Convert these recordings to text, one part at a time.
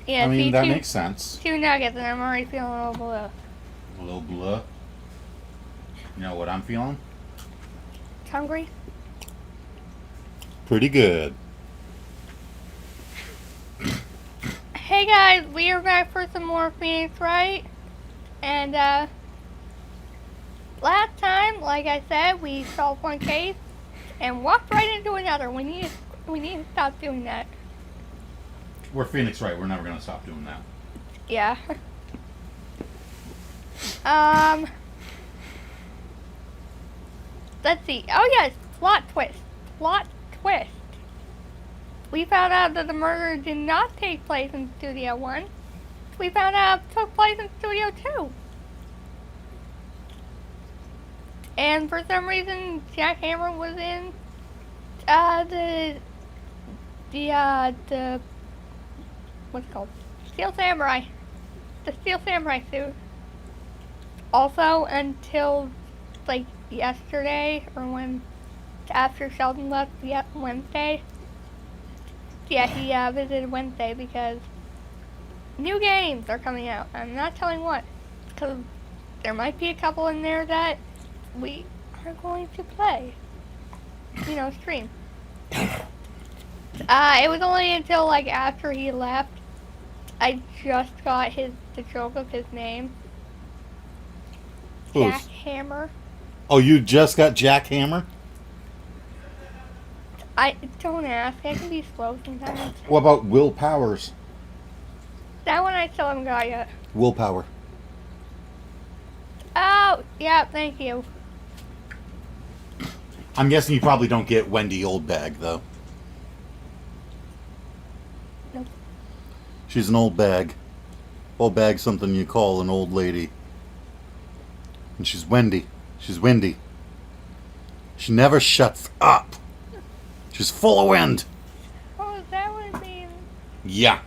Yeah, I mean, see, that makes sense. 2 nuggets, and I'm already feeling a little blue. A little bleh. You know what I'm feeling? Hungry? Pretty good. Hey guys, we are back for some more Phoenix Wright. And last time, like I said, we solved one case and walked right into another. We need to stop doing that. We're Phoenix Wright. We're never going to stop doing that. Yeah. Let's see. Oh yes, plot twist. Plot twist. We found out that the murder did not take place in Studio 1. We found out it took place in Studio 2. And for some reason, Jack Hammer was in the what's it called? Steel Samurai. The Steel Samurai suit. Also, until like yesterday, or when after Sheldon left Wednesday. Yeah, he visited Wednesday because new games are coming out. I'm not telling what, because there might be a couple in there that we are going to play. You know, stream. It was only until like after he left, I just got the joke of his name. Who's? Jack Hammer. Oh, you just got Jack Hammer? I don't ask. I can be slow sometimes. What about Will Powers? That one I still haven't got yet. Willpower. Oh, yeah, thank you. I'm guessing you probably don't get Wendy Oldbag, though. Nope. She's an old bag. Old bag's something you call an old lady. And she's Wendy. She's windy. She never shuts up. She's full of wind. Oh, is that what it means? Yeah.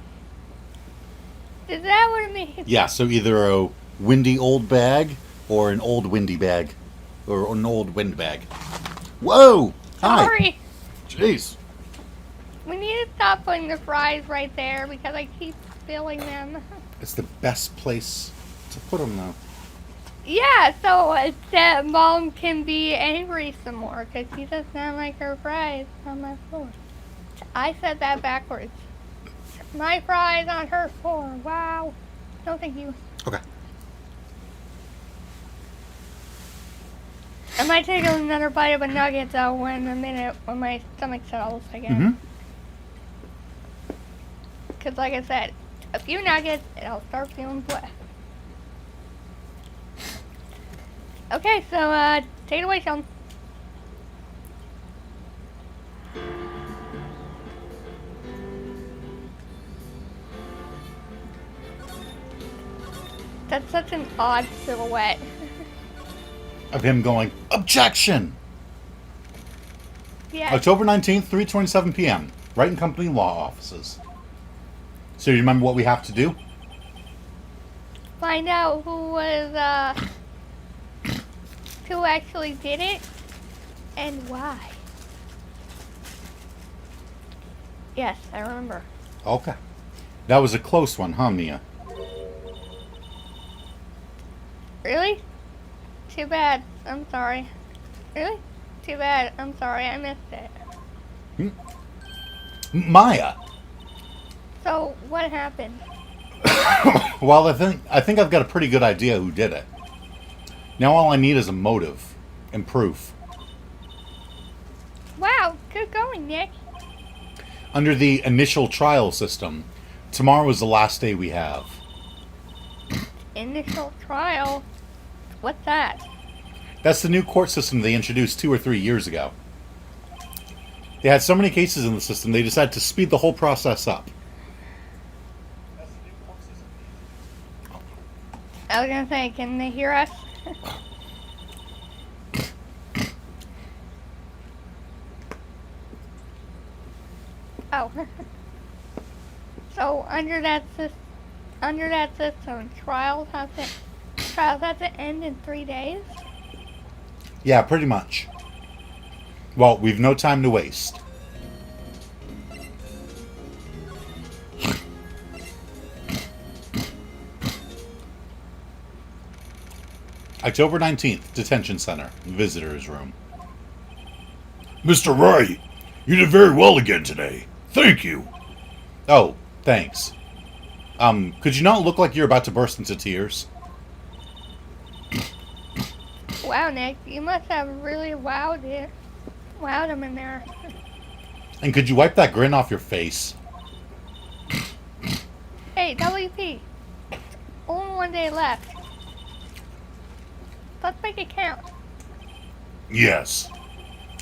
Is that what it means? Yeah, so either a windy old bag or an old windy bag. Or an old wind bag. Whoa! Hi! Sorry. Jeez. We need to stop putting the fries right there because I keep spilling them. It's the best place to put them, though. Yeah, so that Mom can be angry some more because she does not like her fries on my floor. I said that backwards. My fries on her floor. Wow. No, thank you. Okay. I might take another bite of a nugget though in a minute when my stomach settles again. Because like I said, a few nuggets and I'll start feeling bleh. Okay, so take it away, Sean. That's such an odd silhouette. Of him going, objection! Yeah. October 19th, 3:27 p.m. Wright and Company Law Offices. So you remember what we have to do? Find out who actually did it and why. Yes, I remember. Okay. That was a close one, huh, Mia? Really? Too bad. I'm sorry. Really? Too bad. I'm sorry. I missed it. Maya! So, what happened? Well, I think I've got a pretty good idea who did it. Now all I need is a motive and proof. Wow, good going, Nick. Under the initial trial system, tomorrow is the last day we have. Initial trial? What's that? That's the new court system they introduced 2 or 3 years ago. They had so many cases in the system, they decided to speed the whole process up. I was gonna say, can they hear us? Oh. So under that system, trials have to end in 3 days? Yeah, pretty much. Well, we've no time to waste. October 19th, detention center, visitors room. Mr. Wright, you did very well again today. Thank you. Oh, thanks. Could you not look like you're about to burst into tears? Wow, Nick, you must have really wowed him in there. And could you wipe that grin off your face? Hey, WP. Only 1 day left. Let's make it count. Yes.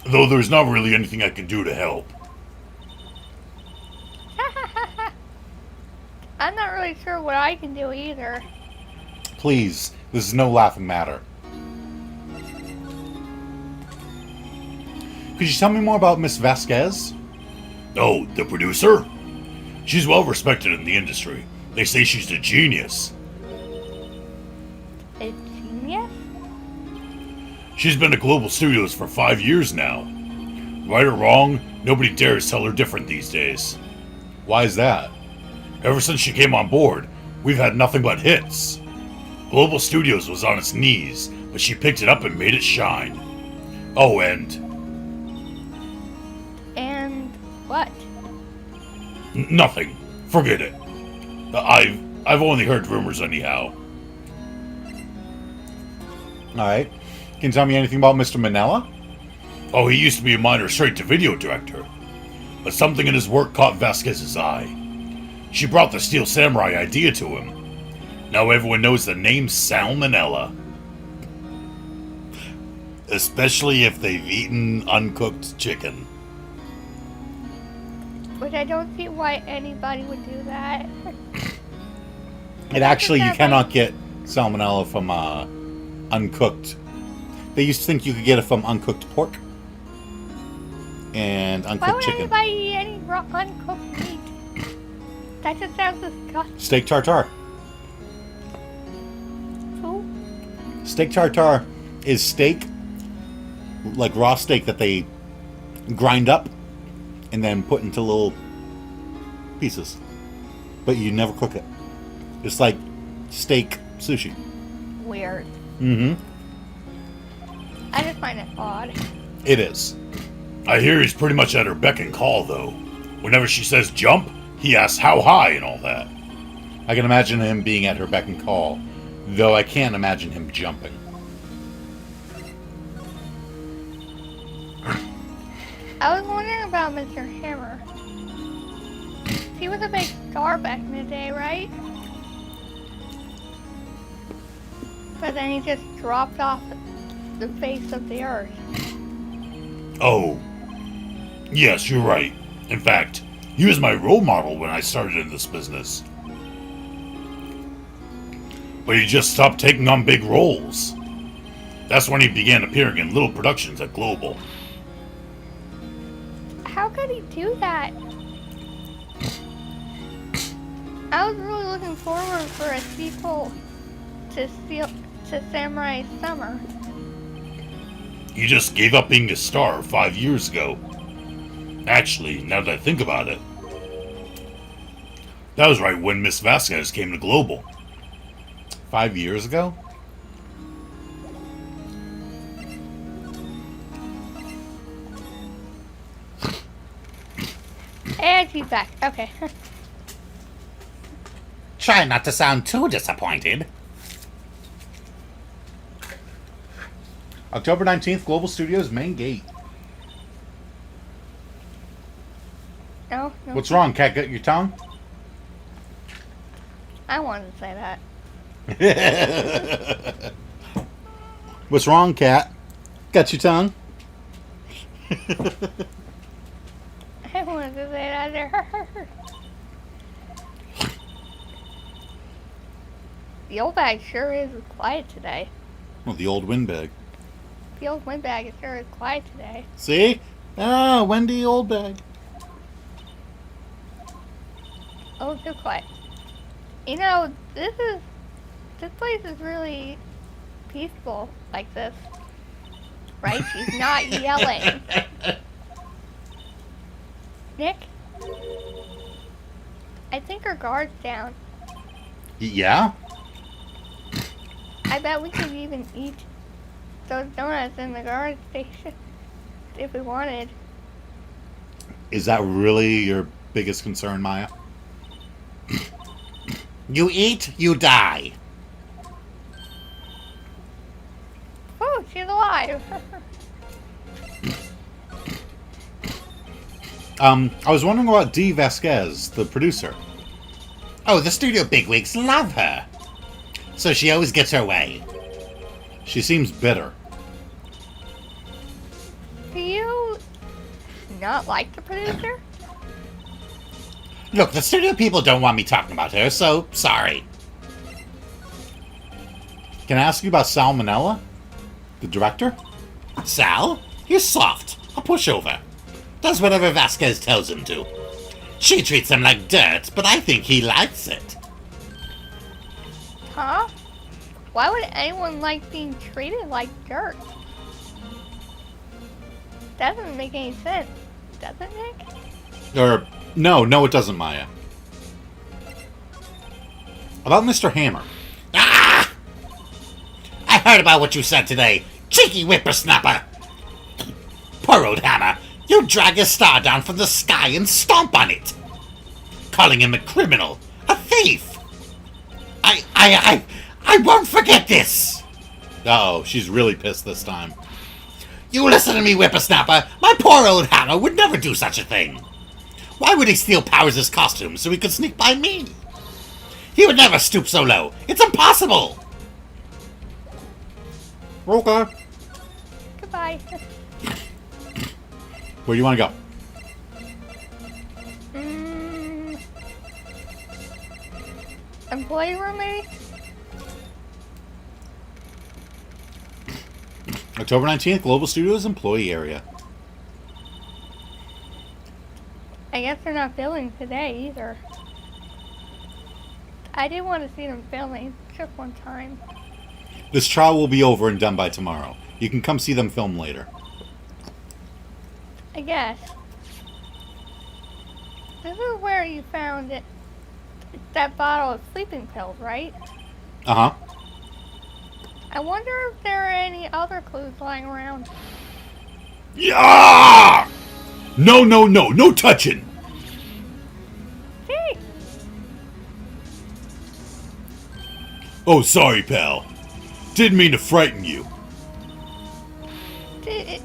Though there's not really anything I can do to help. I'm not really sure what I can do either. Please, this is no laughing matter. Could you tell me more about Miss Vasquez? Oh, the producer? She's well respected in the industry. They say she's a genius. A genius? She's been at Global Studios for 5 years now. Right or wrong, nobody dares tell her different these days. Why is that? Ever since she came on board, we've had nothing but hits. Global Studios was on its knees, but she picked it up and made it shine. Oh, and What? Nothing. Forget it. I've only heard rumors anyhow. Alright. Can you tell me anything about Mr. Manella? Oh, he used to be a minor straight-to-video director. But something in his work caught Vasquez's eye. She brought the Steel Samurai idea to him. Now everyone knows the name Salmonella. Especially if they've eaten uncooked chicken. Which I don't see why anybody would do that. You cannot get salmonella from uncooked. They used to think you could get it from uncooked pork and uncooked Why would chicken. anybody eat any raw uncooked meat? That just sounds disgusting. Steak tartare. Who? Steak tartare is steak, like raw steak that they grind up and then put into little pieces. But you never cook it. It's like steak sushi. Weird. Mm-hmm. I just find it odd. It is. I hear he's pretty much at her beck and call, though. Whenever she says jump, he asks how high and all that. I can imagine him being at her beck and call, though I can't imagine him jumping. I was wondering about Mr. Hammer. He was a big star back in the day, right? But then he just dropped off the face of the earth. Oh. Yes, you're right. In fact, he was my role model when I started in this business. But he just stopped taking on big roles. That's when he began appearing in little productions at Global. How could he do that? I was really looking forward for a sequel to Samurai Summer. He just gave up being a star 5 years ago. Actually, now that I think about it, that was right when Miss Vasquez came to Global. 5 years ago? And he's back. Okay. Try not to sound too disappointed. October 19th, Global Studios main gate. No. What's wrong, cat? Got your tongue? I wanted to say that. What's wrong, cat? Got your tongue? I wanted to say that there. The old bag sure is quiet today. Well, the old windbag. The old windbag sure is quiet today. See? Ah, Wendy old bag. Oh, so quiet. You know, this place is really peaceful like this. Right? She's not yelling. Nick? I think her guard's down. Yeah? I bet we could even eat those donuts in the guard station if we wanted. Is that really your biggest concern, Maya? You eat, you die. Oh, she's alive. I was wondering about Dee Vasquez, the producer. Oh, the studio bigwigs love her. So she always gets her way. She seems bitter. Do you not like the producer? Look, the studio people don't want me talking about her, so sorry. Can I ask you about Salmonella? The director? Sal? He's soft. A pushover. Does whatever Vasquez tells him to. She treats him like dirt, but I think he likes it. Huh? Why would anyone like being treated like dirt? That doesn't make any sense, does it, Nick? No, it doesn't, Maya. About Mr. Hammer. Ah! I heard about what you said today, cheeky whippersnapper. Poor old Hammer. You drag his star down from the sky and stomp on it. Calling him a criminal, a thief. I won't forget this. Uh-oh, she's really pissed this time. You listen to me, whippersnapper. My poor old Hammer would never do such a thing. Why would he steal Powers' costume so he could sneak by me? He would never stoop so low. It's impossible. Okay. Goodbye. Where do you want to go? Employee room, maybe? October 19th, Global Studios employee area. I guess they're not filming today either. I did want to see them filming just one time. This trial will be over and done by tomorrow. You can come see them film later. I guess. This is where you found it. That bottle of sleeping pills, right? Uh-huh. I wonder if there are any other clues lying around. Yeah! No touching. Hey! Oh, sorry, pal. Didn't mean to frighten you. Didn't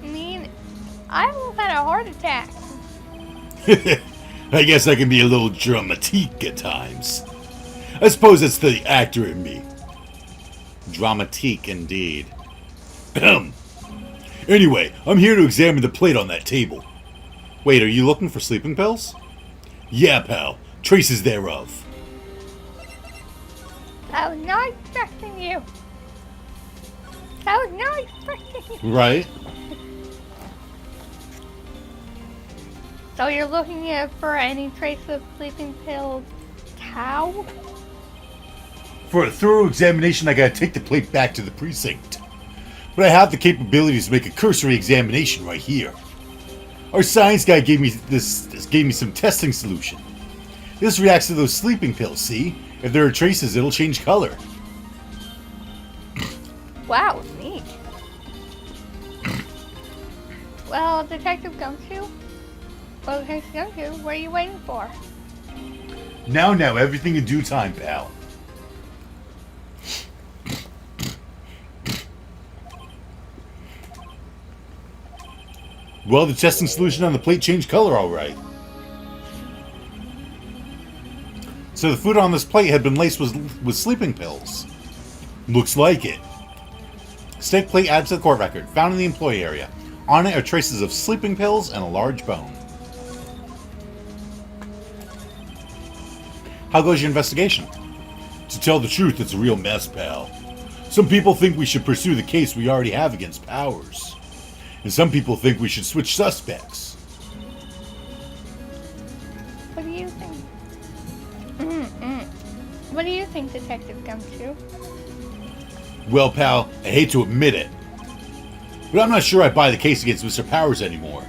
mean... I almost had a heart attack. I guess I can be a little dramatique at times. I suppose it's the actor in me. Dramatique, indeed. Anyway, I'm here to examine the plate on that table. Wait, are you looking for sleeping pills? Yeah, pal. Traces thereof. I was not expecting you. I was not expecting you. Right. So you're looking for any trace of sleeping pills tau? For a thorough examination, I gotta take the plate back to the precinct. But I have the capabilities to make a cursory examination right here. Our science guy gave me some testing solution. This reacts to those sleeping pills, see? If there are traces, it'll change color. Wow, neat. Well, Detective Gumshoe? Well, Detective Gumshoe, what are you waiting for? Now, everything in due time, pal. Well, the testing solution on the plate changed color all right. So the food on this plate had been laced with sleeping pills. Looks like it. Steak plate added to the court record, found in the employee area. On it are traces of sleeping pills and a large bone. How goes your investigation? To tell the truth, it's a real mess, pal. Some people think we should pursue the case we already have against Powers. And some people think we should switch suspects. What do you think? What do you think, Detective Gumshoe? Well, pal, I hate to admit it, but I'm not sure I buy the case against Mr. Powers anymore.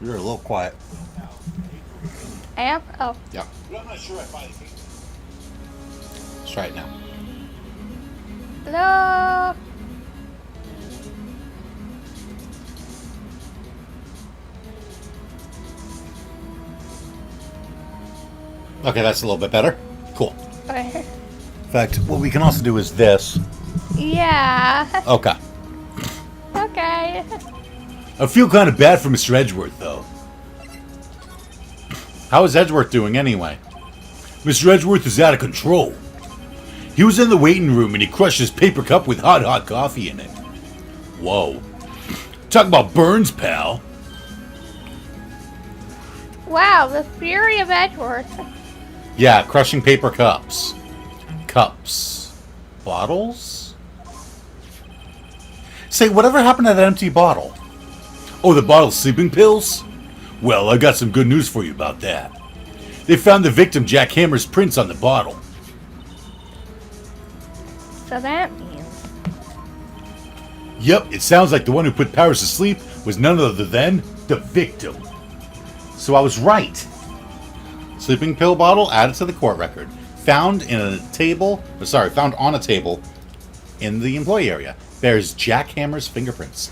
You're a little quiet. I am? Oh. Yeah. But I'm not sure I buy the case. Let's try it now. Hello? Okay, that's a little bit better. Cool. Okay. In fact, what we can also do is this. Yeah. Okay. Okay. I feel kind of bad for Mr. Edgeworth, though. How is Edgeworth doing anyway? Mr. Edgeworth is out of control. He was in the waiting room and he crushed his paper cup with hot coffee in it. Whoa. Talk about burns, pal. Wow, the fury of Edgeworth. Yeah, crushing paper cups. Cups. Bottles? Say, whatever happened to that empty bottle? Oh, the bottle of sleeping pills? Well, I got some good news for you about that. They found the victim Jack Hammer's prints on the bottle. So that means... Yep, it sounds like the one who put Powers to sleep was none other than the victim. So I was right. Sleeping pill bottle added to the court record. Found on a table in the employee area. Bears Jack Hammer's fingerprints.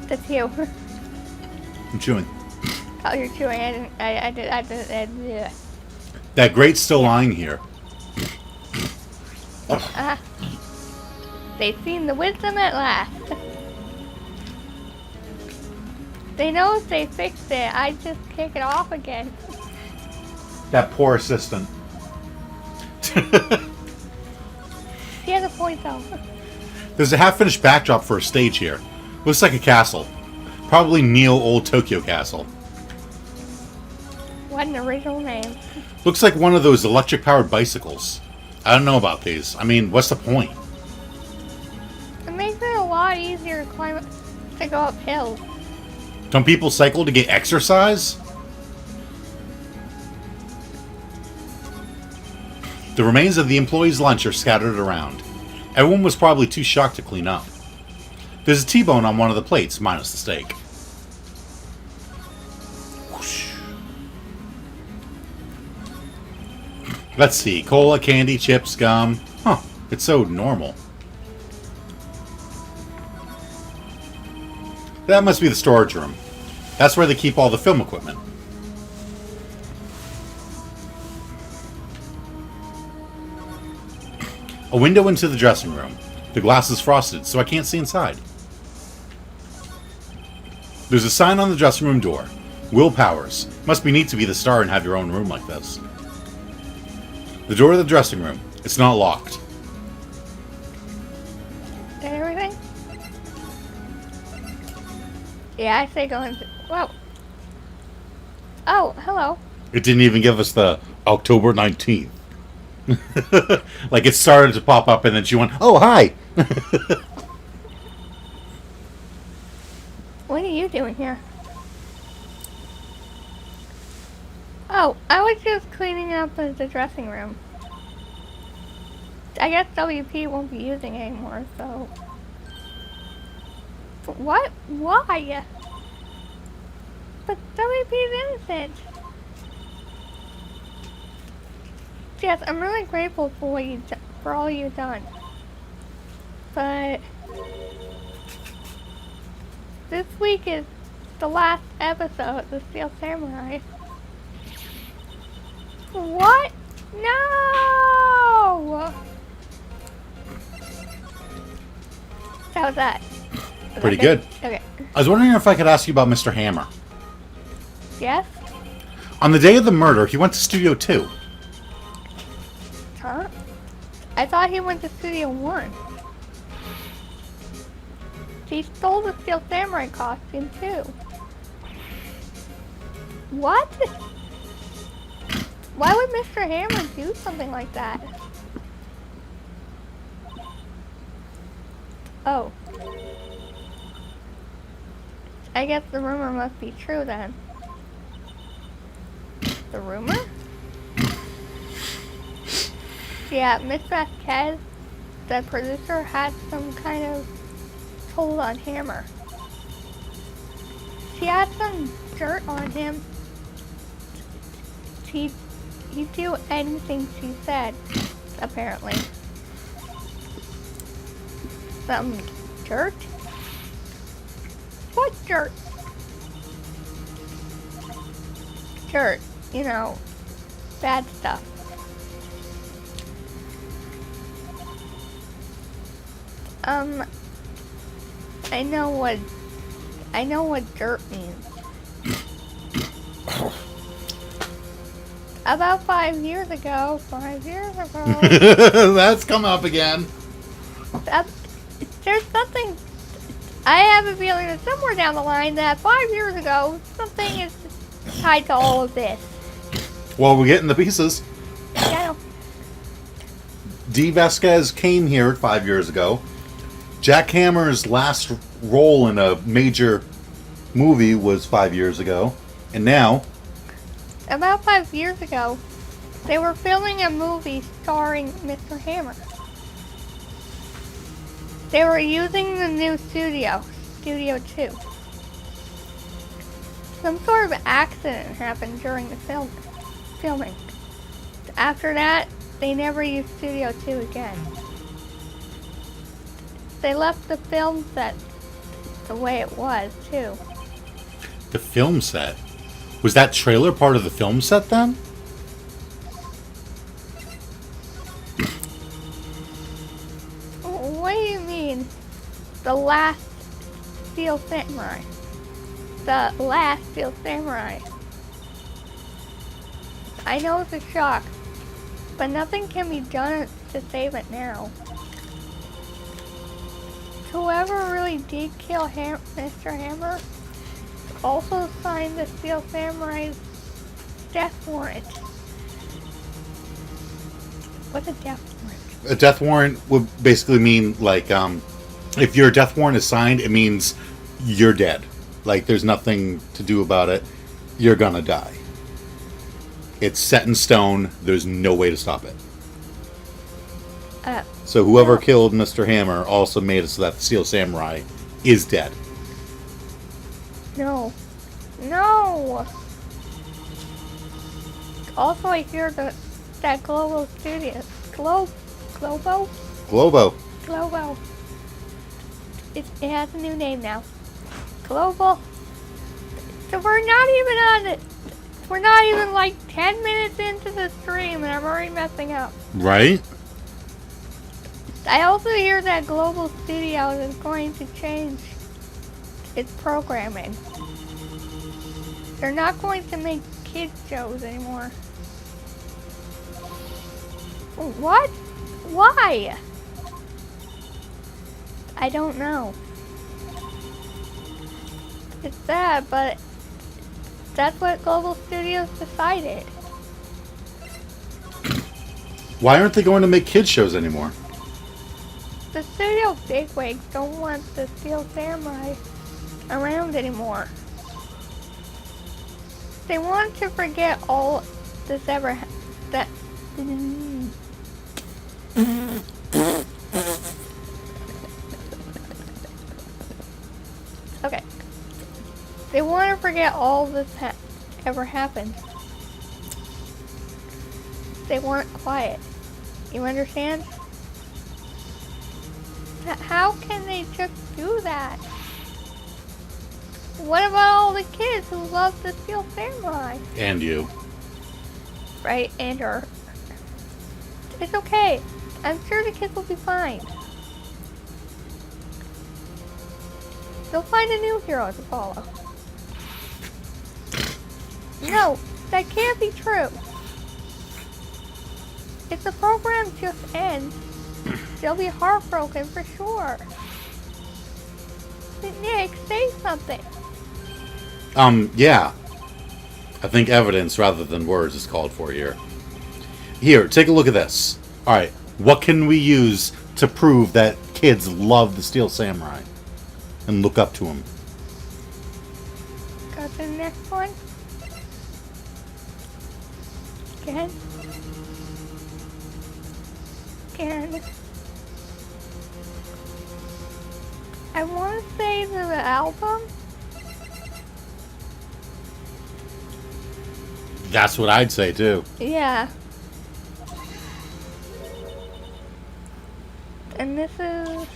That's you. I'm chewing. Oh, you're chewing. I didn't. Yeah. That grate's still lying here. They've seen the wisdom at last. They know if they fixed it, I'd just kick it off again. That poor assistant. He has a point, though. There's a half-finished backdrop for a stage here. Looks like a castle. Probably Neo Old Tokyo Castle. What an original name. Looks like one of those electric-powered bicycles. I don't know about these. I mean, what's the point? It makes it a lot easier to go up hills. Don't people cycle to get exercise? The remains of the employees' lunch are scattered around. Everyone was probably too shocked to clean up. There's a T-bone on one of the plates, minus the steak. Whoosh. Let's see. Cola, candy, chips, gum. Huh. It's so normal. That must be the storage room. That's where they keep all the film equipment. A window into the dressing room. The glass is frosted, so I can't see inside. There's a sign on the dressing room door. Will Powers. Must be neat to be the star and have your own room like this. The door of the dressing room. It's not locked. And everything? Yeah, I say go into... Whoa. Oh, hello. It didn't even give us the October 19th. Like it started to pop up and then she went, oh, hi! What are you doing here? Oh, I was just cleaning up the dressing room. I guess WP won't be using it anymore, so... What? Why? But WP is innocent. Yes, I'm really grateful for for all you've done. But... this week is the last episode of The Steel Samurai. What? No! How was that? Pretty good. Okay. I was wondering if I could ask you about Mr. Hammer. Yes? On the day of the murder, he went to Studio 2. Huh? I thought he went to Studio 1. He stole the Steel Samurai costume too. What? Why would Mr. Hammer do something like that? Oh. I guess the rumor must be true then. The rumor? Yeah, Miss Vasquez, the producer had some kind of hold on Hammer. She had some dirt on him. He'd do anything she said, apparently. Some dirt? What dirt? Dirt, you know, bad stuff. I know what dirt means. About 5 years ago, That's come up again. There's something, I have a feeling that somewhere down the line that 5 years ago, something is tied to all of this. Well, we're getting the pieces. Yeah. D. Vasquez came here 5 years ago. Jack Hammer's last role in a major movie was 5 years ago. And now... About 5 years ago, they were filming a movie starring Mr. Hammer. They were using the new studio, Studio 2. Some sort of accident happened during the filming. After that, they never used Studio 2 again. They left the film set the way it was, too. The film set? Was that trailer part of the film set then? What do you mean? The last Steel Samurai. The last Steel Samurai. I know it's a shock, but nothing can be done to save it now. Whoever really did kill Mr. Hammer also signed the Steel Samurai's death warrant. What's a death warrant? A death warrant would basically mean, like, if your death warrant is signed, it means you're dead. Like, there's nothing to do about it. You're gonna die. It's set in stone. There's no way to stop it. So whoever killed Mr. Hammer also made it so that the Steel Samurai is dead. No. Also, I hear that Globo Studios. Globo? Globo. It has a new name now. Global. So we're not even on it. We're not even like 10 minutes into the stream and I'm already messing up. Right? I also hear that Global Studios is going to change its programming. They're not going to make kids shows anymore. What? Why? I don't know. It's sad, but that's what Global Studios decided. Why aren't they going to make kids shows anymore? The studio bigwigs don't want the Steel Samurai around anymore. They want to forget all this ever that. Okay. They want to forget all this ever happened. They want quiet. You understand? How can they just do that? What about all the kids who love the Steel Samurai? And you. Right, and her. It's okay. I'm sure the kids will be fine. They'll find a new hero to follow. No, that can't be true. If the program just ends, they'll be heartbroken for sure. Nick, say something. Yeah. I think evidence rather than words is called for here. Here, take a look at this. Alright, what can we use to prove that kids love the Steel Samurai and look up to him? Go to the next one. Again. I want to say the album. That's what I'd say, too. Yeah. And this is...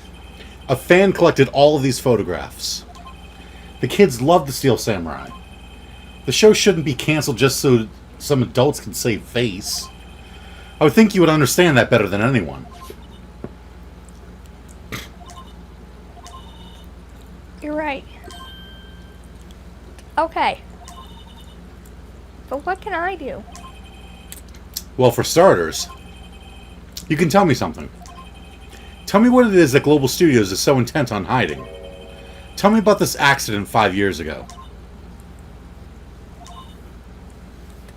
A fan collected all of these photographs. The kids love the Steel Samurai. The show shouldn't be canceled just so some adults can save face. I would think you would understand that better than anyone. You're right. Okay. But what can I do? Well, for starters, you can tell me something. Tell me what it is that Global Studios is so intent on hiding. Tell me about this accident 5 years ago.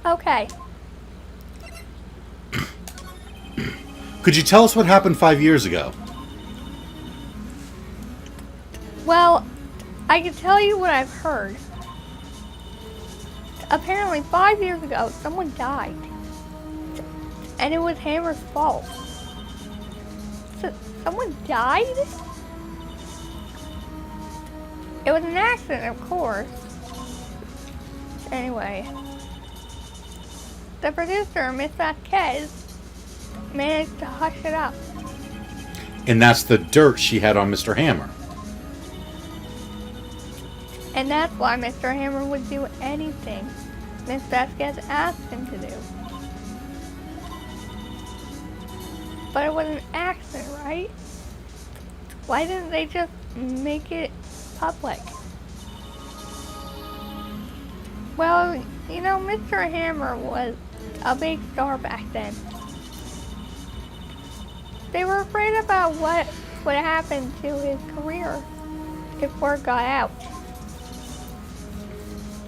Okay. Could you tell us what happened 5 years ago? Well, I can tell you what I've heard. Apparently 5 years ago, someone died. And it was Hammer's fault. So, someone died? It was an accident, of course. Anyway. The producer, Miss Vasquez, managed to hush it up. And that's the dirt she had on Mr. Hammer. And that's why Mr. Hammer would do anything Miss Vasquez asked him to do. But it was an accident, right? Why didn't they just make it public? Well, you know, Mr. Hammer was a big star back then. They were afraid about what would happen to his career if word got out.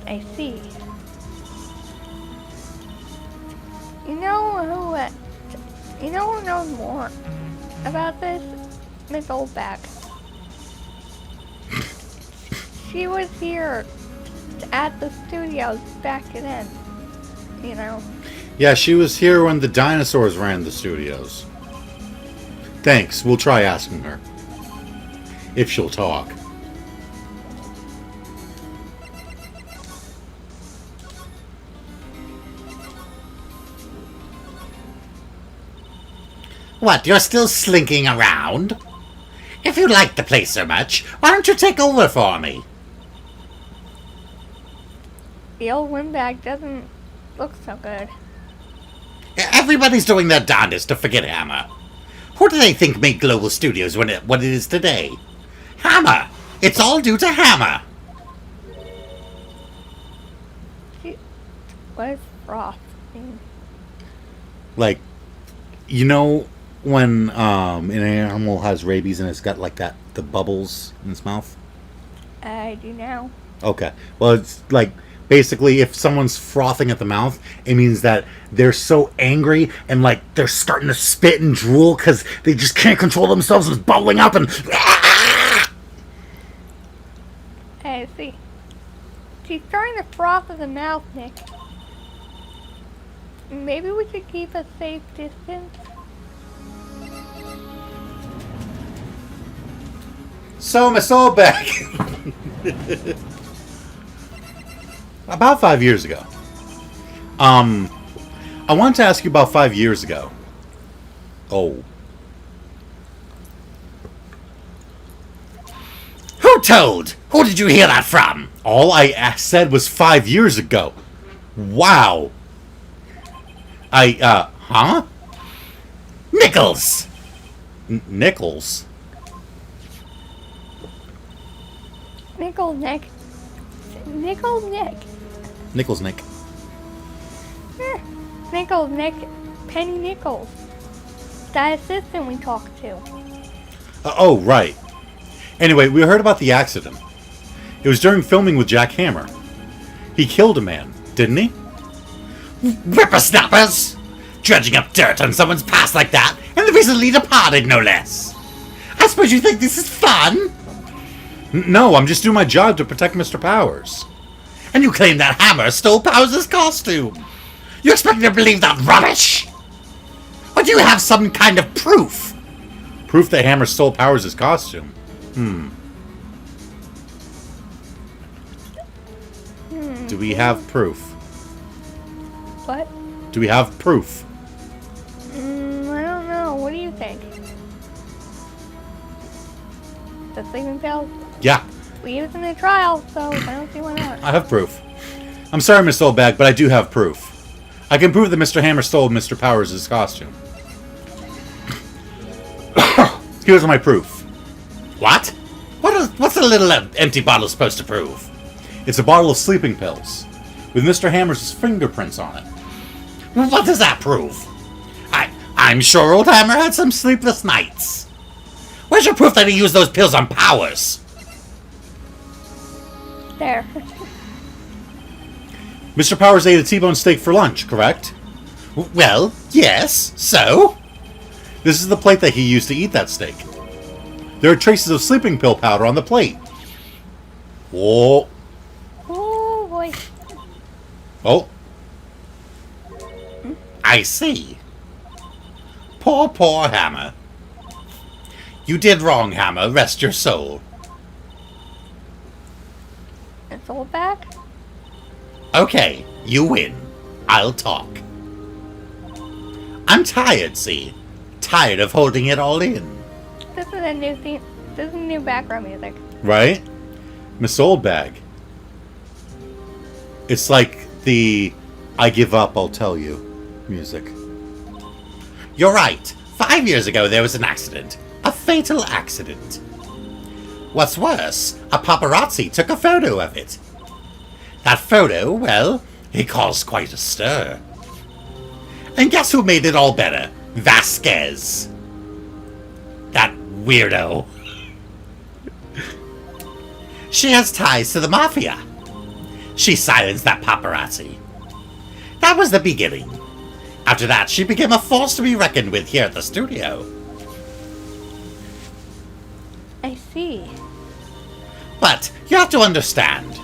I see. You know who knows more about this? Miss Oldback. She was here at the studios back then, you know. Yeah, she was here when the dinosaurs ran the studios. Thanks, we'll try asking her. If she'll talk. What, you're still slinking around? If you like the place so much, why don't you take over for me? The old windbag doesn't look so good. Everybody's doing their darndest to forget Hammer. Who do they think made Global Studios what it is today? Hammer! It's all due to Hammer! What is froth mean? Like, you know when an animal has rabies and it's got like the bubbles in its mouth? I do now. Okay. Well, it's like basically if someone's frothing at the mouth, it means that they're so angry and like they're starting to spit and drool because they just can't control themselves and it's bubbling up and... I see. She's starting to froth at the mouth, Nick. Maybe we should keep a safe distance. So, Miss Oldback. About 5 years ago. I wanted to ask you about 5 years ago. Oh. Who told? Who did you hear that from? All I said was 5 years ago. Wow. Huh? Nichols! Nichols? Nickel Nick. Nickel Nick. Nichols Nick. Nickel Nick. Penny Nichols. That assistant we talked to. Oh, right. Anyway, we heard about the accident. It was during filming with Jack Hammer. He killed a man, didn't he? Whippersnappers! Dredging up dirt on someone's past like that, and the recently departed, no less. I suppose you think this is fun? No, I'm just doing my job to protect Mr. Powers. And you claim that Hammer stole Powers' costume. You expect me to believe that rubbish? Or do you have some kind of proof? Proof that Hammer stole Powers' costume? Do we have proof? What? Do we have proof? I don't know. What do you think? The sleeping pills? Yeah, We used in the trial, so I don't see why not. I have proof. I'm sorry, Miss Oldbag, but I do have proof. I can prove that Mr. Hammer stole Mr. Powers' costume. Here's my proof. What? What's a little empty bottle supposed to prove? It's a bottle of sleeping pills with Mr. Hammer's fingerprints on it. What does that prove? I'm sure old Hammer had some sleepless nights. Where's your proof that he used those pills on Powers? There. Mr. Powers ate a T-bone steak for lunch, correct? Well, yes, so? This is the plate that he used to eat that steak. There are traces of sleeping pill powder on the plate. Oh, Oh boy. Oh, I see. Poor Hammer. You did wrong, Hammer. Rest your soul. It's all back? Okay, you win. I'll talk. I'm tired, see? Tired of holding it all in. This is a new theme. This is new background music. right? Miss Oldbag. It's like the I give up, I'll tell you music. You're right. 5 years ago there was an accident. A fatal accident. What's worse, a paparazzi took a photo of it. That photo, well, it caused quite a stir. And guess who made it all better? Vasquez. That weirdo. She has ties to the mafia. She silenced that paparazzi. That was the beginning. After that, she became a force to be reckoned with here at the studio. I see. But you have to understand,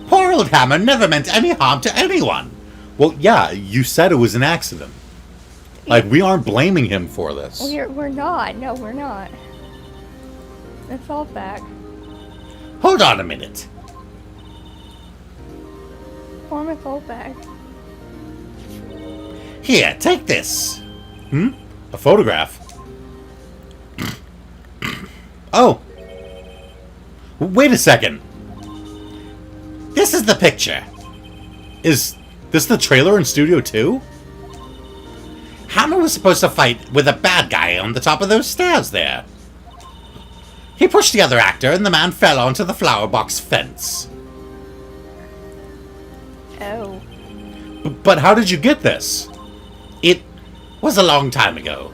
poor old Hammer never meant any harm to anyone. Well, yeah, you said it was an accident. Like, we aren't blaming him for this. We're not. No, we're not. It's all back. Hold on a minute. Form it's all back. Here, take this. A photograph. Oh. Wait a second. This is the picture. Is this the trailer in Studio 2? Hammer was supposed to fight with a bad guy on the top of those stairs there. He pushed the other actor and the man fell onto the flower box fence. Oh. But how did you get this? It was a long time ago.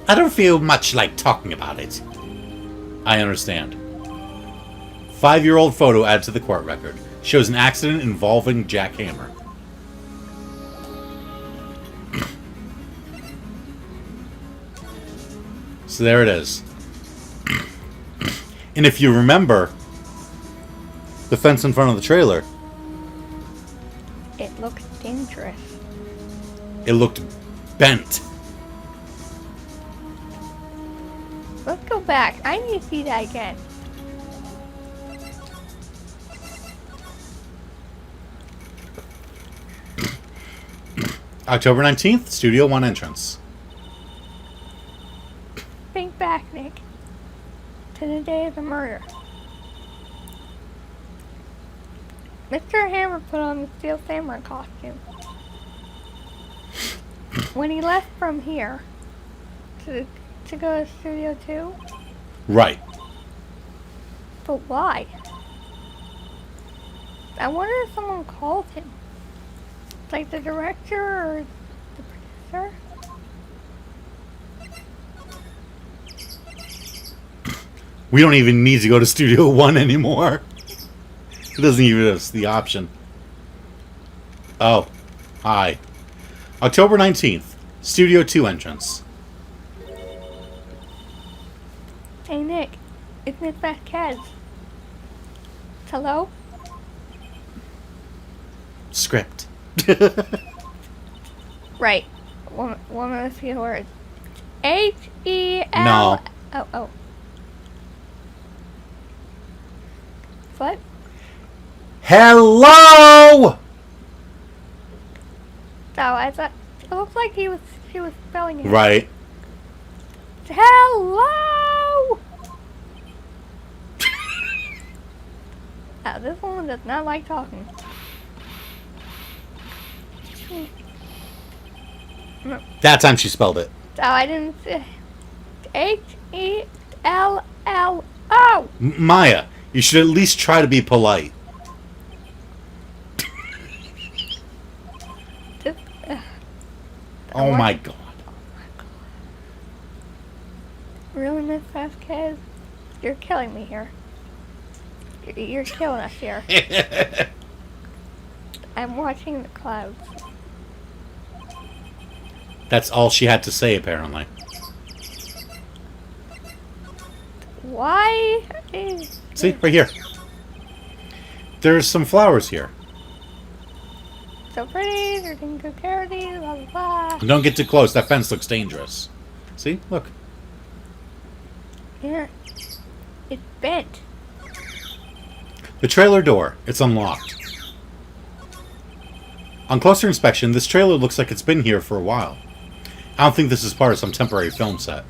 I don't feel much like talking about it. I understand. 5-year-old photo added to the court record. Shows an accident involving Jack Hammer. So there it is. And if you remember, the fence in front of the trailer, It looks dangerous. it looked bent. Let's go back. I need to see that again. October 19th, Studio 1 entrance. Think back, Nick. To the day of the murder. Mr. Hammer put on the Steel Samurai costume. When he left from here to go to Studio 2, Right. but why? I wonder if someone called him. Like the director or the producer? We don't even need to go to Studio 1 anymore. It doesn't even give us the option. Oh. Hi. October 19th, Studio 2 entrance. Hey Nick, it's Miss Vasquez. Hello? Script. Right. One of the few words. H-E-L... No. Oh. What? Hello! Oh, I thought it looked like she was spelling it. Right. Hello. This woman does not like talking. That time she spelled it. Oh, I didn't see. Hello. Maya, you should at least try to be polite. Just, Oh my god. really, Miss Vasquez? You're killing me here. You're killing us here. I'm watching the clouds. That's all she had to say, apparently. Why? See, right here. There's some flowers here. So pretty, they're taking good care of these, blah blah blah. Don't get too close, that fence looks dangerous. See? Look. Yeah. It's bent. The trailer door. It's unlocked. On closer inspection, this trailer looks like it's been here for a while. I don't think this is part of some temporary film set.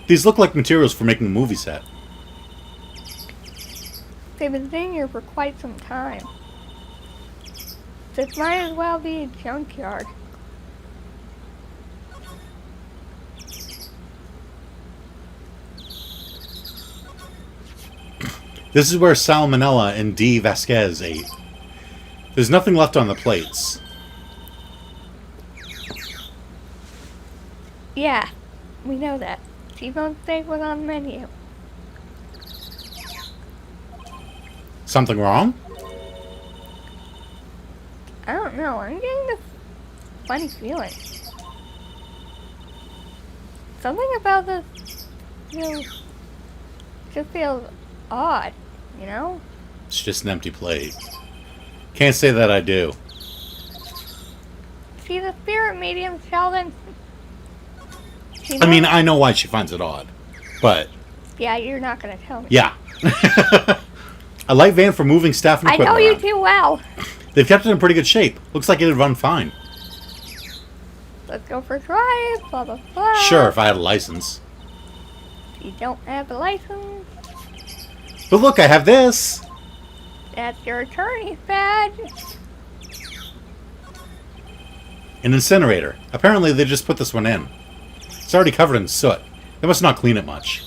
These look like materials for making a movie set. They've been sitting here for quite some time. This might as well be a junkyard. This is where Salmonella and D. Vasquez ate. There's nothing left on the plates. Yeah, we know that. T-bone steak was on the menu. Something wrong? I don't know, I'm getting this funny feeling. Something about this just feels odd, you know? It's just an empty plate. Can't say that I do. See the spirit medium, Sheldon? I mean, I know why she finds it odd. But, Yeah, you're not gonna tell me. yeah. A light van for moving staff and I equipment know you around. too well. They've kept it in pretty good shape. Looks like it'd run fine. Let's go for a drive, blah blah blah. Sure, if I had a license. You don't have a license. But look, I have this! That's your attorney's badge. An incinerator. Apparently they just put this one in. It's already covered in soot. They must not clean it much.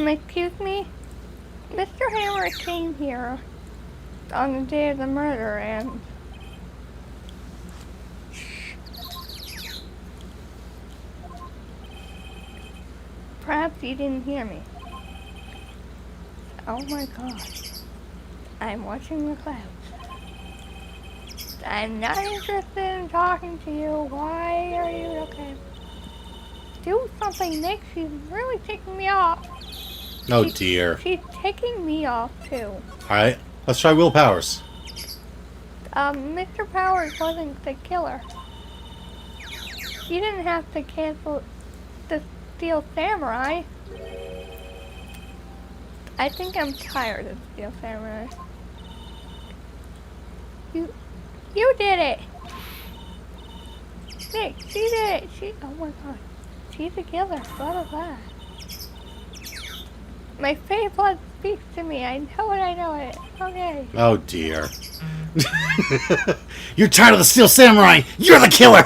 Excuse me? Mr. Hammer came here on the day of the murder and... Perhaps he didn't hear me. Oh my god. I'm watching the clouds. I'm not interested in talking to you. Why are you okay? Do something, Nick. She's really taking me off. Oh dear. She's taking me off too. Alright, let's try Will Powers. Mr. Powers wasn't the killer. You didn't have to cancel the Steel Samurai. I think I'm tired of Steel Samurai. You did it! Nick, she did it! Oh my god. She's a killer. Blah blah blah. My faith blood speaks to me. I know it, I know it. Okay. Oh dear. You're tired of the Steel Samurai! You're the killer!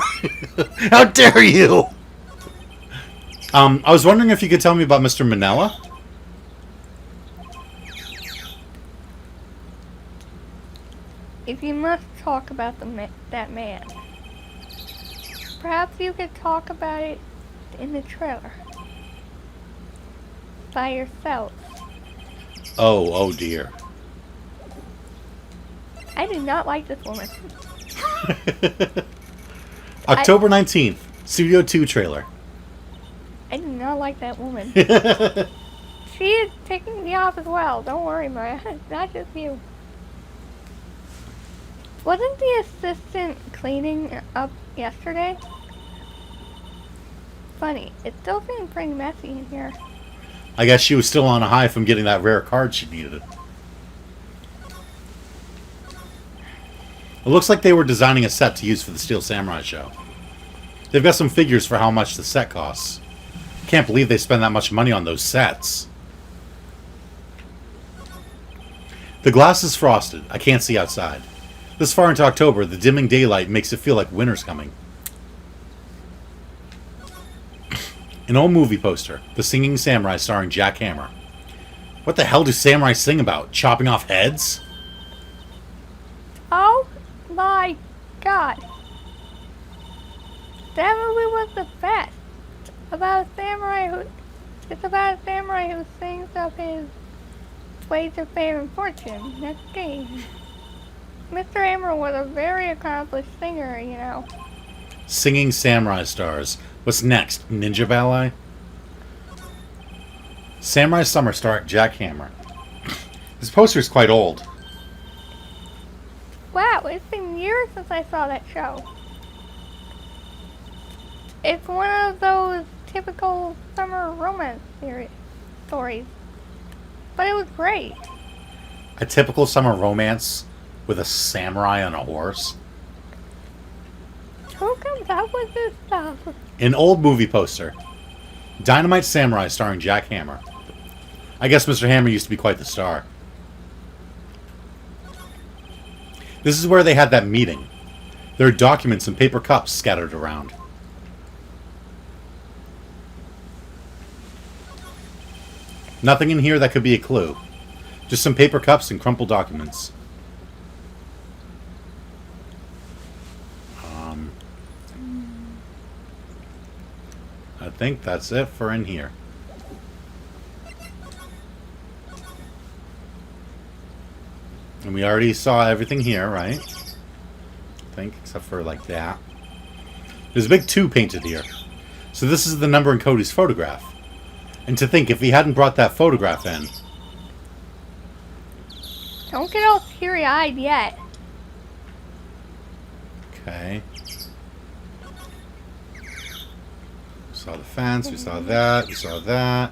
How dare you! I was wondering if you could tell me about Mr. Manella? If you must talk about that man, perhaps you could talk about it in the trailer. By yourself. Oh dear. I do not like this woman. October 19th, Studio 2 trailer. I do not like that woman. She is taking me off as well. Don't worry, Maya. It's not just you. Wasn't the assistant cleaning up yesterday? Funny. It still seems pretty messy in here. I guess she was still on a high from getting that rare card she needed. It looks like they were designing a set to use for the Steel Samurai show. They've got some figures for how much the set costs. Can't believe they spend that much money on those sets. The glass is frosted. I can't see outside. This far into October, the dimming daylight makes it feel like winter's coming. An old movie poster. The Singing Samurai starring Jack Hammer. What the hell do samurai sing about? Chopping off heads? Oh my god. That movie was the best. About a samurai who... It's about a samurai who sings of his ways of fame and fortune. That's gay. Mr. Hammer was a very accomplished singer, you know. Singing Samurai stars. What's next? Ninja Ballet? Samurai Summer star Jack Hammer. This poster is quite old. Wow, it's been years since I saw that show. It's one of those typical summer romance stories. But it was great. A typical summer romance with a samurai on a horse. Who comes up with this stuff? An old movie poster. Dynamite Samurai starring Jack Hammer. I guess Mr. Hammer used to be quite the star. This is where they had that meeting. There are documents and paper cups scattered around. Nothing in here that could be a clue. Just some paper cups and crumpled documents. I think that's it for in here. And we already saw everything here, right? I think, except for like that. There's a big 2 painted here. So this is the number in Cody's photograph. And to think, if he hadn't brought that photograph in... Don't get all teary-eyed yet. Okay. We saw the fence, we saw that, we saw that.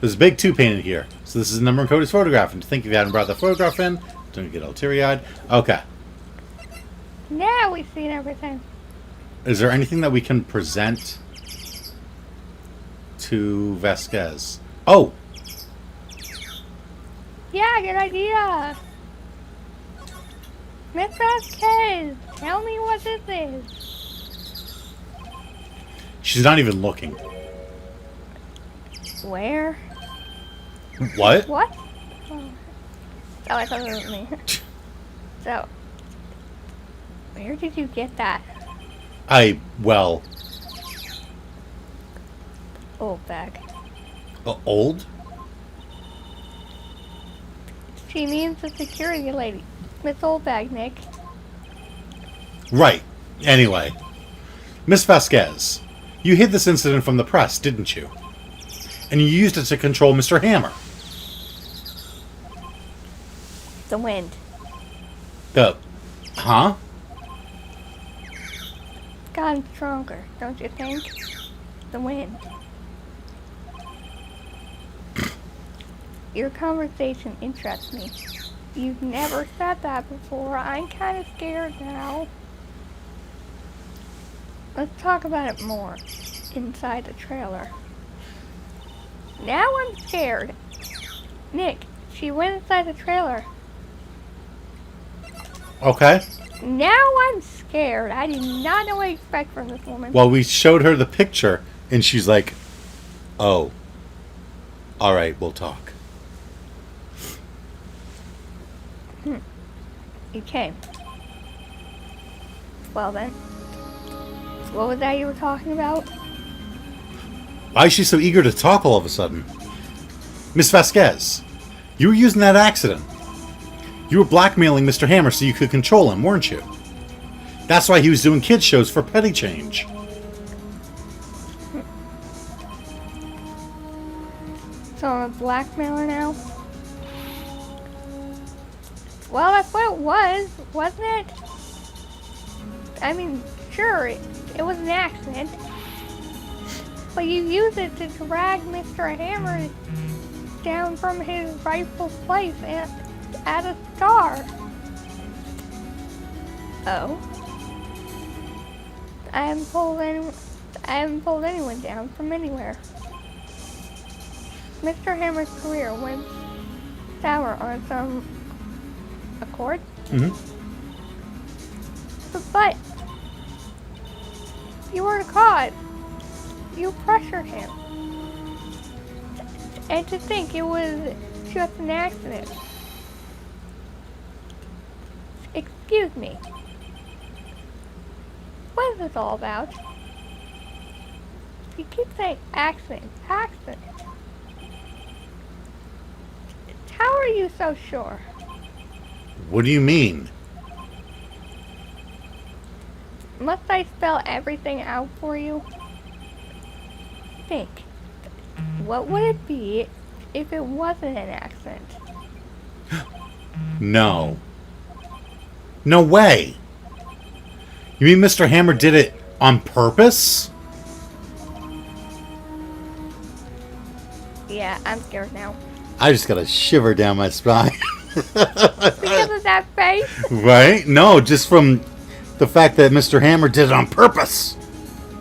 There's a big 2 painted here. So this is the number in Cody's photograph. And to think if you hadn't brought the photograph in, don't get all teary-eyed. Okay. Now we've seen everything. Is there anything that we can present to Vasquez? Oh! Yeah, good idea. Miss Vasquez, tell me what this is. She's not even looking. Where? What? What? Oh, I thought it was me. So, where did you get that? Well... Old bag. Old? She means the security lady. Miss Oldbag, Nick. Right. Anyway. Miss Vasquez, you hid this incident from the press, didn't you? And you used it to control Mr. Hammer. The wind. Huh? It's gotten stronger, don't you think? The wind. Your conversation interests me. You've never said that before. I'm kind of scared now. Let's talk about it more inside the trailer. Now I'm scared. Nick, she went inside the trailer. Okay. Now I'm scared. I did not know what to expect from this woman. Well, we showed her the picture, and she's like, oh. Alright, we'll talk. You came. Well then. What was that you were talking about? Why is she so eager to talk all of a sudden? Miss Vasquez, you were using that accident. You were blackmailing Mr. Hammer so you could control him, weren't you? That's why he was doing kids shows for petty change. So I'm a blackmailer now? Well, that's what it was, wasn't it? I mean, sure, it was an accident. But you use it to drag Mr. Hammer down from his rightful place at a star. Oh. I haven't pulled anyone down from anywhere. Mr. Hammer's career went sour on its own accord. Mm-hmm. But you were caught. You pressured him. And to think it was just an accident. Excuse me. What is this all about? You keep saying accident. How are you so sure? What do you mean? Must I spell everything out for you? Think. What would it be if it wasn't an accident? No. No way. You mean Mr. Hammer did it on purpose? Yeah, I'm scared now. I just got a shiver down my spine. Because of that face? Right? No, just from the fact that Mr. Hammer did it on purpose.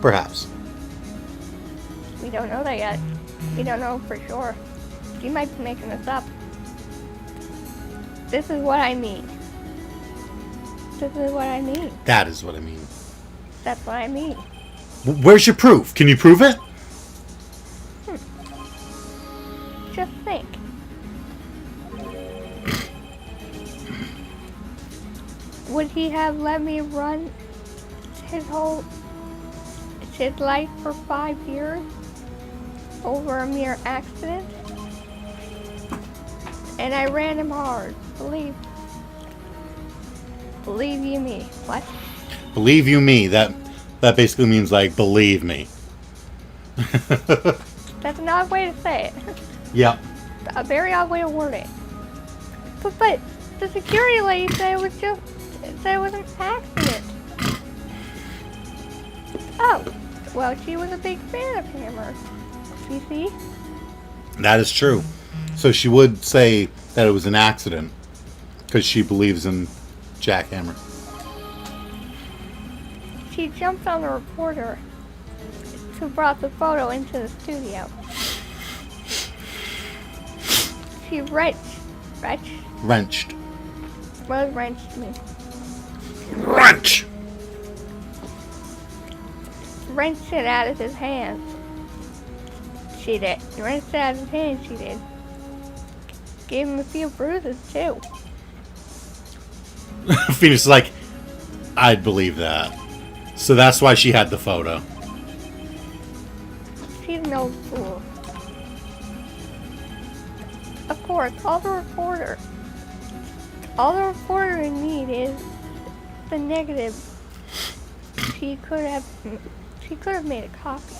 Perhaps. We don't know that yet. We don't know for sure. You might be making this up. This is what I mean. This is what I mean. That is what I mean. That's what I mean. Where's your proof? Can you prove it? Just think. Would he have let me run his life for 5 years over a mere accident? And I ran him hard. Believe you me. What? Believe you me. That basically means like believe me. That's an odd way to say it. Yep. A very odd way to word it. But the security lady said it was an accident. Oh, well, she was a big fan of Hammer. You see? That is true. So she would say that it was an accident because she believes in Jack Hammer. She jumped on the reporter who brought the photo into the studio. She wrenched. What does wrenched mean? Wrench! Wrenched it out of his hands. She did. Wrenched it out of his hands, she did. Gave him a few bruises, too. Phoenix is like, I'd believe that. So that's why she had the photo. She's no fool. Of course, all the reporter would need is the negative. She could have made a copy,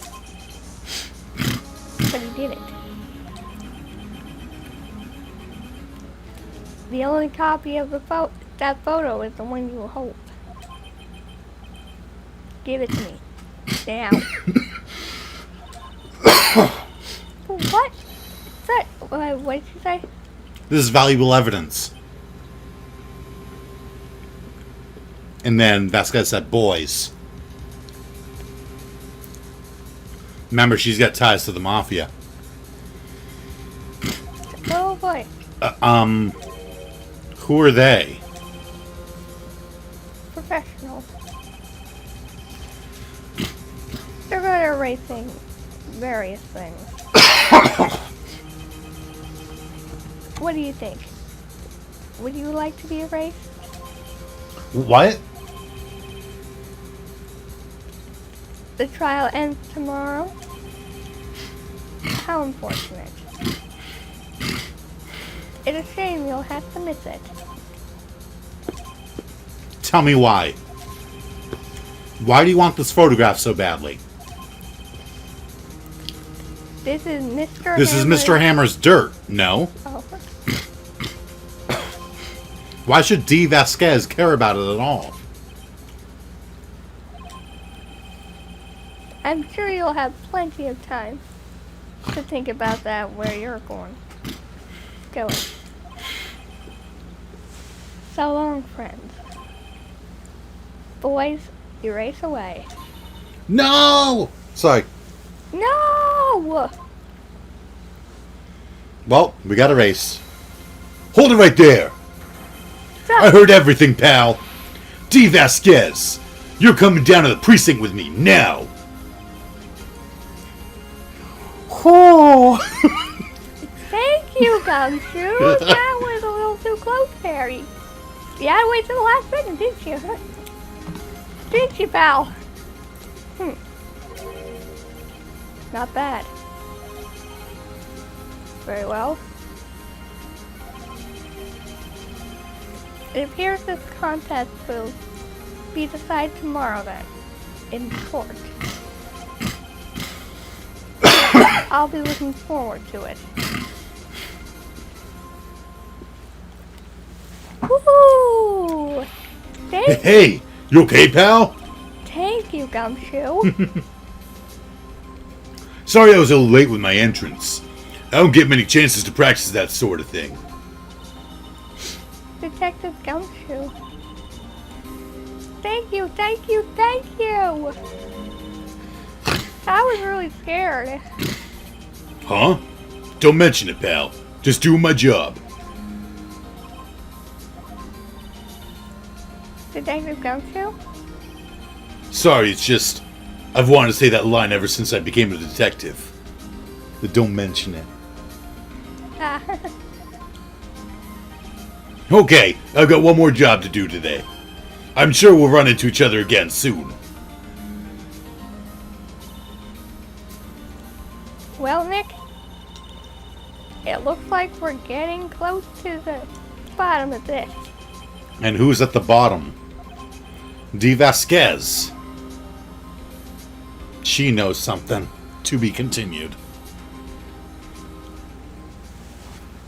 but he didn't. The only copy of that photo is the one you hold. Give it to me now. What? What did you say? This is valuable evidence. And then Vasquez said, boys. Remember, she's got ties to the mafia. Oh boy. Who are they? Professionals. They're good at erasing various things. What do you think? Would you like to be erased? What? The trial ends tomorrow? How unfortunate. It's a shame you'll have to miss it. Tell me why. Why do you want this photograph so badly? This is Mr. This is Mr. Hammer's dirt. No. Oh. Why should D. Vasquez care about it at all? I'm sure you'll have plenty of time to think about that where you're going. So long, friends. Boys, erase away. No! Sorry. No! Well, we got a race. Hold it right there. I heard everything, pal. D. Vasquez, you're coming down to the precinct with me now. Oh! Thank you, Gumshoe. That was a little too close, Harry. You had to wait till the last minute, didn't you? Didn't you, pal? Not bad. Very well. It appears this contest will be decided tomorrow then, in court. I'll be looking forward to it. Woohoo! Hey, you okay, pal? Thank you, Gumshoe. Sorry I was a little late with my entrance. I don't get many chances to practice that sort of thing. Detective Gumshoe. Thank you, thank you, thank you! I was really scared. Huh? Don't mention it, pal. Just doing my job. Detective Gumshoe? Sorry, it's just... I've wanted to say that line ever since I became a detective. But don't mention it. Okay, I've got one more job to do today. I'm sure we'll run into each other again soon. Well, Nick, it looks like we're getting close to the bottom of this. And who's at the bottom? D. Vasquez. She knows something. To be continued.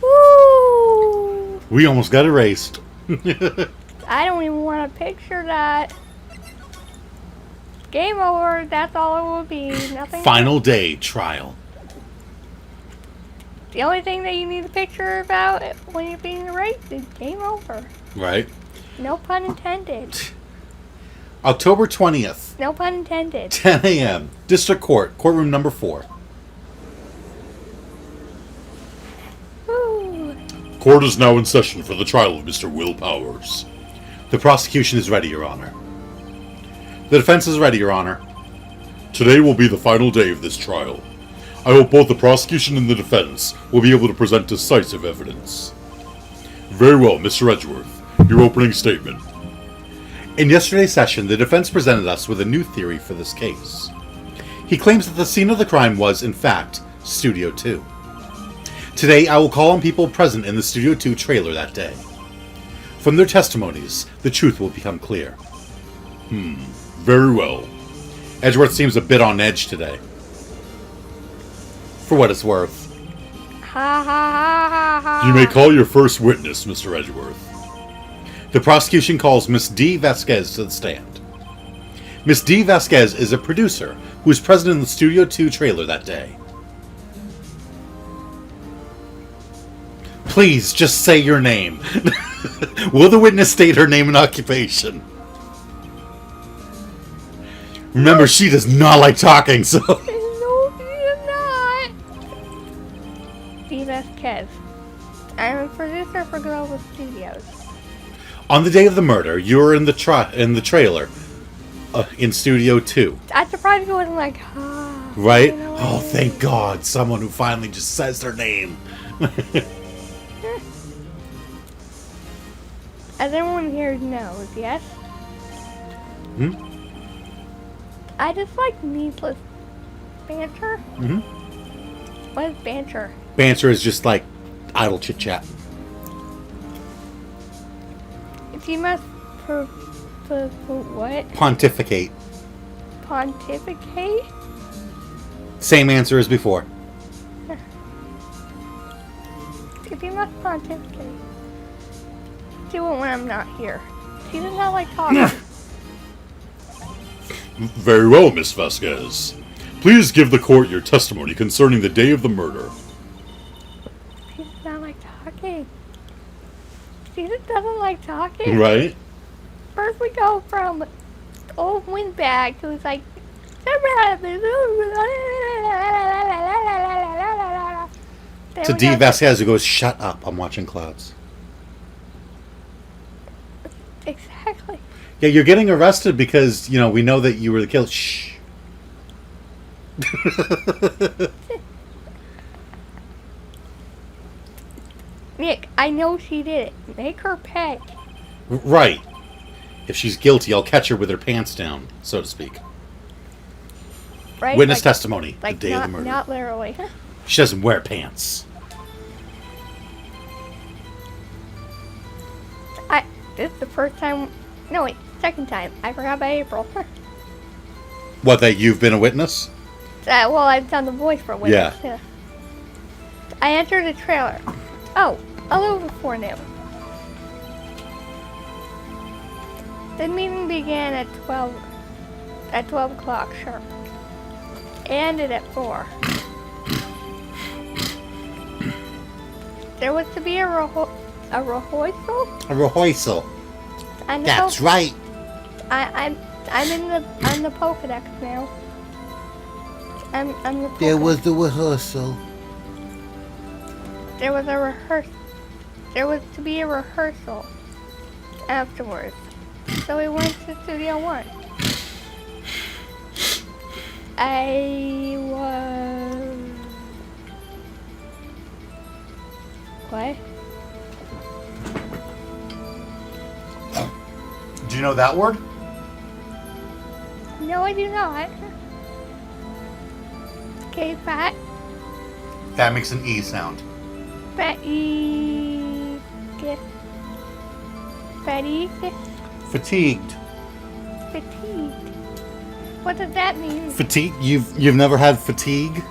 Woo! We almost got erased. I don't even want to picture that. Game over, that's all it will be. Nothing. Final day trial. The only thing that you need to picture about when you're being erased is game over. Right? No pun intended. October 20th, No pun intended. 10 a.m. District Court, courtroom number 4. Woo! Court is now in session for the trial of Mr. Will Powers. The prosecution is ready, Your Honor. The defense is ready, Your Honor. Today will be the final day of this trial. I hope both the prosecution and the defense will be able to present decisive evidence. Very well, Mr. Edgeworth. Your opening statement. In yesterday's session, the defense presented us with a new theory for this case. He claims that the scene of the crime was, in fact, Studio 2. Today, I will call on people present in the Studio 2 trailer that day. From their testimonies, the truth will become clear. Very well. Edgeworth seems a bit on edge today. For what it's worth. Ha ha ha ha ha. You may call your first witness, Mr. Edgeworth. The prosecution calls Miss D. Vasquez to the stand. Miss D. Vasquez is a producer who was present in the Studio 2 trailer that day. Please, just say your name. Will the witness state her name and occupation? Remember, she does not like talking, so... No, you're not. D. Vasquez. I'm a producer for Global Studios. On the day of the murder, you were in the trailer in Studio 2. I'm surprised it wasn't like, ah. Right? You know, Oh, thank God. Someone who finally just says their name. As everyone here knows, yes? I just like needless banter. What is banter? Banter is just like idle chit-chat. If you must what? Pontificate. Pontificate? Same answer as before. If you must pontificate, do it when I'm not here. She does not like talking. Very well, Miss Vasquez. Please give the court your testimony concerning the day of the murder. She does not like talking. She just doesn't like talking. Right? First we go from old windbag who's like, To D. Vasquez, who goes, "Shut up, I'm watching clouds." Exactly. Yeah, you're getting arrested because, we know that you were the killer. Shh. Nick, I know she did it. Make her pay. Right. If she's guilty, I'll catch her with her pants down, so to speak. Right? Witness testimony, Like the day not, of the murder. not literally. She doesn't wear pants. This is the first time. No, wait, second time. I forgot about April. What, that you've been a witness? Well, I've done the voice for witness. Yeah. I entered the trailer. Oh, a little before noon. The meeting began at 12 o'clock sharp. It ended at 4. There was to be a rehearsal. A rehearsal. That's right. I'm the Pokedex now. I'm the Pokedex. There was the rehearsal. There was a rehearsal. There was to be a rehearsal afterwards. So we went to Studio 1. I was... What? Do you know that word? No, I do not. Okay, fat. That makes an E sound. Fatigue. Fatigue. Fatigued. Fatigued. What does that mean? Fatigue? You've never had fatigue?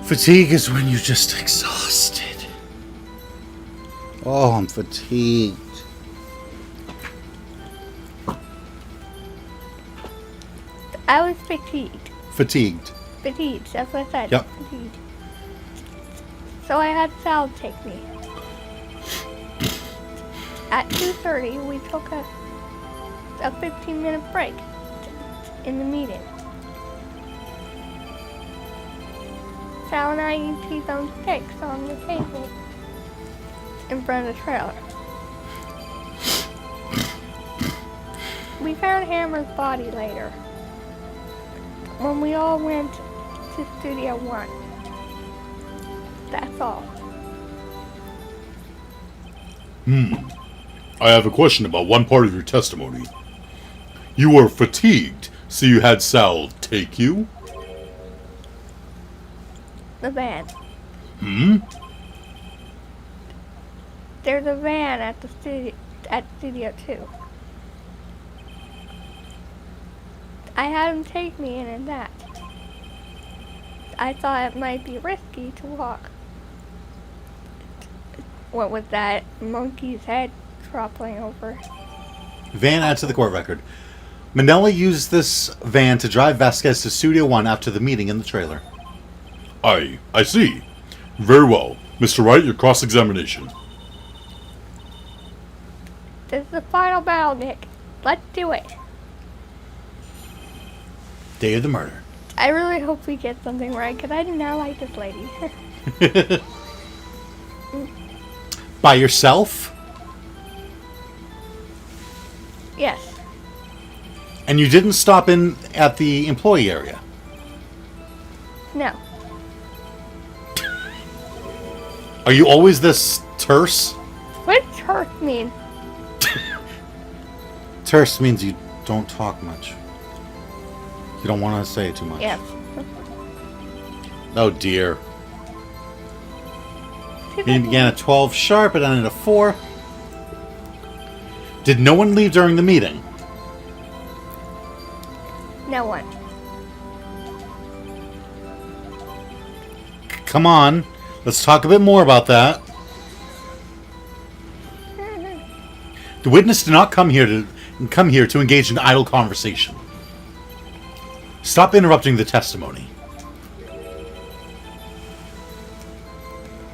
Fatigue is when you're just exhausted. Oh, I'm fatigued. I was fatigued. Fatigued. Fatigued, that's what I said. Yep. Fatigued. So I had Sal take me. At 2:30, we took a 15-minute break in the meeting. Sal and I eat T-bone steaks on the table in front of the trailer. We found Hammer's body later when we all went to Studio 1. That's all. I have a question about one part of your testimony. You were fatigued, so you had Sal take you? The van. Hmm? There's a van at the Studio 2. I had him take me in that. I thought it might be risky to walk. What was that monkey's head toppling over? Van added to the court record. Manella used this van to drive Vasquez to Studio 1 after the meeting in the trailer. I see. Very well. Mr. Wright, your cross-examination. This is the final battle, Nick. Let's do it. Day of the murder. I really hope we get something right, because I do not like this lady. By yourself? Yes. And you didn't stop in at the employee area? No. Are you always this terse? What does hurt mean? Terse means you don't talk much. You don't want to say too much. Yes. Oh dear. Meeting began at 12 sharp and ended at 4. Did no one leave during the meeting? No one. Come on. Let's talk a bit more about that. The witness did not come here to engage in idle conversation. Stop interrupting the testimony.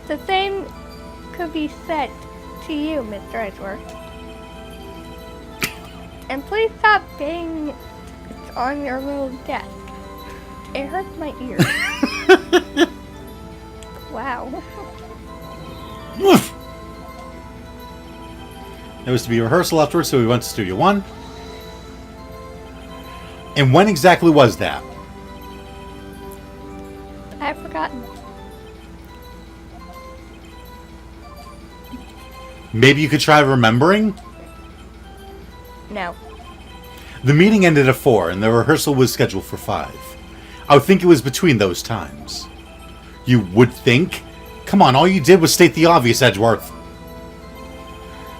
The same could be said to you, Mr. Edgeworth. And please stop banging it on your little desk. It hurts my ears. Wow. There was to be a rehearsal afterwards, so we went to Studio One. And when exactly was that? I've forgotten. Maybe you could try remembering? No. The meeting ended at 4, and the rehearsal was scheduled for 5. I would think it was between those times. You would think? Come on, all you did was state the obvious, Edgeworth.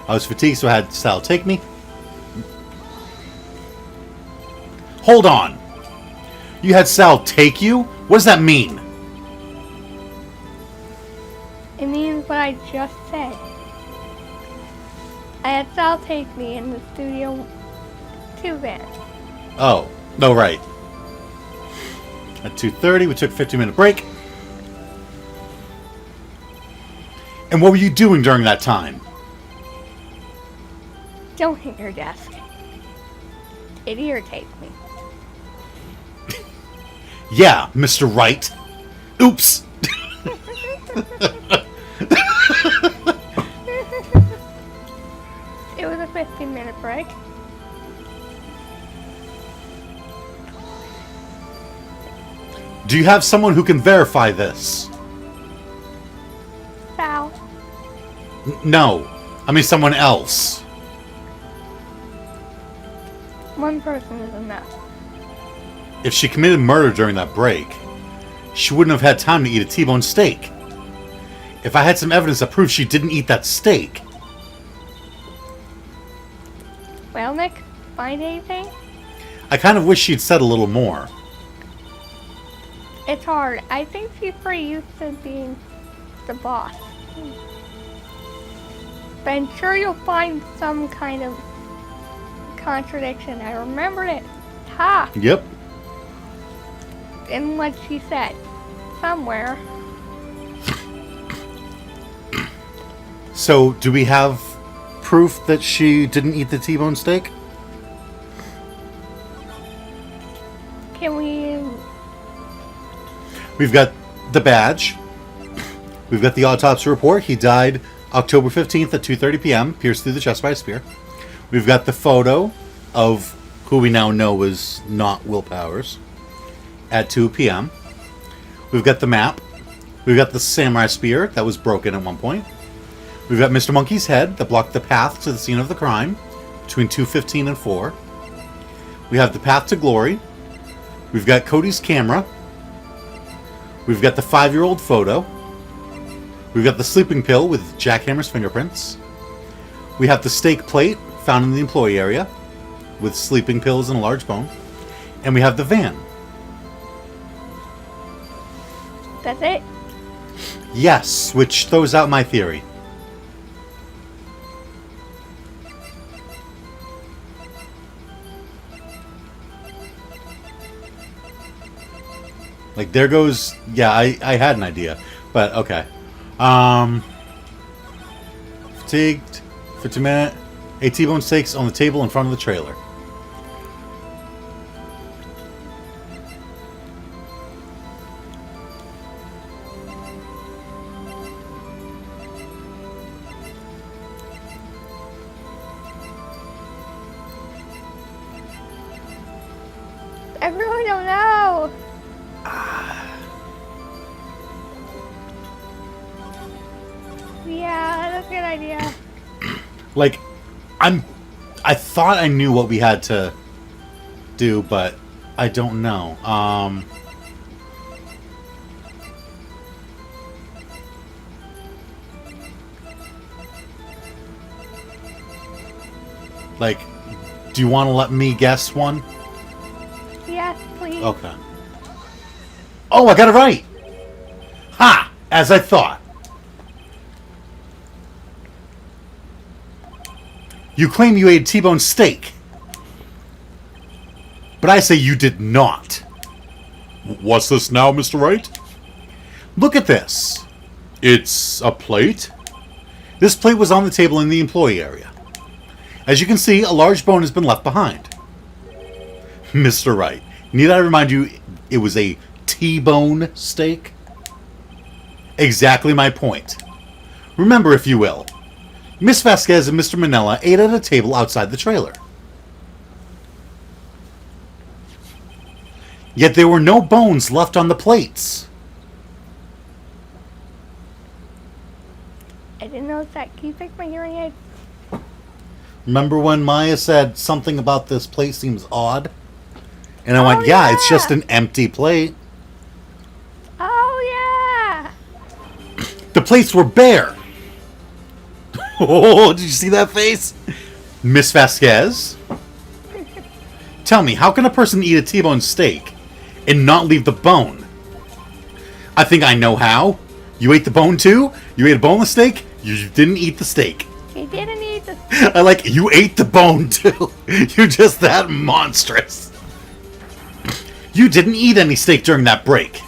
I was fatigued, so I had Sal take me. Hold on. You had Sal take you? What does that mean? It means what I just said. I had Sal take me in the Studio 2 van. Oh, no, right. At 2:30, we took a 15-minute break. And what were you doing during that time? Don't hit your desk. It irritates me. Yeah, Mr. Wright. Oops. It was a 15-minute break. Do you have someone who can verify this? Sal. No. I mean someone else. One person is enough. If she committed murder during that break, she wouldn't have had time to eat a T-bone steak. If I had some evidence that proves she didn't eat that steak... Well, Nick, find anything? I kind of wish she'd said a little more. It's hard. I think she's pretty used to being the boss. But I'm sure you'll find some kind of contradiction. I remembered it. Ha! Yep. In what she said. Somewhere. So, do we have proof that she didn't eat the T-bone steak? Can we... We've got the badge. We've got the autopsy report. He died October 15th at 2:30 p.m., pierced through the chest by a spear. We've got the photo of who we now know is not Will Powers at 2 p.m. We've got the map. We've got the samurai spear that was broken at one point. We've got Mr. Monkey's head that blocked the path to the scene of the crime between 2:15 and 4. We have the path to glory. We've got Cody's camera. We've got the 5-year-old photo. We've got the sleeping pill with Jackhammer's fingerprints. We have the steak plate found in the employee area with sleeping pills and a large bone. And we have the van. That's it? Yes, which throws out my theory. Like, there goes... Yeah, I had an idea. But, okay. Fatigued. 15-minute. A T-bone steaks on the table in front of the trailer. I really don't know. Yeah, that's a good idea. Like, I thought I knew what we had to do, but I don't know. Like, do you want to let me guess one? Yes, please. Okay. Oh, I got it right! Ha! As I thought. You claim you ate T-bone steak. But I say you did not. What's this now, Mr. Wright? Look at this. It's a plate? This plate was on the table in the employee area. As you can see, a large bone has been left behind. Mr. Wright, need I remind you, it was a T-bone steak? Exactly my point. Remember, if you will, Miss Vasquez and Mr. Manella ate at a table outside the trailer. Yet there were no bones left on the plates. I didn't know that. Can you fix my hearing aid? Remember when Maya said something about this plate seems odd? And I Oh, went, yeah, it's yeah. just an empty plate. Oh, yeah. The plates were bare. Oh, did you see that face? Miss Vasquez? Tell me, how can a person eat a T-bone steak and not leave the bone? I think I know how. You ate the bone too? You ate a boneless steak? You didn't eat the steak. You didn't need to. I like, you ate the bone too. You're just that monstrous. You didn't eat any steak during that break.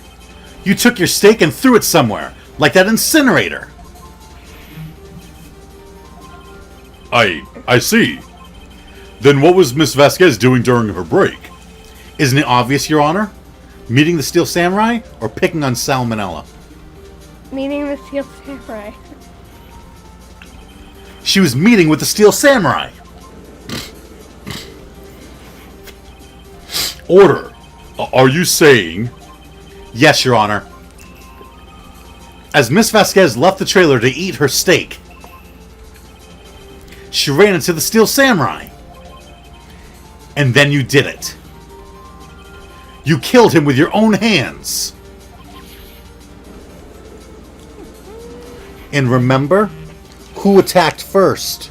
You took your steak and threw it somewhere, like that incinerator. I see. Then what was Miss Vasquez doing during her break? Isn't it obvious, Your Honor? Meeting the Steel Samurai or picking on Salmonella? Meaning the Steel Samurai. She was meeting with the Steel Samurai. Order. Are you saying... Yes, Your Honor. As Miss Vasquez left the trailer to eat her steak, she ran into the Steel Samurai. And then you did it. You killed him with your own hands. And remember, who attacked first?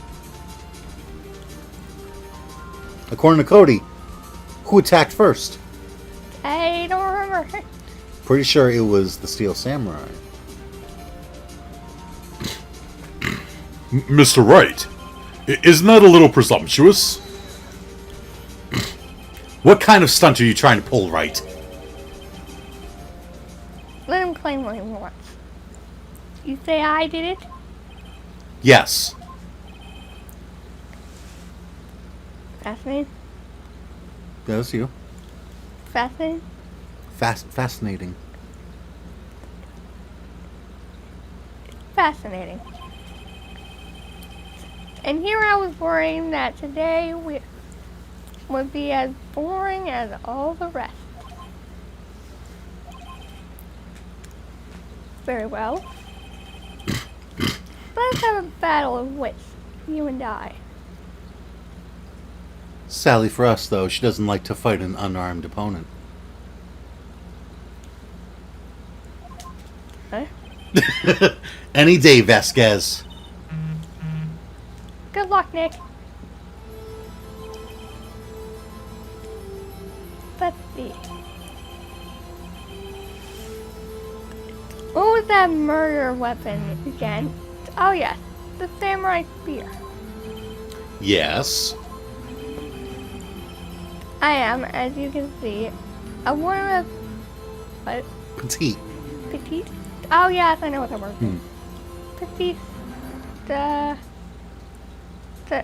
According to Cody, who attacked first? I don't remember. Pretty sure it was the Steel Samurai. Mr. Wright, isn't that a little presumptuous? What kind of stunt are you trying to pull, Wright? Let him claim what he wants. You say I did it? Yes. Fascinating. That was you. Fascinating. Fascinating. Fascinating. And here I was worrying that today would be as boring as all the rest. Very well. Let's have a battle of wits, you and I. Sadly for us, though, she doesn't like to fight an unarmed opponent. Huh? Any day, Vasquez. Good luck, Nick. Let's see. What was that murder weapon again? Oh yes, the samurai spear. Yes. I am, as you can see, a woman of what? Petite. Petite? Oh yes, I know what that word is. Petite.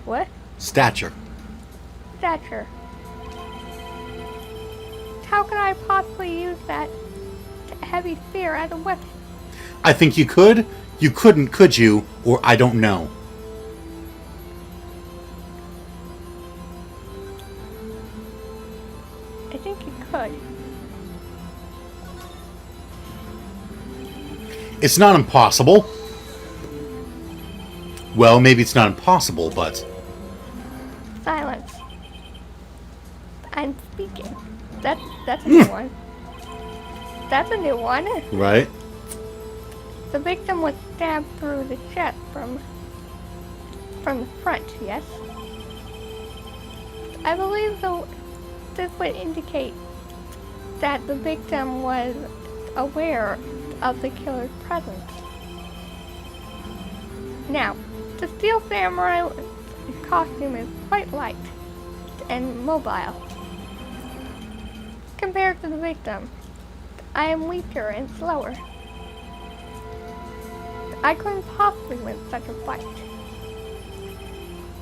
What? Stature. Stature. How can I possibly use that heavy spear as a weapon? I think you could. You couldn't, could you? Or I don't know. I think you could. It's not impossible. Well, maybe it's not impossible, but... Silence. I'm speaking. That's a new one. That's a new one. Right? The victim was stabbed through the chest from the front, yes? I believe this would indicate that the victim was aware of the killer's presence. Now, the Steel Samurai costume is quite light and mobile compared to the victim. I am weaker and slower. I couldn't possibly win such a fight.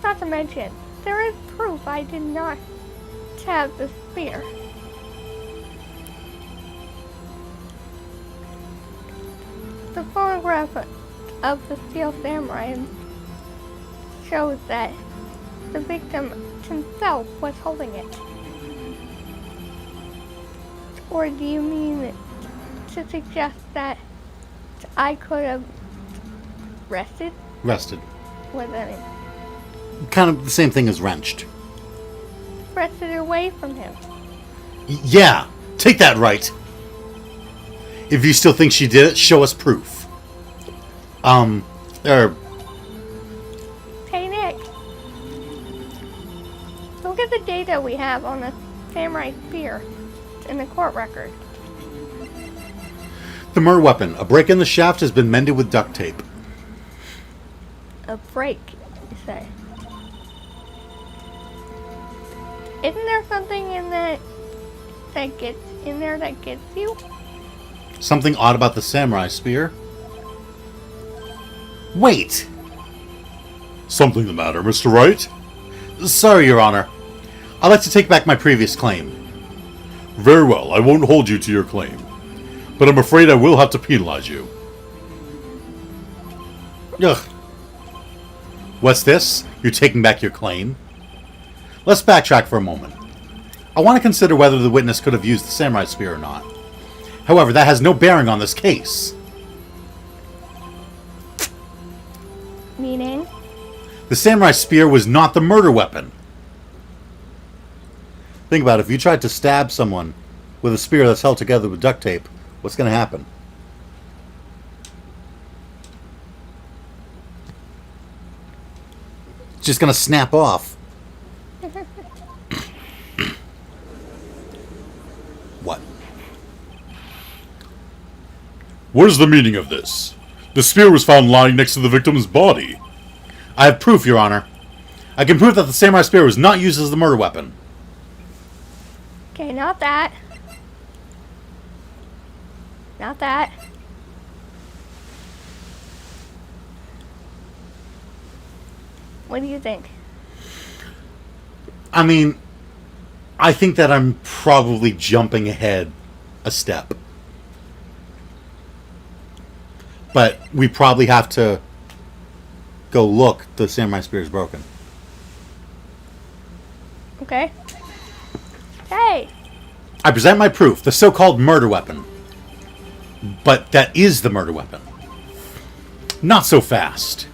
Not to mention, there is proof I did not have the spear. The photograph of the steel samurai shows that the victim himself was holding it. Or do you mean to suggest that I could have rested Rested. with it? Kind of the same thing as wrenched. Rested away from him. Yeah, take that right. If you still think she did it, show us proof. Hey Nick, look at the data we have on the samurai spear in the court record. The murder weapon. A break in the shaft has been mended with duct tape. A break, you say? Isn't there something in that gets in there that gets you? Something odd about the samurai spear? Wait! Something the matter, Mr. Wright? Sorry, Your Honor. I'd like to take back my previous claim. Very well, I won't hold you to your claim. But I'm afraid I will have to penalize you. Ugh. What's this? You're taking back your claim? Let's backtrack for a moment. I want to consider whether the witness could have used the samurai spear or not. However, that has no bearing on this case. Meaning? The samurai spear was not the murder weapon. Think about it. If you tried to stab someone with a spear that's held together with duct tape, what's going to happen? It's just going to snap off. What? What is the meaning of this? The spear was found lying next to the victim's body. I have proof, Your Honor. I can prove that the samurai spear was not used as the murder weapon. Okay, not that. Not that. What do you think? I mean, I think that I'm probably jumping ahead a step. But we probably have to go look. The samurai spear is broken. Okay. Hey! I present my proof, the so-called murder weapon. But that is the murder weapon. Not so fast.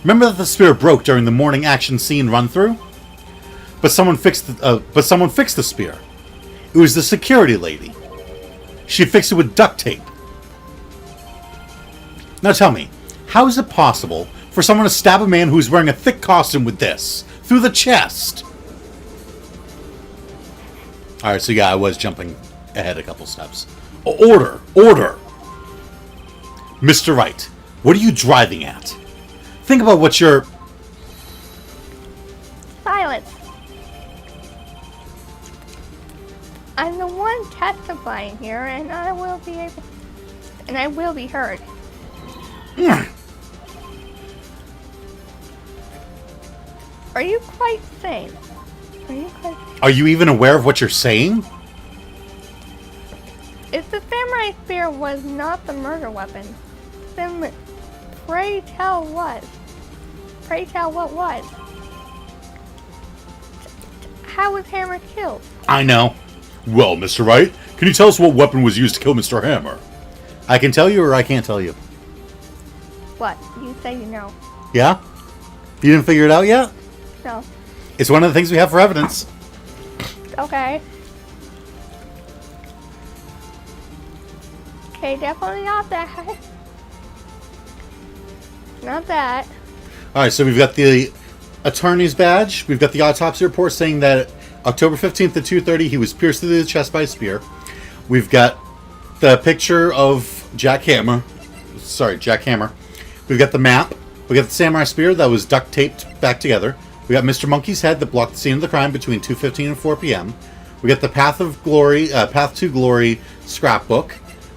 Remember that the spear broke during the morning action scene run-through? But someone fixed the spear. It was the security lady. She fixed it with duct tape. Now tell me, how is it possible for someone to stab a man who's wearing a thick costume with this? Through the chest? Alright, so yeah, I was jumping ahead a couple steps. Order! Order! Mr. Wright, what are you driving at? Think about what you're... Silence! I'm the one testifying here, and I will be heard. Are you quite sane? Are you even aware of what you're saying? If the samurai spear was not the murder weapon, then pray tell what? Pray tell what was? How was Hammer killed? I know. Well, Mr. Wright, can you tell us what weapon was used to kill Mr. Hammer? I can tell you or I can't tell you. What? You say you know. Yeah? You didn't figure it out yet? No. It's one of the things we have for evidence. Okay. Okay, definitely not that. Not that. Alright, so we've got the attorney's badge. We've got the autopsy report saying that October 15th at 2:30 he was pierced through the chest by a spear. We've got the picture of Jack Hammer. We've got the map. We got the samurai spear that was duct taped back together. We got Mr. Monkey's head that blocked the scene of the crime between 2:15 and 4 p.m. We got the Path to Glory scrapbook.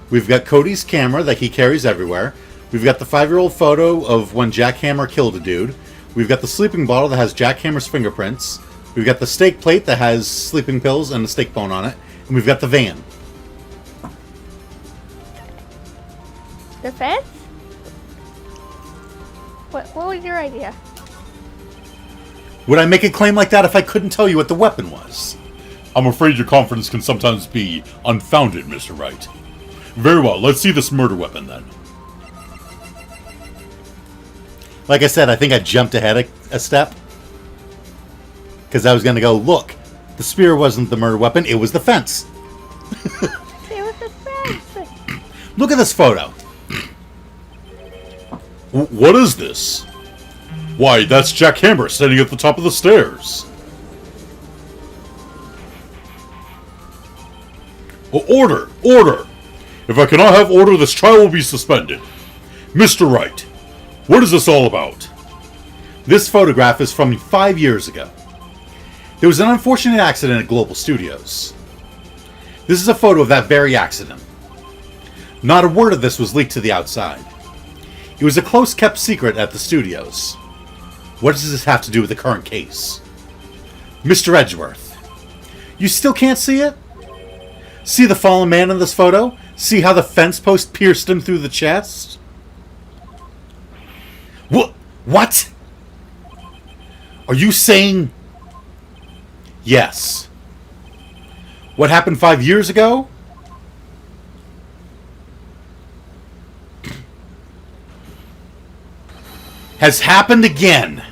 We've got Cody's camera that he carries everywhere. We've got the 5-year-old photo of when Jack Hammer killed a dude. We've got the sleeping bottle that has Jack Hammer's fingerprints. We've got the steak plate that has sleeping pills and a steak bone on it. And we've got the van. The fence? What was your idea? Would I make a claim like that if I couldn't tell you what the weapon was? I'm afraid your confidence can sometimes be unfounded, Mr. Wright. Very well, let's see this murder weapon then. Like I said, I think I jumped ahead a step. Because I was going to go, look, the spear wasn't the murder weapon, it was the fence. It was the fence. Look at this photo. What is this? Why, that's Jack Hammer standing at the top of the stairs. Order! Order! If I cannot have order, this trial will be suspended. Mr. Wright, what is this all about? This photograph is from 5 years ago. There was an unfortunate accident at Global Studios. This is a photo of that very accident. Not a word of this was leaked to the outside. It was a close-kept secret at the studios. What does this have to do with the current case? Mr. Edgeworth, you still can't see it? See the fallen man in this photo? See how the fence post pierced him through the chest? What? Are you saying... Yes. What happened 5 years ago? Has happened again.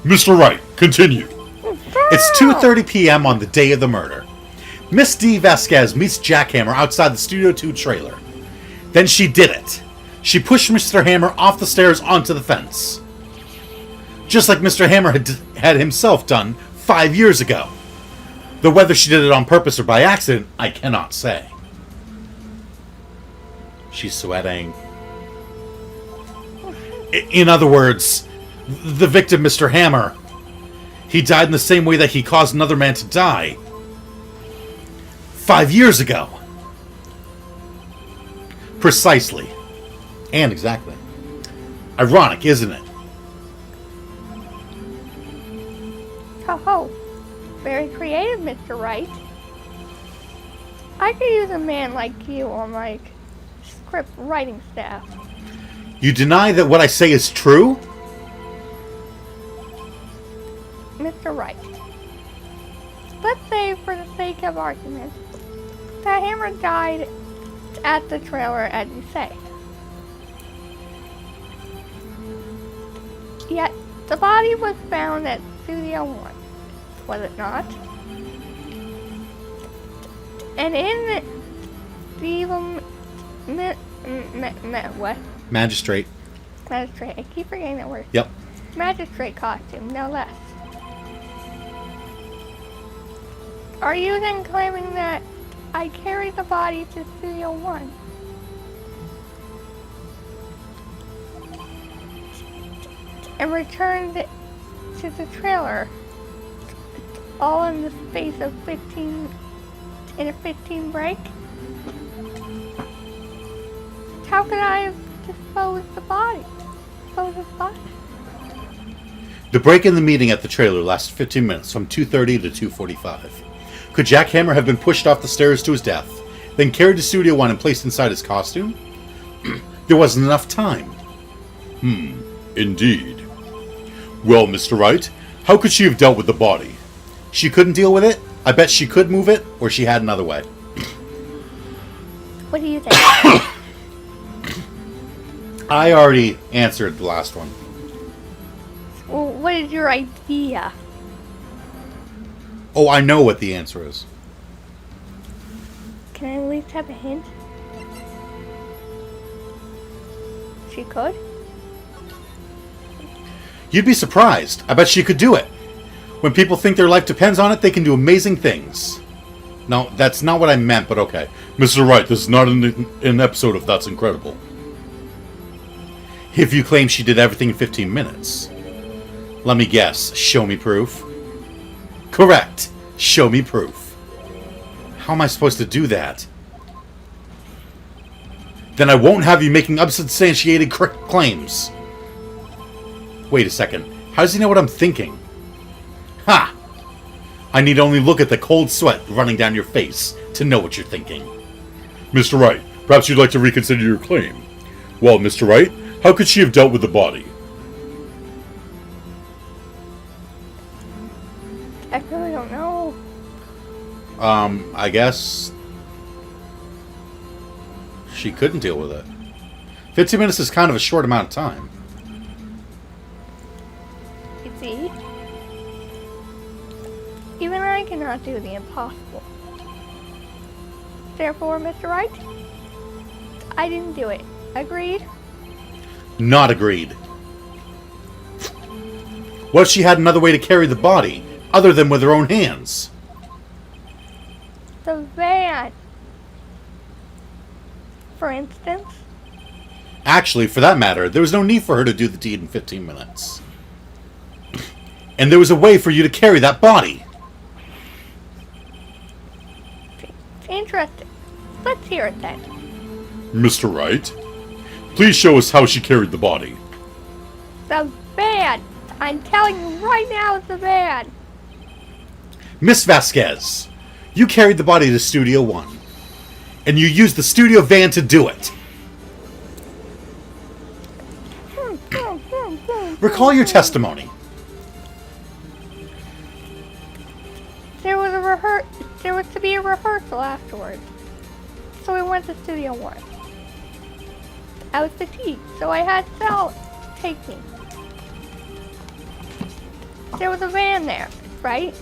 Mr. Wright, continue. It's 2:30 p.m. on the day of the murder. Miss D. Vasquez meets Jack Hammer outside the Studio 2 trailer. Then she did it. She pushed Mr. Hammer off the stairs onto the fence. Just like Mr. Hammer had himself done 5 years ago. Though whether she did it on purpose or by accident, I cannot say. She's sweating. In other words, the victim, Mr. Hammer, he died in the same way that he caused another man to die. 5 years ago. Precisely. And exactly. Ironic, isn't it? Ho-ho. Very creative, Mr. Wright. I could use a man like you on my script writing staff. You deny that what I say is true? Mr. Wright, let's say for the sake of argument that Hammer died at the trailer as you say. Yet the body was found at Studio 1, was it not? And in the evil what? Magistrate. Magistrate. I keep forgetting that word. Yep. Magistrate costume, no less. Are you then claiming that I carried the body to Studio 1? And returned it to the trailer all in the space of 15 break? How could I have disposed of the body? The break in the meeting at the trailer lasted 15 minutes, from 2:30 to 2:45. Could Jack Hammer have been pushed off the stairs to his death, then carried to Studio 1 and placed inside his costume? There wasn't enough time. Indeed. Well, Mr. Wright, how could she have dealt with the body? She couldn't deal with it? I bet she could move it, or she had another way. What do you think? I already answered the last one. Well, what is your idea? Oh, I know what the answer is. Can I at least have a hint? She could? You'd be surprised. I bet she could do it. When people think their life depends on it, they can do amazing things. No, that's not what I meant, but okay. Mr. Wright, this is not an episode of That's Incredible. If you claim she did everything in 15 minutes. Let me guess. Show me proof? Correct. Show me proof. How am I supposed to do that? Then I won't have you making unsubstantiated claims. Wait a second. How does he know what I'm thinking? Ha! I need only look at the cold sweat running down your face to know what you're thinking. Mr. Wright, perhaps you'd like to reconsider your claim. Well, Mr. Wright, how could she have dealt with the body? I really don't know. I guess she couldn't deal with it. 15 minutes is kind of a short amount of time. You see? Even I cannot do the impossible. Therefore, Mr. Wright, I didn't do it. Agreed? Not agreed. What if she had another way to carry the body, other than with her own hands? The van. For instance? Actually, for that matter, there was no need for her to do the deed in 15 minutes. And there was a way for you to carry that body. Interesting. Let's hear it then. Mr. Wright, please show us how she carried the body. The van. I'm telling you right now, it's the van. Miss Vasquez, you carried the body to Studio One. And you used the studio van to do it. Recall your testimony. There was to be a rehearsal afterwards. So we went to Studio One. I was fatigued, so I had Sal take me. There was a van there, right?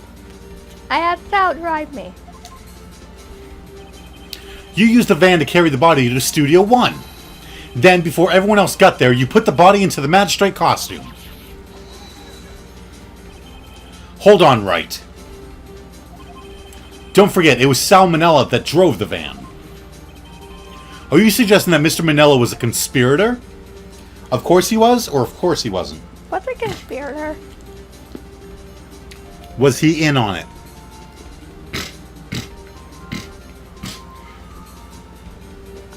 I had Sal drive me. You used the van to carry the body to Studio One. Then, before everyone else got there, you put the body into the magistrate costume. Hold on, Wright. Don't forget, it was Sal Manella that drove the van. Are you suggesting that Mr. Manella was a conspirator? Of course he was, or of course he wasn't? What's a conspirator? Was he in on it?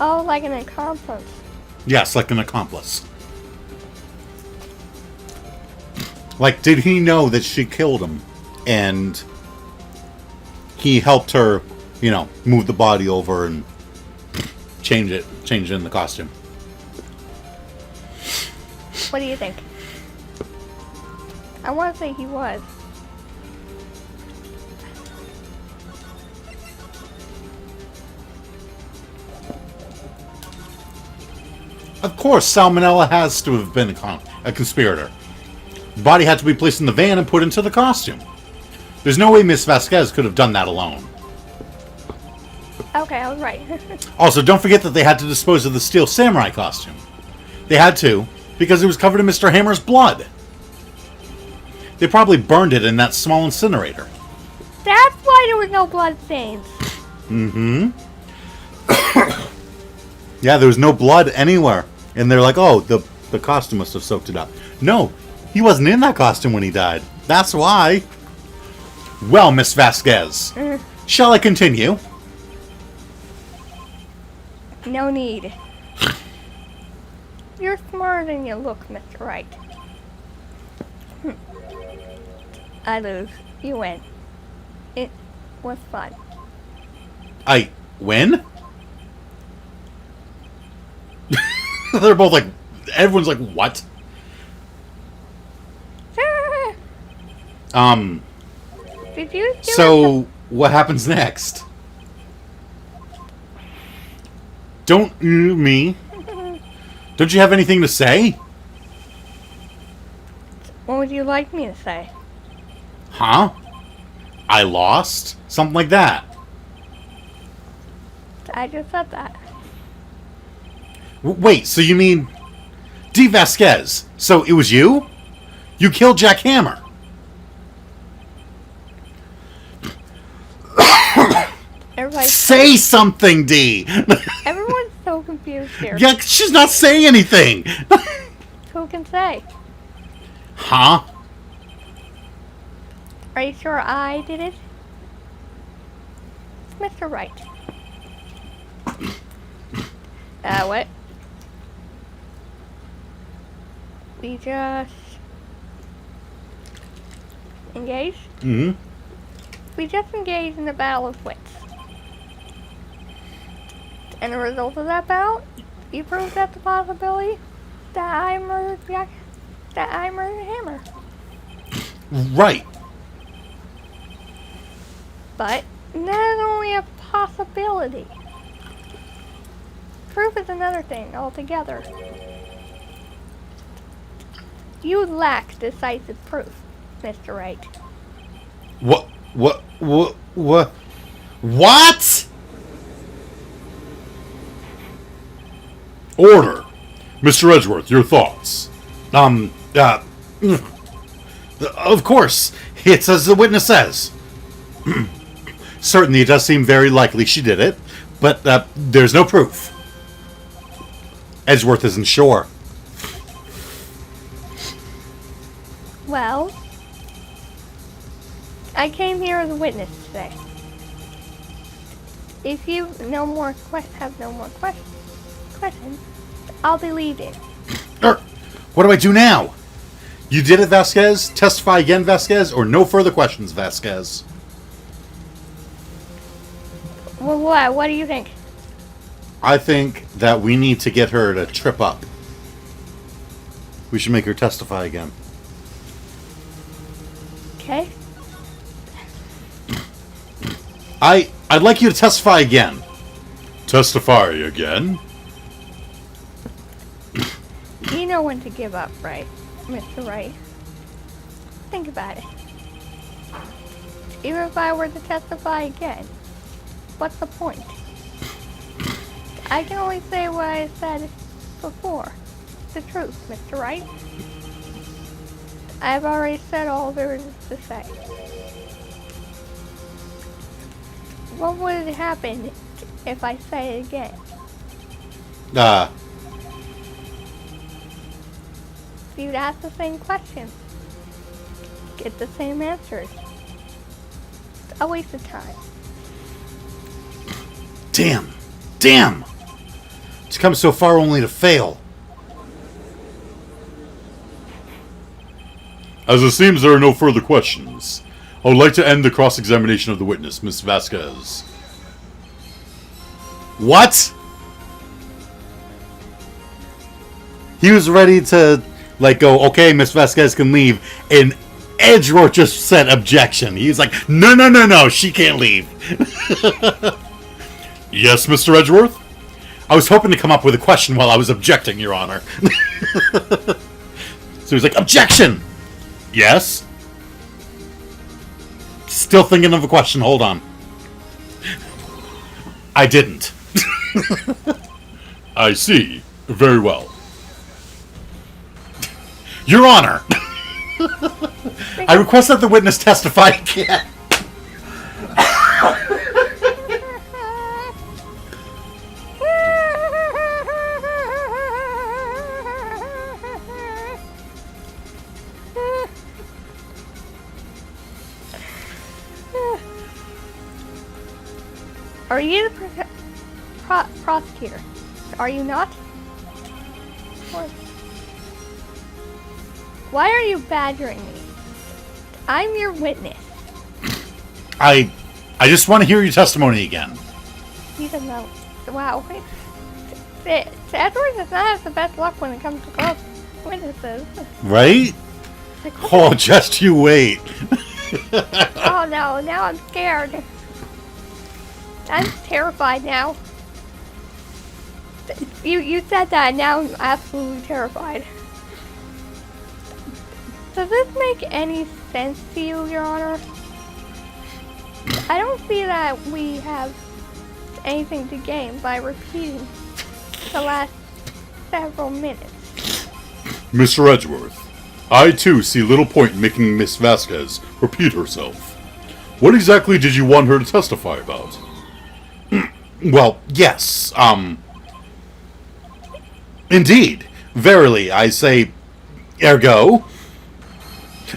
Oh, like an accomplice. Yes, like an accomplice. Like, did he know that she killed him? And he helped her, you know, move the body over and change it in the costume. What do you think? I want to say he was. Of course, Salmonella has to have been a conspirator. The body had to be placed in the van and put into the costume. There's no way Miss Vasquez could have done that alone. Okay, I was right. Also, don't forget that they had to dispose of the Steel Samurai costume. They had to, because it was covered in Mr. Hammer's blood. They probably burned it in that small incinerator. That's why there was no blood stains. Mm-hmm. Yeah, there was no blood anywhere. And they're like, oh, the costume must have soaked it up. No, he wasn't in that costume when he died. That's why. Well, Miss Vasquez, shall I continue? No need. You're smarter than you look, Mr. Wright. I lose. You win. It was fun. I win? They're both like, everyone's like, what? Did you do So, what happens next? Don't you me? Don't you have anything to say? What would you like me to say? Huh? I lost? Something like that. I just said that. Wait, so you mean... D. Vasquez, so it was you? You killed Jack Hammer. Everybody's Say something, D! Everyone's so confused here. Yeah, she's not saying anything! Who can say? Huh? Are you sure I did it? It's Mr. Wright. What? We just engaged? Mm-hmm. We just engaged in a battle of wits. And the result of that battle, you proved that the possibility that I murdered Hammer. Right. But that is only a possibility. Proof is another thing altogether. You lack decisive proof, Mr. Wright. What? What? Order! Mr. Edgeworth, your thoughts. Of course, it's as the witness says. Certainly, it does seem very likely she did it, but there's no proof. Edgeworth isn't sure. Well, I came here as a witness today. If you have no more questions, I'll be leaving. What do I do now? You did it, Vasquez? Testify again, Vasquez? Or no further questions, Vasquez? Well, what do you think? I think that we need to get her to trip up. We should make her testify again. Okay. I'd like you to testify again. Testify again? You know when to give up, right, Mr. Wright? Think about it. Even if I were to testify again, what's the point? I can only say what I said before. The truth, Mr. Wright. I've already said all there is to say. What would happen if I say it again? You'd ask the same questions. Get the same answers. It's a waste of time. Damn! To come so far only to fail. As it seems there are no further questions, I would like to end the cross-examination of the witness, Miss Vasquez. What? He was ready to, go, okay, Miss Vasquez can leave, and Edgeworth just said objection. He was like, no, she can't leave. Yes, Mr. Edgeworth? I was hoping to come up with a question while I was objecting, Your Honor. So he was like, objection! Yes? Still thinking of a question, hold on. I didn't. I see. Very well. Your Honor! I request that the witness testify again. Are you the prosecutor? Are you not? Why are you badgering me? I'm your witness. I just want to hear your testimony again. He doesn't know. Wow. Edward does not have the best luck when it comes to close witnesses. Right? Oh, just you wait. Oh no, now I'm scared. I'm terrified now. You said that, and now I'm absolutely terrified. Does this make any sense to you, Your Honor? I don't see that we have anything to gain by repeating the last several minutes. Mr. Edgeworth, I too see little point in making Miss Vasquez repeat herself. What exactly did you want her to testify about? Well, yes, indeed. Verily, I say, Ergo,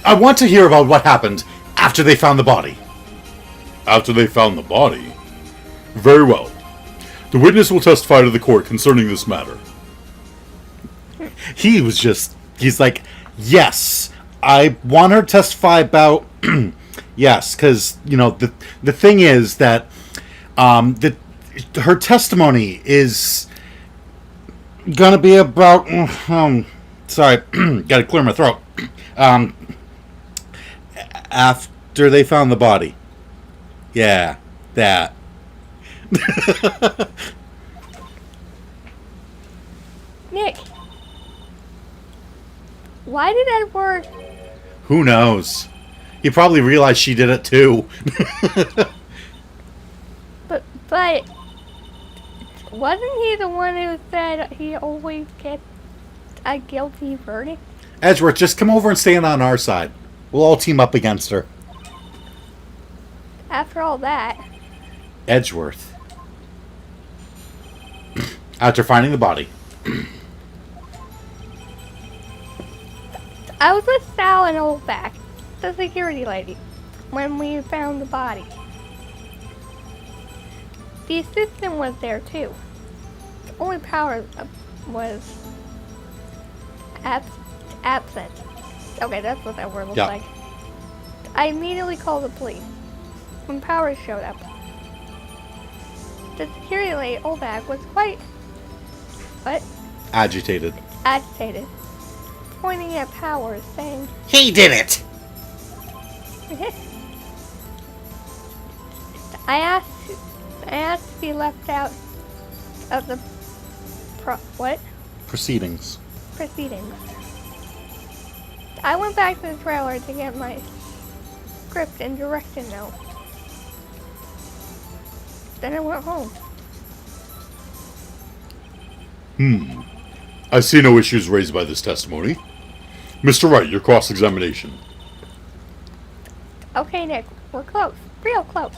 I want to hear about what happened after they found the body. After they found the body? Very well. The witness will testify to the court concerning this matter. He's like, yes, I want her to testify about, yes, because, the thing is that her testimony is going to be about, sorry, got to clear my throat, after they found the body. Yeah, that. Nick, why did Edward... Who knows? He probably realized she did it too. But wasn't he the one who said he always gets a guilty verdict? Edgeworth, just come over and stand on our side. We'll all team up against her. After all that... Edgeworth. After finding the body. I was with Sal and Oldback, the security lady, when we found the body. The assistant was there too. The only power was absent. Okay, that's what that word looks like. I immediately called the police when Powers showed up. The security lady, Oldback, was quite... Agitated. agitated, pointing at Powers, saying, He did it! I asked to be left out of the Proceedings. proceedings. I went back to the trailer to get my script and direction note. Then I went home. I see no issues raised by this testimony. Mr. Wright, your cross-examination. Okay, Nick, we're close. Real close.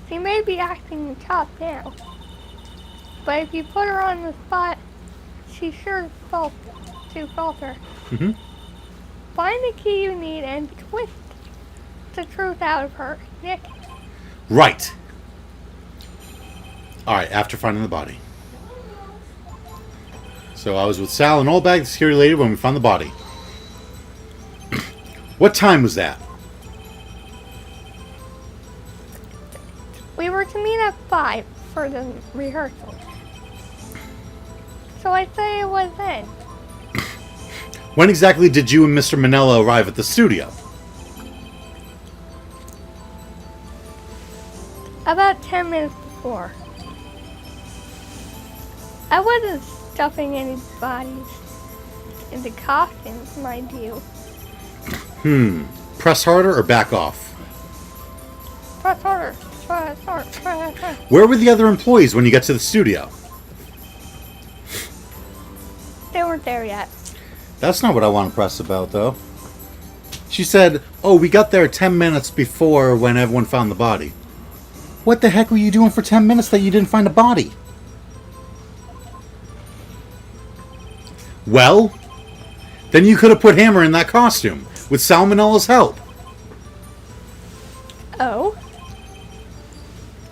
She may be acting tough now, but if you put her on the spot, she's sure to falter. Mm-hmm. Find the key you need and twist the truth out of her, Nick. Right. Alright, after finding the body. So I was with Sal and Oldbag, the security lady, when we found the body. What time was that? We were to meet at 5 for the rehearsal. So I'd say it was then. When exactly did you and Mr. Manella arrive at the studio? About 10 minutes before. I wasn't stuffing any bodies into coffins, mind you. Press harder or back off? Press harder. Press harder. Press harder. Where were the other employees when you got to the studio? They weren't there yet. That's not what I want to press about, though. She said, oh, we got there 10 minutes before when everyone found the body. What the heck were you doing for 10 minutes that you didn't find a body? Well, then you could have put Hammer in that costume with Salmonella's help. Oh?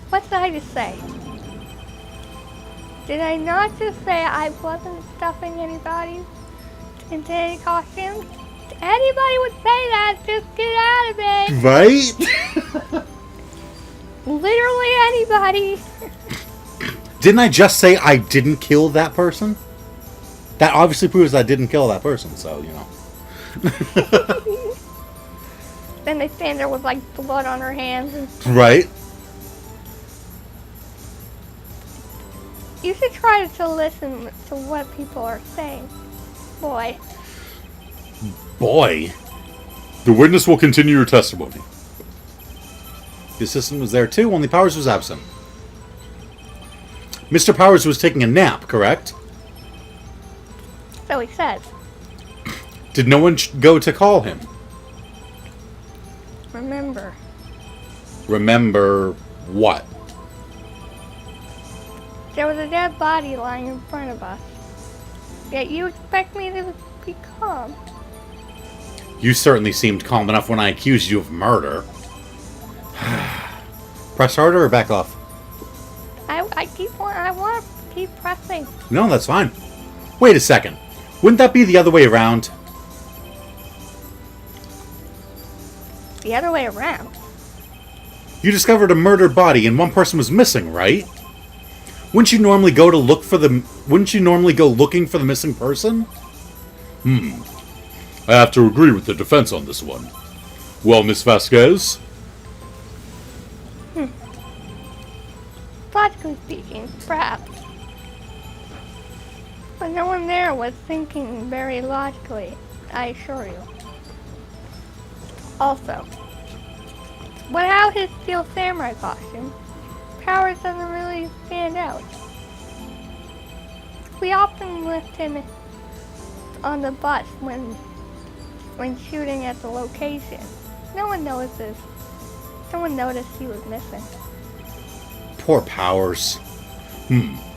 What did I just say? Did I not just say I wasn't stuffing any bodies into any costumes? Anybody would say that, just get out of it! Right? Literally anybody! Didn't I just say I didn't kill that person? That obviously proves I didn't kill that person, so, you know. Then they stand there with, like, blood on her hands. And Right? you should try to listen to what people are saying. Boy. Boy. The witness will continue your testimony. The assistant was there too, only Powers was absent. Mr. Powers was taking a nap, correct? So he says. Did no one go to call him? Remember. Remember what? There was a dead body lying in front of us. Yet you expect me to be calm. You certainly seemed calm enough when I accused you of murder. Press harder or back off? I want to keep pressing. No, that's fine. Wait a second. Wouldn't that be the other way around? The other way around. You discovered a murdered body and one person was missing, right? Wouldn't you normally go looking for the missing person? I have to agree with the defense on this one. Well, Miss Vasquez? Logically speaking, perhaps. But no one there was thinking very logically, I assure you. Also, without his Steel Samurai costume, Powers doesn't really stand out. We often lift him on the bus when shooting at the location. No one noticed he was missing. Poor Powers.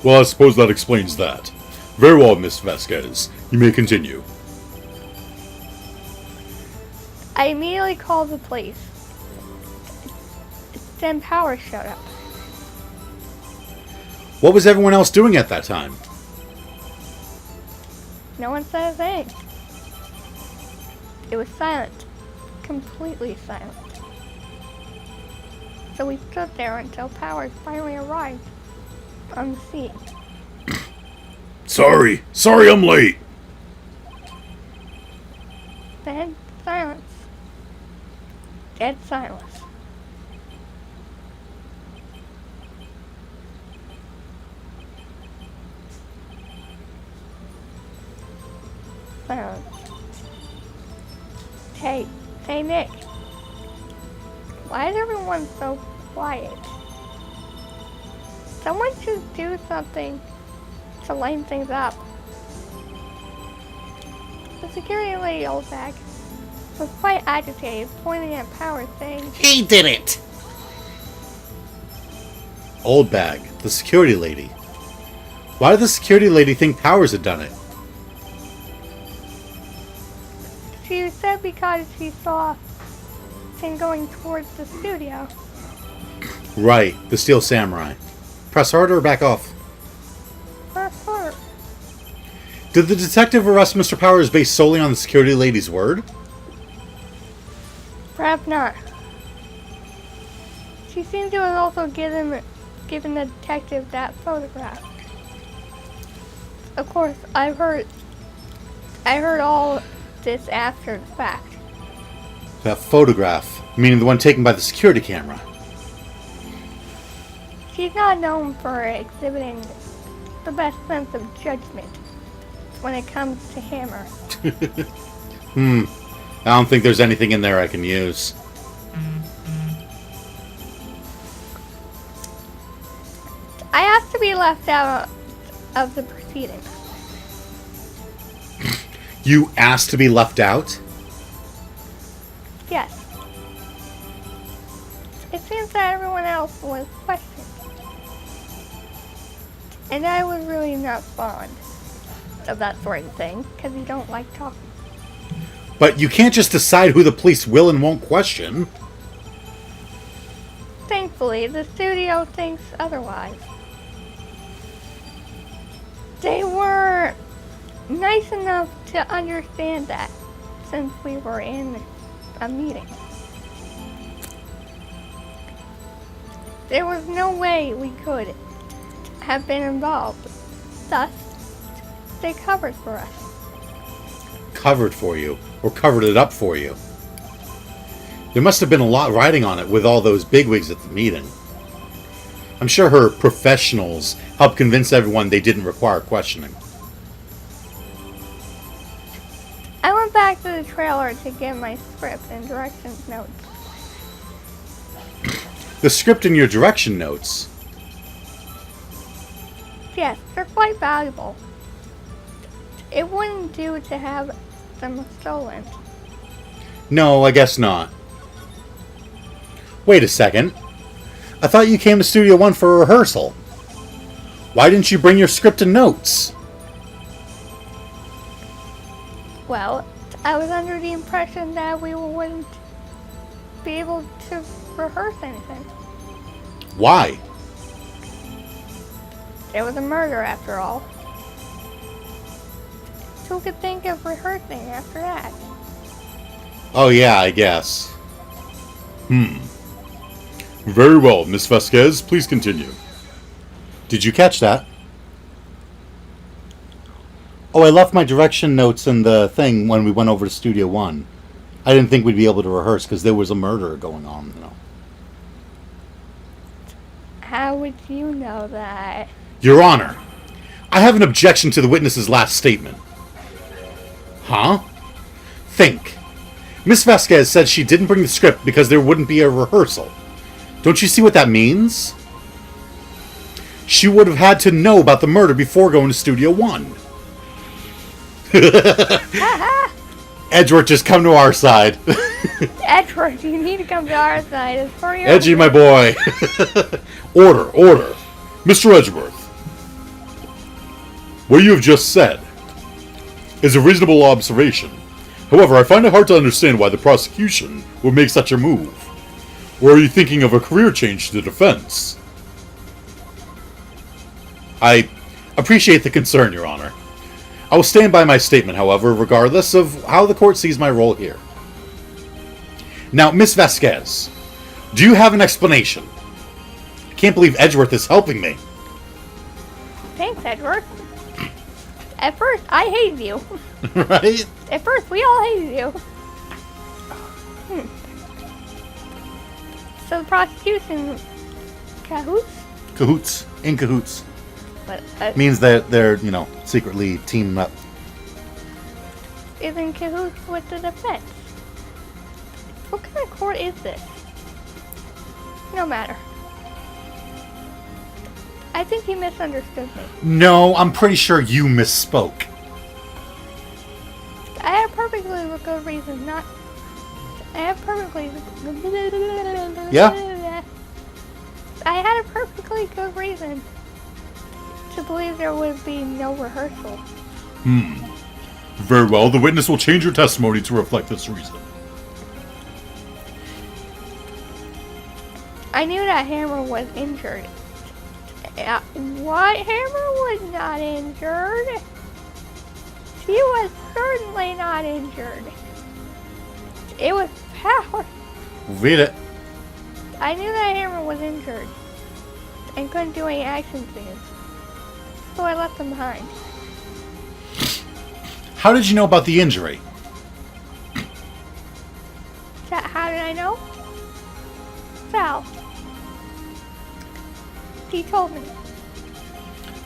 Well, I suppose that explains that. Very well, Miss Vasquez. You may continue. I immediately called the police. Then Powers showed up. What was everyone else doing at that time? No one said a thing. It was silent. Completely silent. So we stood there until Powers finally arrived on the scene. Sorry I'm late. Then silence. Dead silence. Silence. Hey Nick. Why is everyone so quiet? Someone should do something to lighten things up. The security lady, Oldbag, was quite agitated, pointing at Powers, saying, He did it! Oldbag, the security lady. Why did the security lady think Powers had done it? She said because she saw him going towards the studio. Right, the Steel Samurai. Press harder or back off? Press hard. Did the detective arrest Mr. Powers based solely on the security lady's word? Perhaps not. She seemed to have also given the detective that photograph. Of course, I heard all this after the fact. That photograph, meaning the one taken by the security camera. She's not known for exhibiting the best sense of judgment when it comes to Hammer. I don't think there's anything in there I can use. I asked to be left out of the proceedings. You asked to be left out? Yes. It seems that everyone else was questioned. And I was really not fond of that sort of thing, because you don't like talking. But you can't just decide who the police will and won't question. Thankfully, the studio thinks otherwise. They were nice enough to understand that, since we were in a meeting. There was no way we could have been involved. Thus, they covered for us. Covered for you, or covered it up for you. There must have been a lot riding on it with all those bigwigs at the meeting. I'm sure her professionals helped convince everyone they didn't require questioning. I went back to the trailer to get my script and directions notes. The script and your direction notes. Yes, they're quite valuable. It wouldn't do to have them stolen. No, I guess not. Wait a second. I thought you came to Studio One for a rehearsal. Why didn't you bring your script and notes? Well, I was under the impression that we wouldn't be able to rehearse anything. Why? It was a murder after all. Who could think of rehearsing after that? Oh yeah, I guess. Very well, Miss Vasquez, please continue. Did you catch that? Oh, I left my direction notes in the thing when we went over to Studio One. I didn't think we'd be able to rehearse because there was a murder going on, you know. How would you know that? Your Honor, I have an objection to the witness's last statement. Huh? Think. Miss Vasquez said she didn't bring the script because there wouldn't be a rehearsal. Don't you see what that means? She would have had to know about the murder before going to Studio One. Edgeworth, just come to our side. Edward, you need to come to our side. It's for your Edgy, my boy. Order, order. Mr. Edgeworth, what you have just said is a reasonable observation. However, I find it hard to understand why the prosecution would make such a move. Or are you thinking of a career change to the defense? I appreciate the concern, Your Honor. I will stand by my statement, however, regardless of how the court sees my role here. Now, Miss Vasquez, do you have an explanation? I can't believe Edgeworth is helping me. Thanks, Edward. At first, I hated you. Right? At first, we all hated you. So the prosecution... Cahoots? Cahoots. In cahoots. But, Means that they're, you know, secretly teaming up. is in cahoots with the defense. What kind of court is this? No matter. I think he misunderstood me. No, I'm pretty sure you misspoke. I had a perfectly good reason not... I had perfectly... Yeah? I had a perfectly good reason to believe there would be no rehearsal. Very well, the witness will change her testimony to reflect this reason. I knew that Hammer was injured. What? Hammer was not injured. She was certainly not injured. It was power. Read it. I knew that Hammer was injured and couldn't do any action scenes, so I left him behind. How did you know about the injury? How did I know? Sal. He told me.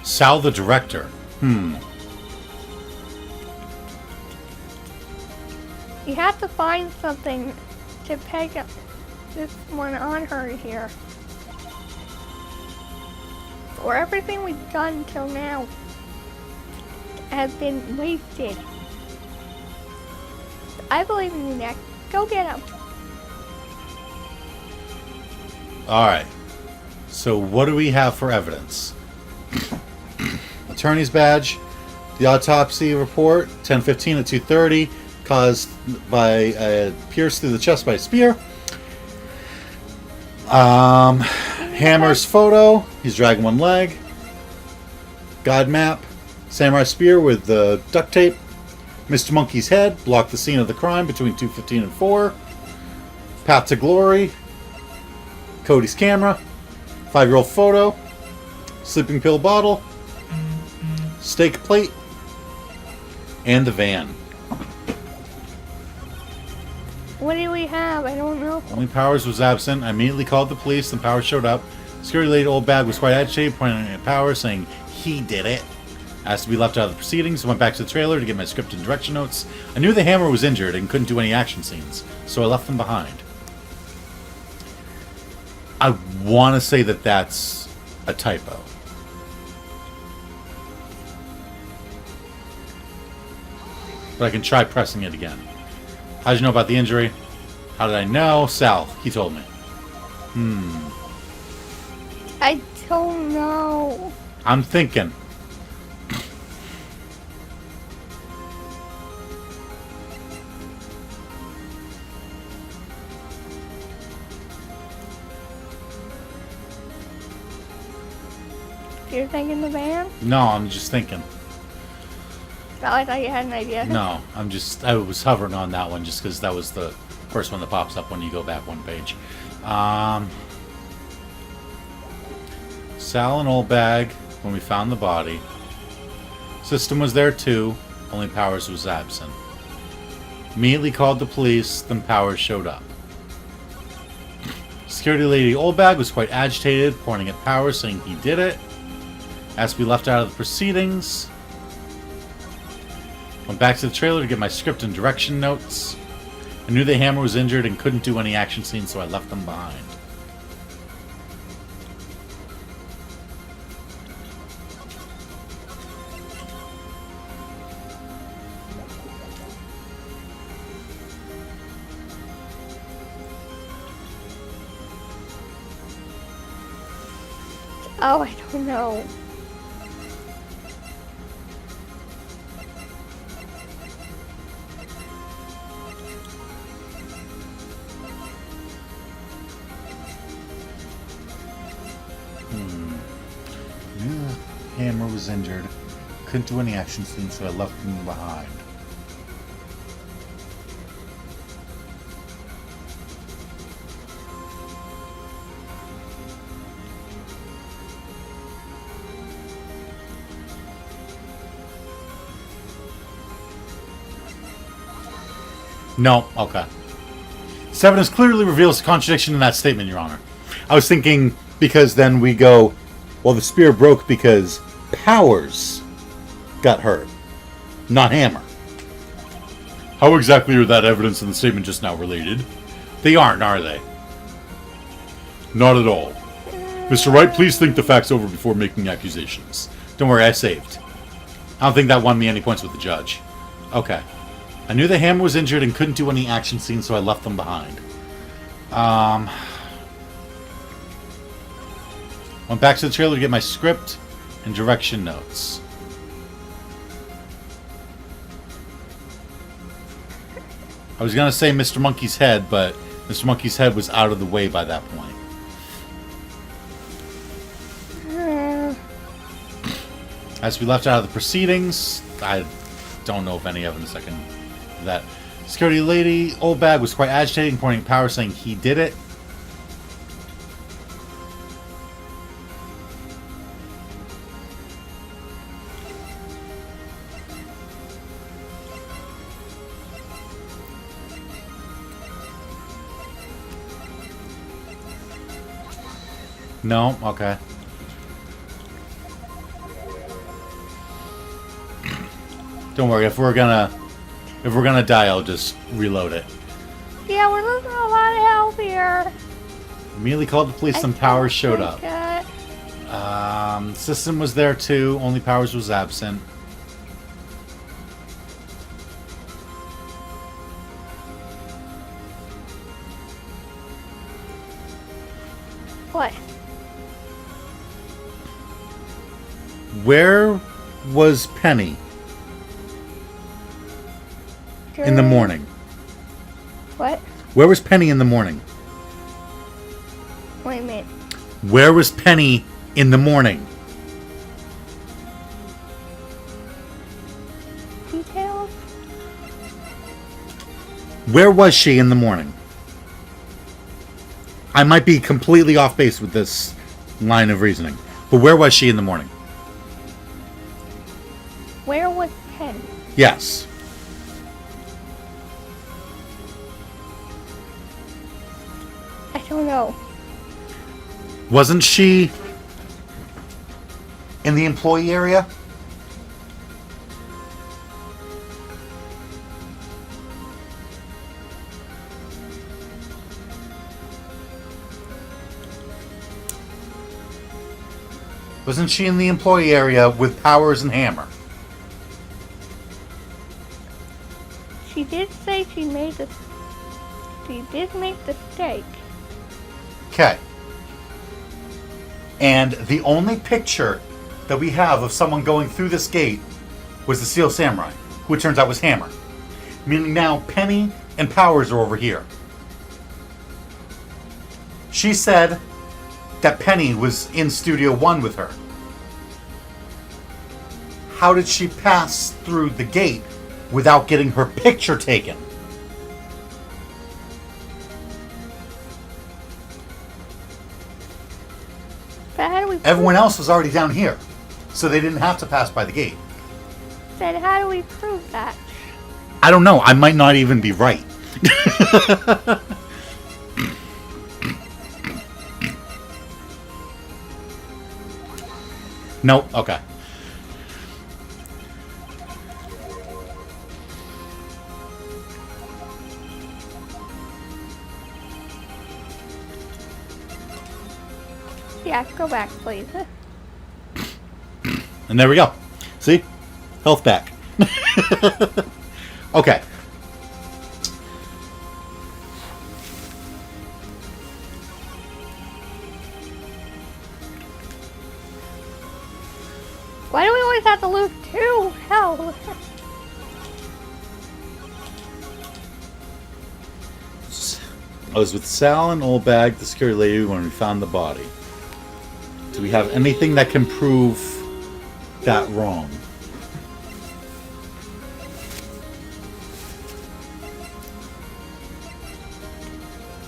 Sal, the director. You have to find something to peg up this one on her here. Or everything we've done till now has been wasted. I believe in you, Nick. Go get him. Alright. So what do we have for evidence? Attorney's badge. The autopsy report. 10:15 at 2:30. Caused by a pierce through the chest by a spear. Hammer's photo. He's dragging one leg. God map. Samurai spear with the duct tape. Mr. Monkey's head. Blocked the scene of the crime between 2:15 and 4. Path to glory. Cody's camera. 5-year-old photo. Sleeping pill bottle. Steak plate. And the van. What do we have? I don't know. Only Powers was absent. I immediately called the police, and Powers showed up. Security lady old bag was quite agitated, pointing at Powers, saying he did it. Asked to be left out of the proceedings. I went back to the trailer to get my script and direction notes. I knew the Hammer was injured and couldn't do any action scenes, so I left them behind. I want to say that that's a typo. But I can try pressing it again. How did you know about the injury? How did I know? Sal. He told me. I don't know. I'm thinking. You're thinking the van? No, I'm just thinking. Oh, I thought you had an idea. No, I was hovering on that one just because that was the first one that pops up when you go back one page. Sal and Old Bag, when we found the body. System was there too, only Powers was absent. Immediately called the police, then Powers showed up. Security lady Old Bag was quite agitated, pointing at Powers, saying he did it. Asked to be left out of the proceedings. Went back to the trailer to get my script and direction notes. I knew the hammer was injured and couldn't do any action scenes, so I left them behind. Oh, I don't know. Knew the hammer was injured. Couldn't do any action scenes, so I left him behind. No, okay. 7 is clearly reveals contradiction in that statement, Your Honor. I was thinking because then we go, well, the spear broke because Powers got hurt, not Hammer. How exactly are that evidence and the statement just now related? They aren't, are they? Not at all. Mr. Wright, please think the facts over before making accusations. Don't worry, I saved. I don't think that won me any points with the judge. Okay. I knew the hammer was injured and couldn't do any action scenes, so I left them behind. Went back to the trailer to get my script and direction notes. I was going to say Mr. Monkey's head, but Mr. Monkey's head was out of the way by that point. As we left out of the proceedings, I don't know if any evidence I can... That security lady, Old Bag, was quite agitating, pointing at Power, saying he did it. No? Okay. Don't worry, if we're gonna die, I'll just reload it. Yeah, we're losing a lot of health here. Immediately called the police, and Powers showed up. It. System was there too, only Powers was absent. What? Where was Penny in the morning? What? Where was Penny in the morning? Wait a minute. Where was Penny in the morning? Details? Where was she in the morning? I might be completely off base with this line of reasoning, but where was she in the morning? Where was Penny? Yes. I don't know. Wasn't she in the employee area? Wasn't she in the employee area with Powers and Hammer? She did say she did make the steak. Okay. And the only picture that we have of someone going through this gate was the Steel Samurai, who it turns out was Hammer. Meaning now Penny and Powers are over here. She said that Penny was in Studio 1 with her. how did she pass through the gate without getting her picture taken? But how do we Everyone else was already down here, so they didn't have to pass by the gate. Then how do we prove that? I don't know. I might not even be right. Nope. Okay. Yeah, go back, please. And there we go. See? Health back. Okay. Why do we always have to lose two? Hell. I was with Sal and Old Bag, the security lady, when we found the body. Do we have anything that can prove that wrong?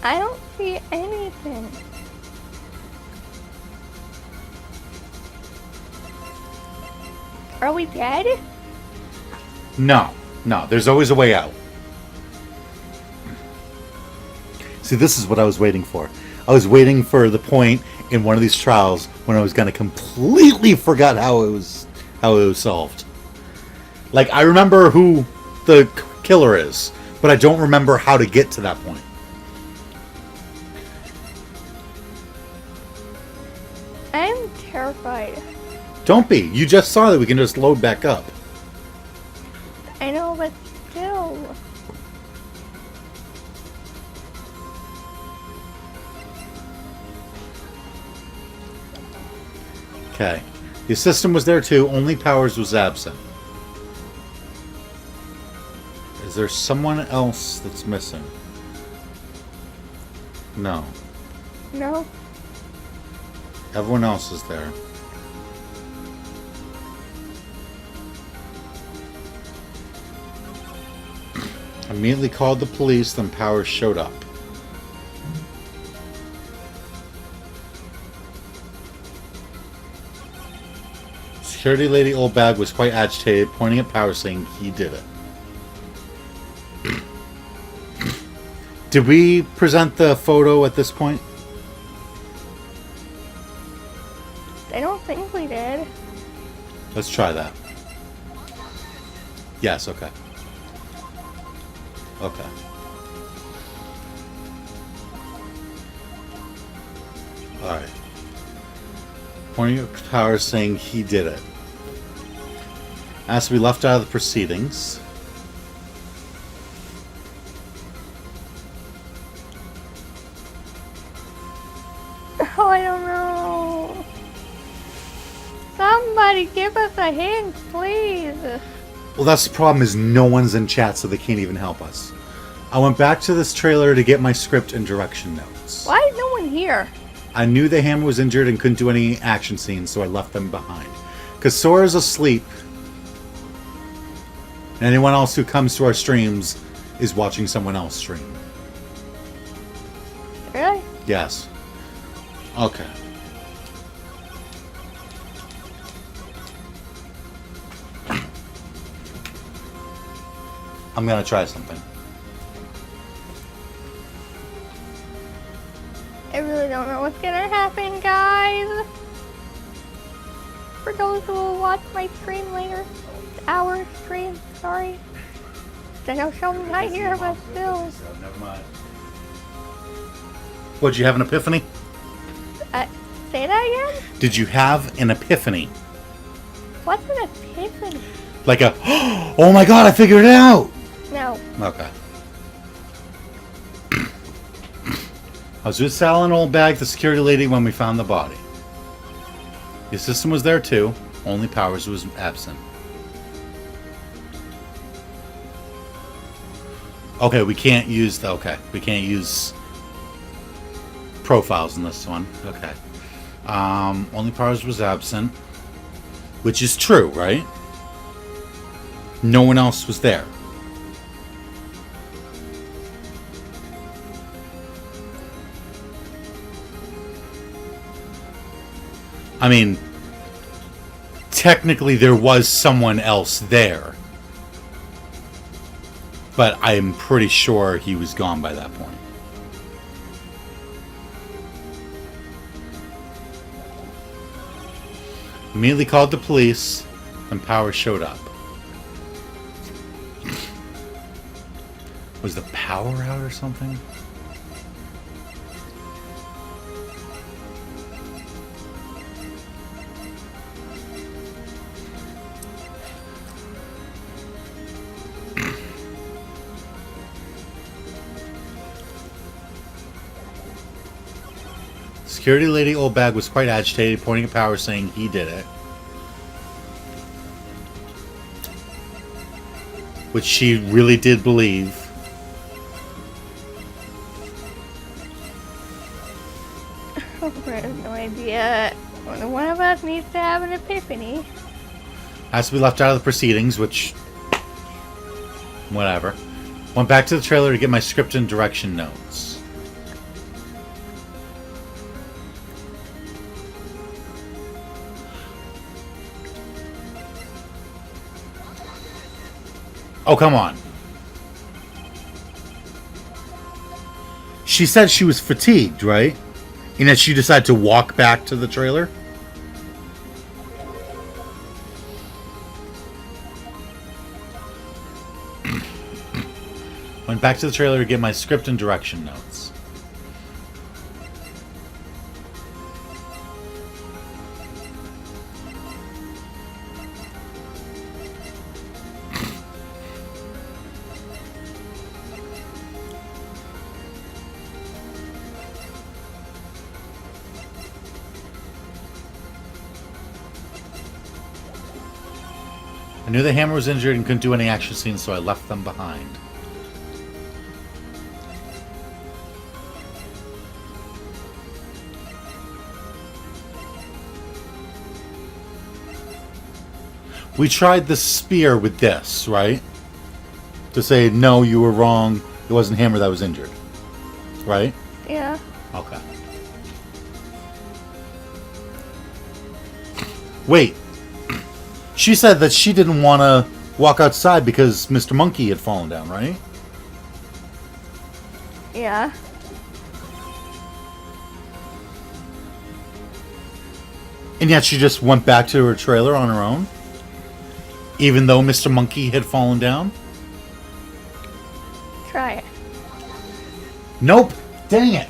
I don't see anything. Are we dead? No. No, there's always a way out. See, this is what I was waiting for. I was waiting for the point in one of these trials when I was going to completely forget how it was solved. Like, I remember who the killer is, but I don't remember how to get to that point. I'm terrified. Don't be. You just saw that we can just load back up. I know, but still. Okay. The system was there too, only Powers was absent. Is there someone else that's missing? No. No. Everyone else is there. Immediately called the police, then Powers showed up. Security lady Old Bag was quite agitated, pointing at Powers, saying he did it. Did we present the photo at this point? I don't think we did. Let's try that. Yes, okay. Okay. Alright. Pointing at Powers, saying he did it. Asked to be left out of the proceedings. Oh, I don't know. Somebody give us a hint, please. Well, that's the problem, is no one's in chat, so they can't even help us. I went back to this trailer to get my script and direction notes. Why is no one here? I knew the Hammer was injured and couldn't do any action scenes, so I left them behind. Because Sora's asleep. And anyone else who comes to our streams is watching someone else stream. Really? Yes. Okay. I'm gonna try something. I really don't know what's gonna happen, guys. For those who will watch my stream later, our stream, sorry. I know Sheldon's not here, but still. Never mind. What, did you have an epiphany? Say that again? Did you have an epiphany? What's an epiphany? Like a, oh my god, I figured it out! No. Okay. I was with Sal and Old Bag, the security lady, when we found the body. The assistant was there too, only Powers was absent. Okay, we can't use we can't use profiles in this one. Okay. Only Powers was absent, which is true, right? No one else was there. I mean, technically there was someone else there. But I'm pretty sure he was gone by that point. Immediately called the police, and Power showed up. Was the power out or something? Security lady Old Bag was quite agitated, pointing at Power, saying he did it. Which she really did believe. I have no idea. One of us needs to have an epiphany. Has to be left out of the proceedings, which... whatever. Went back to the trailer to get my script and direction notes. Oh, come on. She said she was fatigued, right? And that she decided to walk back to the trailer? Went back to the trailer to get my script and direction notes. I knew the hammer was injured and couldn't do any action scenes, so I left them behind. We tried the spear with this, right? To say, no, you were wrong. It wasn't Hammer that was injured. Right? Yeah. Okay. Wait. She said that she didn't want to walk outside because Mr. Monkey had fallen down, right? Yeah. And yet she just went back to her trailer on her own? Even though Mr. Monkey had fallen down? Try it. Nope. Dang it.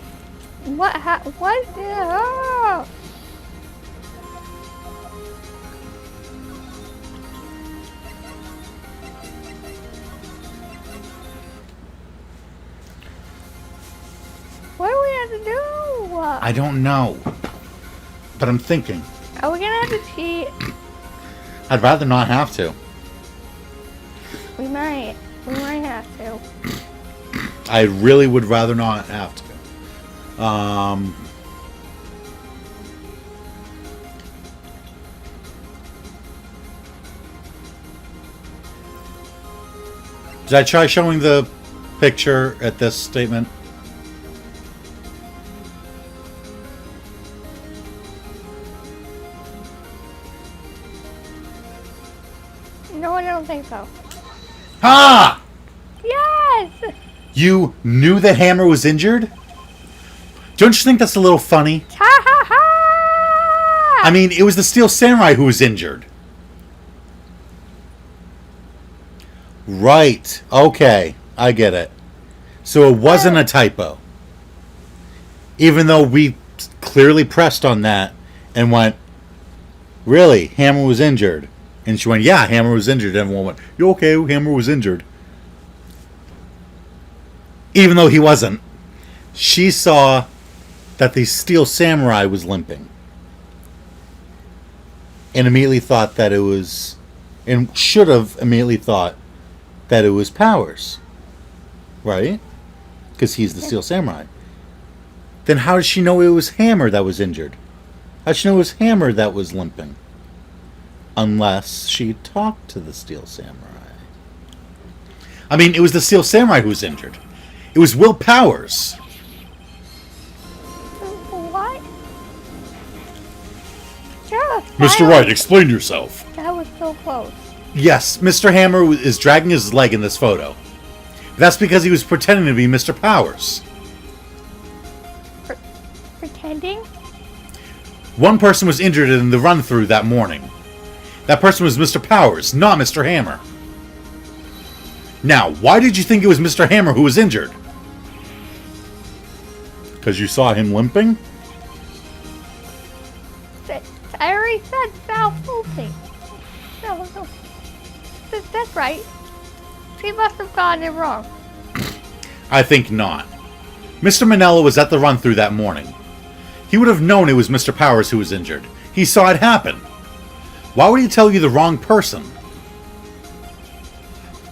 What? What? Oh. What do we have to do? I don't know. But I'm thinking. Are we gonna have to cheat? I'd rather not have to. We might. We might have to. I really would rather not have to. Did I try showing the picture at this statement? No, I don't think so. Ha! Yes! You knew the hammer was injured? Don't you think that's a little funny? Ha ha ha! I mean, it was the Steel Samurai who was injured. Right. Okay. I get it. So it wasn't a typo. Even though we clearly pressed on that and went, really? Hammer was injured? And she went, yeah, Hammer was injured. Everyone went, you okay? Hammer was injured. Even though he wasn't. She saw that the Steel Samurai was limping. And immediately thought that it was... and should have immediately thought that it was Powers. Right? Because he's the Steel Samurai. Then how did she know it was Hammer that was injured? How did she know it was Hammer that was limping? Unless she talked to the Steel Samurai. I mean, it was the Steel Samurai who was injured. It was Will Powers. What? Yeah, Mr. Wright, explain yourself. That was so close. Yes, Mr. Hammer is dragging his leg in this photo. That's because he was pretending to be Mr. Powers. Pretending? One person was injured in the run-through that morning. That person was Mr. Powers, not Mr. Hammer. Now, why did you think it was Mr. Hammer who was injured? Because you saw him limping? I already said foul faulty. No. That's right. She must have gotten it wrong. I think not. Mr. Manella was at the run-through that morning. He would have known it was Mr. Powers who was injured. He saw it happen. Why would he tell you the wrong person?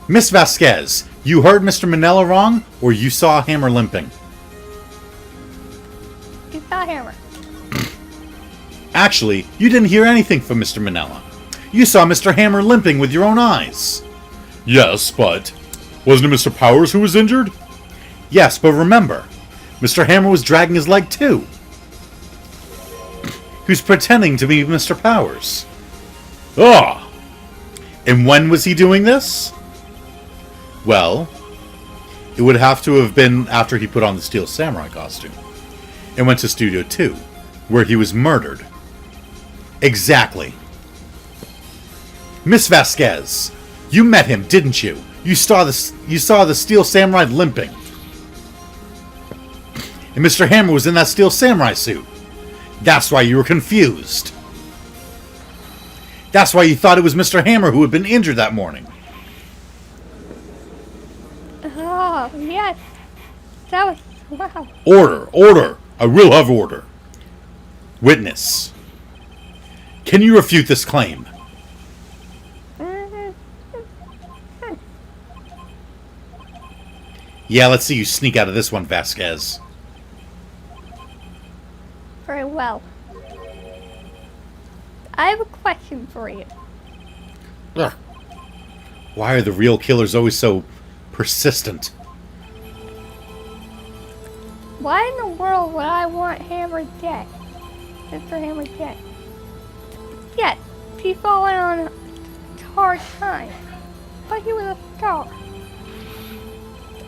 Miss Vasquez, you heard Mr. Manella wrong, or you saw Hammer limping? You saw Hammer. Actually, you didn't hear anything from Mr. Manella. You saw Mr. Hammer limping with your own eyes. Yes, but wasn't it Mr. Powers who was injured? Yes, but remember, Mr. Hammer was dragging his leg too. He was pretending to be Mr. Powers. Ah! And when was he doing this? Well, it would have to have been after he put on the Steel Samurai costume and went to Studio 2, where he was murdered. Exactly. Miss Vasquez, you met him, didn't you? You saw the Steel Samurai limping. And Mr. Hammer was in that Steel Samurai suit. That's why you were confused. That's why you thought it was Mr. Hammer who had been injured that morning. Oh, yes. That was... Wow. Order! Order! I will have order. Witness. Can you refute this claim? Yeah, let's see you sneak out of this one, Vasquez. Very well. I have a question for you. Ugh. Why are the real killers always so persistent? Why in the world would I want Hammer dead? Mr. Hammer dead. Yes, he fallen on a hard time, but he was a star.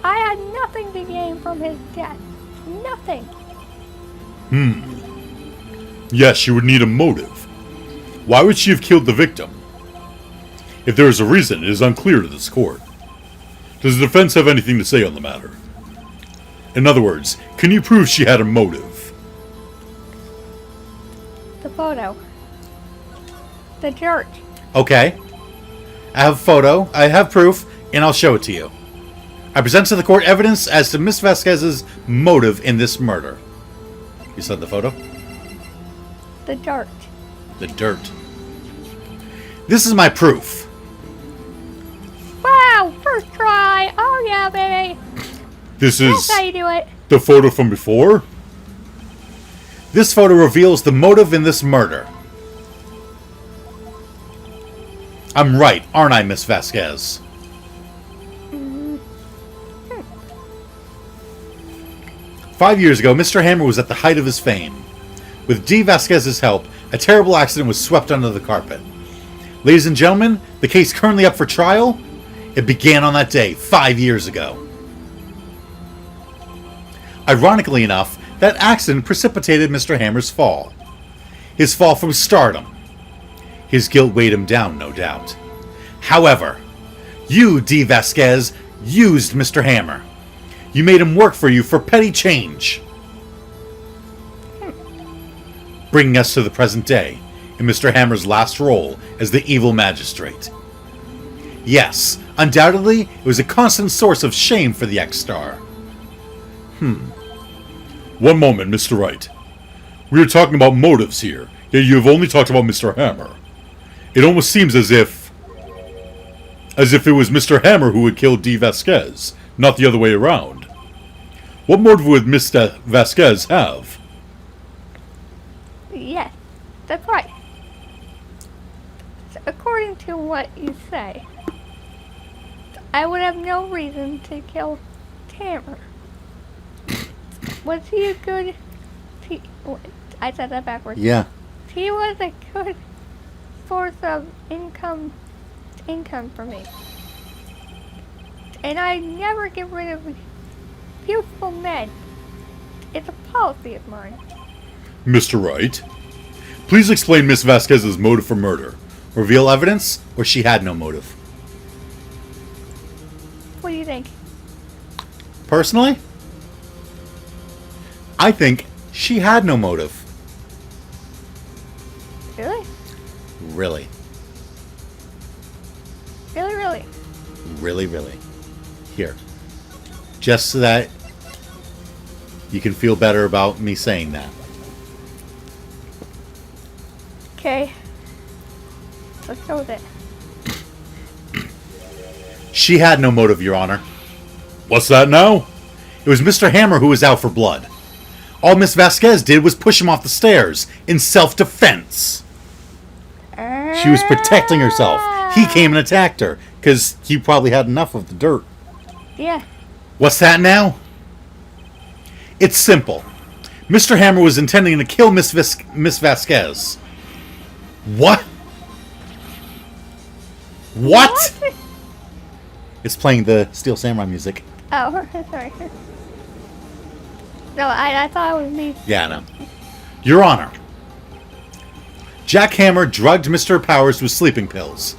I had nothing to gain from his death. Nothing. Yes, she would need a motive. Why would she have killed the victim? If there is a reason, it is unclear to this court. Does the defense have anything to say on the matter? In other words, can you prove she had a motive? The photo. The dirt. Okay. I have a photo, I have proof, and I'll show it to you. I present to the court evidence as to Miss Vasquez's motive in this murder. You saw the photo? The dirt. The dirt. This is my proof. Wow! First try! Oh yeah, baby! This That's is how you do it. the photo from before? This photo reveals the motive in this murder. I'm right, aren't I, Miss Vasquez? 5 years ago, Mr. Hammer was at the height of his fame. With D. Vasquez's help, a terrible accident was swept under the carpet. Ladies and gentlemen, the case currently up for trial, it began on that day, 5 years ago. Ironically enough, that accident precipitated Mr. Hammer's fall. His fall from stardom. His guilt weighed him down, no doubt. However, you, D. Vasquez, used Mr. Hammer. You made him work for you for petty change. Bringing us to the present day, in Mr. Hammer's last role as the evil magistrate. Yes, undoubtedly, it was a constant source of shame for the ex-star. One moment, Mr. Wright. We are talking about motives here, yet you have only talked about Mr. Hammer. It almost seems as if it was Mr. Hammer who had killed D. Vasquez, not the other way around. What motive would Mr. Vasquez have? Yes, that's right. So according to what you say, I would have no reason to kill Tamara. Was he a good... I said that backwards. Yeah. He was a good source of income for me. And I never get rid of beautiful men. It's a policy of mine. Mr. Wright, please explain Miss Vasquez's motive for murder. Reveal evidence, or she had no motive? What do you think? Personally, I think she had no motive. Really? Really. Really, really? Really, really. Here. Just so that you can feel better about me saying that. Okay. Let's go with it. She had no motive, Your Honor. What's that now? It was Mr. Hammer who was out for blood. All Miss Vasquez did was push him off the stairs in self-defense. She was protecting herself. He came and attacked her because he probably had enough of the dirt. Yeah. What's that now? It's simple. Mr. Hammer was intending to kill Miss Vasquez. What? What? It's playing the Steel Samurai music. Oh, sorry. No, I thought it was me. Yeah, I know. Your Honor, Jack Hammer drugged Mr. Powers with sleeping pills.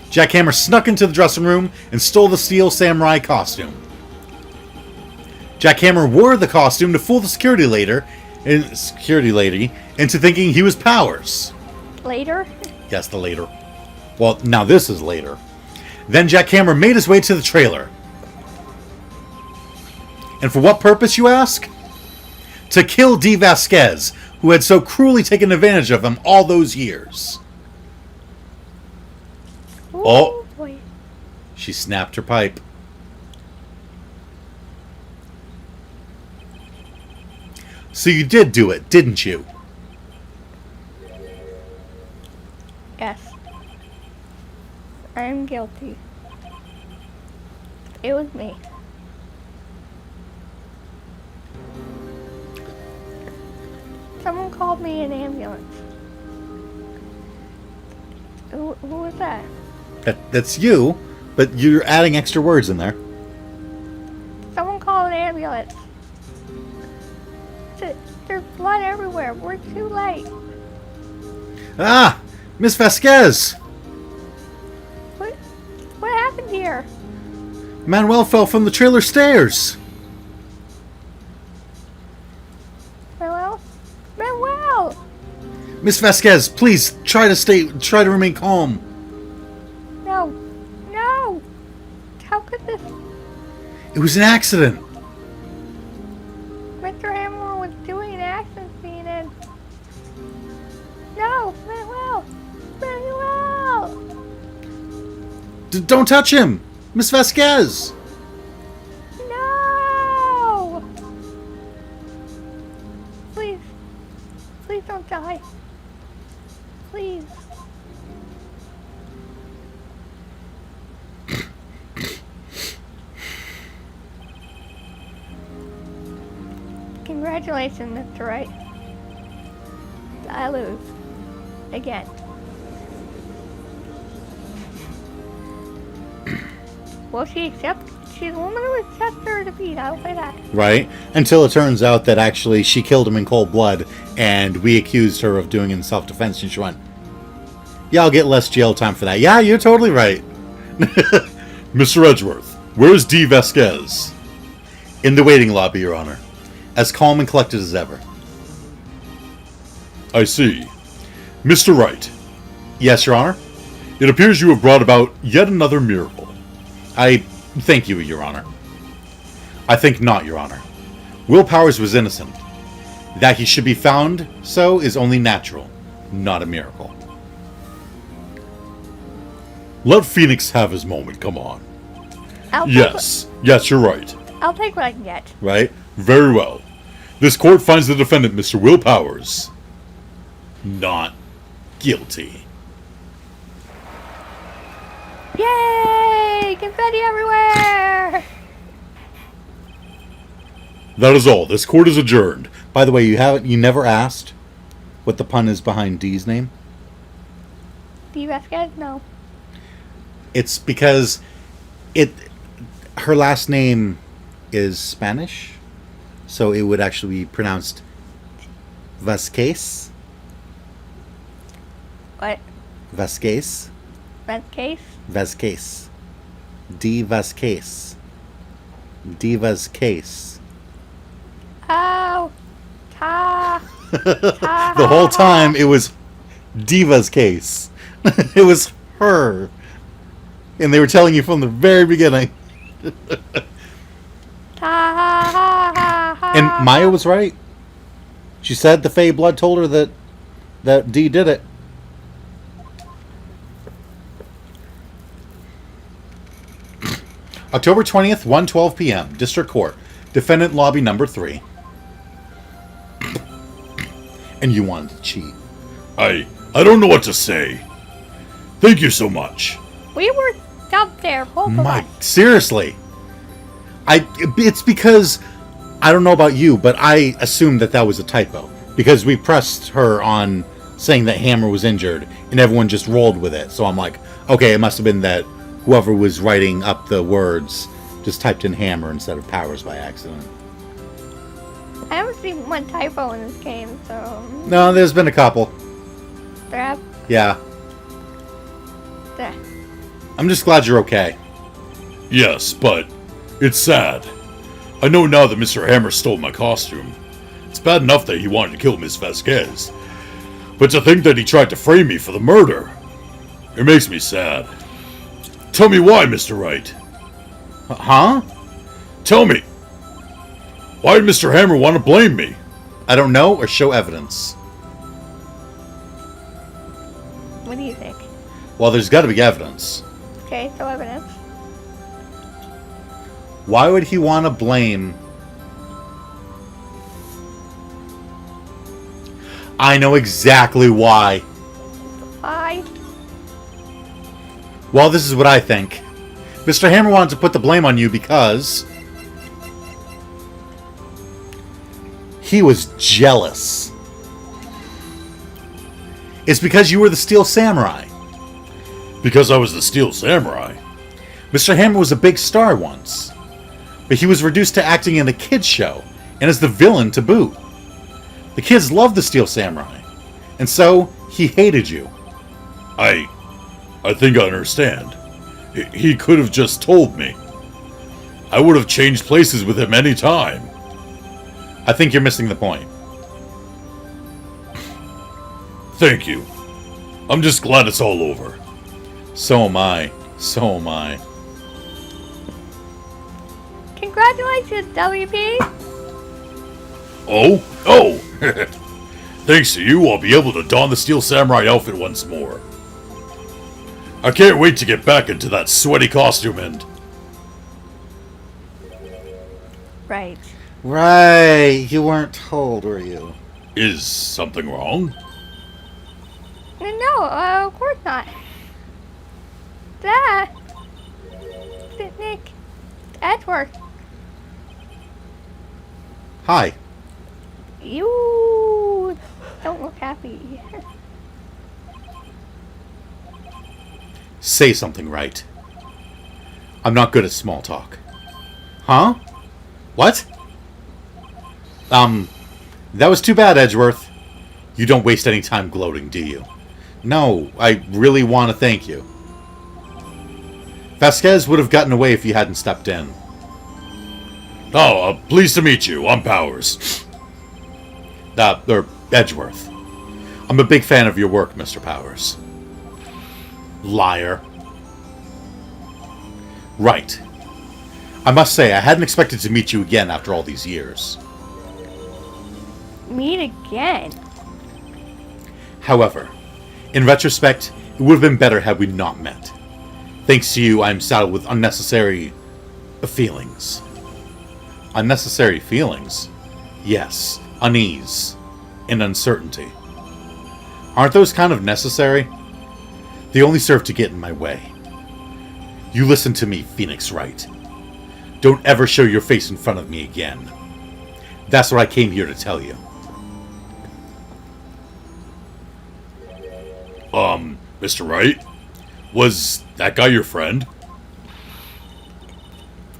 Jack Hammer snuck into the dressing room and stole the Steel Samurai costume. Jack Hammer wore the costume to fool the security lady into thinking he was Powers. Later? Yes, the later. Well, now this is later. Then Jack Hammer made his way to the trailer. And for what purpose, you ask? To kill Dee Vasquez, who had so cruelly taken advantage of him all those years. Ooh, Oh. Boy. She snapped her pipe. So you did do it, didn't you? Yes. I am guilty. It was me. Someone called me an ambulance. Who was that? That's you, but you're adding extra words in there. Someone called an ambulance. There's blood everywhere. We're too late. Ah! Miss Vasquez! What happened here? Manuel fell from the trailer stairs. Manuel! Miss Vasquez, please try to remain calm. No. How could this... It was an accident. Mr. Hammer was doing an action scene and... No! Manuel! Don't touch him! Miss Vasquez! No! Please don't die. Please. Congratulations, Mr. Wright. I lose. Again. Well, she's a woman who accepts her defeat, I'll say that. Right? Until it turns out that actually she killed him in cold blood, and we accused her of doing it in self-defense, and she went, yeah, I'll get less jail time for that. Yeah, you're totally right. Mr. Edgeworth, where's Dee Vasquez? In the waiting lobby, Your Honor. As calm and collected as ever. I see. Mr. Wright, Yes, Your Honor? it appears you have brought about yet another miracle. I thank you, Your Honor. I think not, Your Honor. Will Powers was innocent. That he should be found so is only natural, not a miracle. Let Phoenix have his moment, come on. I'll Yes, you're right. I'll take what I can get. Right? Very well. This court finds the defendant, Mr. Will Powers, Not guilty. Yay! Yay! Confetti everywhere! That is all. This court is adjourned. By the way, you never asked what the pun is behind Dee's name? Dee Vasquez? No. It's because her last name is Spanish, so it would actually be pronounced Vasquez. What? Vasquez. Vasquez? Vasquez. D. Vasquez. D. Vasquez. Oh! The whole time it was Diva's case. It was her. And they were telling you from the very beginning. And Maya was right. She said the Fey blood told her that Dee did it. October 20th, 1:12 p.m. District Court. Defendant lobby number 3. And you wanted to cheat. I don't know what to say. Thank you so much. We were up there, both of us. Seriously. It's because I don't know about you, but I assumed that was a typo because we pressed her on saying that Hammer was injured and everyone just rolled with it. So I'm like, okay, it must have been that whoever was writing up the words just typed in Hammer instead of Powers by accident. I haven't seen one typo in this game, so... No, there's been a couple. There have... Yeah. There. I'm just glad you're okay. Yes, but it's sad. I know now that Mr. Hammer stole my costume. It's bad enough that he wanted to kill Miss Vasquez, but to think that he tried to frame me for the murder, it makes me sad. Tell me why, Mr. Wright. Huh? Tell me. Why did Mr. Hammer want to blame me? I don't know or show evidence. What do you think? Well, there's got to be evidence. Okay, so evidence. Why would he want to blame... I know exactly why. Why? Well, this is what I think. Mr. Hammer wanted to put the blame on you because... he was jealous. It's because you were the Steel Samurai. Because I was the Steel Samurai. Mr. Hammer was a big star once, but he was reduced to acting in a kids show, and as the villain to boot. The kids loved the Steel Samurai, and so he hated you. I think I understand. He could have just told me. I would have changed places with him any time. I think you're missing the point. Thank you. I'm just glad it's all over. So am I. So am I. Congratulations, WP! Oh? Oh! Thanks to you, I'll be able to don the Steel Samurai outfit once more. I can't wait to get back into that sweaty costume and... Right. Right. You weren't told, were you? Is something wrong? No, of course not. That... Nick. Edward. Hi. You... don't look happy. Say something right. I'm not good at small talk. Huh? What? That was too bad, Edgeworth. You don't waste any time gloating, do you? No, I really want to thank you. Vasquez would have gotten away if you hadn't stepped in. Oh, pleased to meet you. I'm Powers. Edgeworth. I'm a big fan of your work, Mr. Powers. Liar. Right. I must say, I hadn't expected to meet you again after all these years. Meet again? However, in retrospect, it would have been better had we not met. Thanks to you, I am saddled with unnecessary feelings. Unnecessary feelings? Yes, unease and uncertainty. Aren't those kind of necessary? They only serve to get in my way. You listen to me, Phoenix Wright. Don't ever show your face in front of me again. That's what I came here to tell you. Mr. Wright? Was that guy your friend?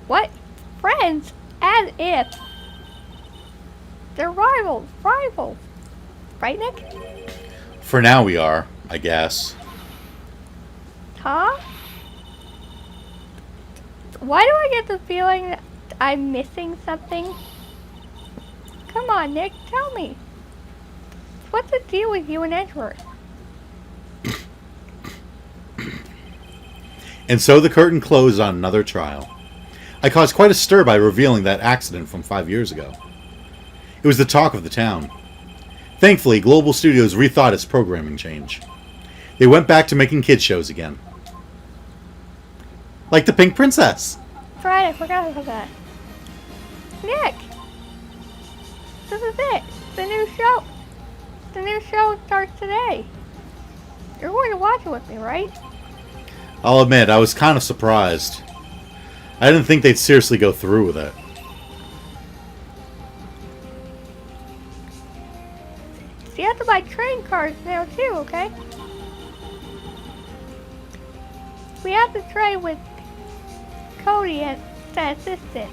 What? Friends? As if. They're rivals. Rivals. Right, Nick? For now we are, I guess. Huh? Why do I get the feeling that I'm missing something? Come on, Nick, tell me. What's the deal with you and Edward? And so the curtain closed on another trial. I caused quite a stir by revealing that accident from 5 years ago. It was the talk of the town. Thankfully, Global Studios rethought its programming change. They went back to making kids shows again. Like the Pink Princess. That's right, I forgot about that. Nick! This is it. The new show. The new show starts today. You're going to watch it with me, right? I'll admit, I was kind of surprised. I didn't think they'd seriously go through with it. So you have to buy train cards now too, okay? We have to trade with Cody as the assistant.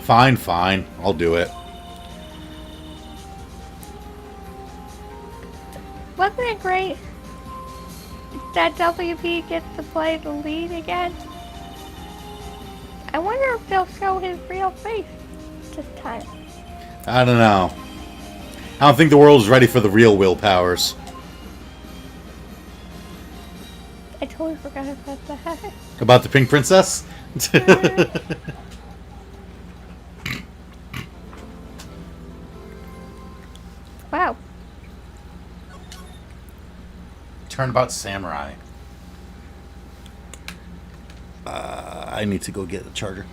Fine, fine. I'll do it. Wasn't it great that WP gets to play the lead again? I wonder if they'll show his real face this time. I don't know. I don't think the world's ready for the real Will Powers. I totally forgot about that. About the Pink Princess? Wow. Turnabout Samurai. I need to go get the charger.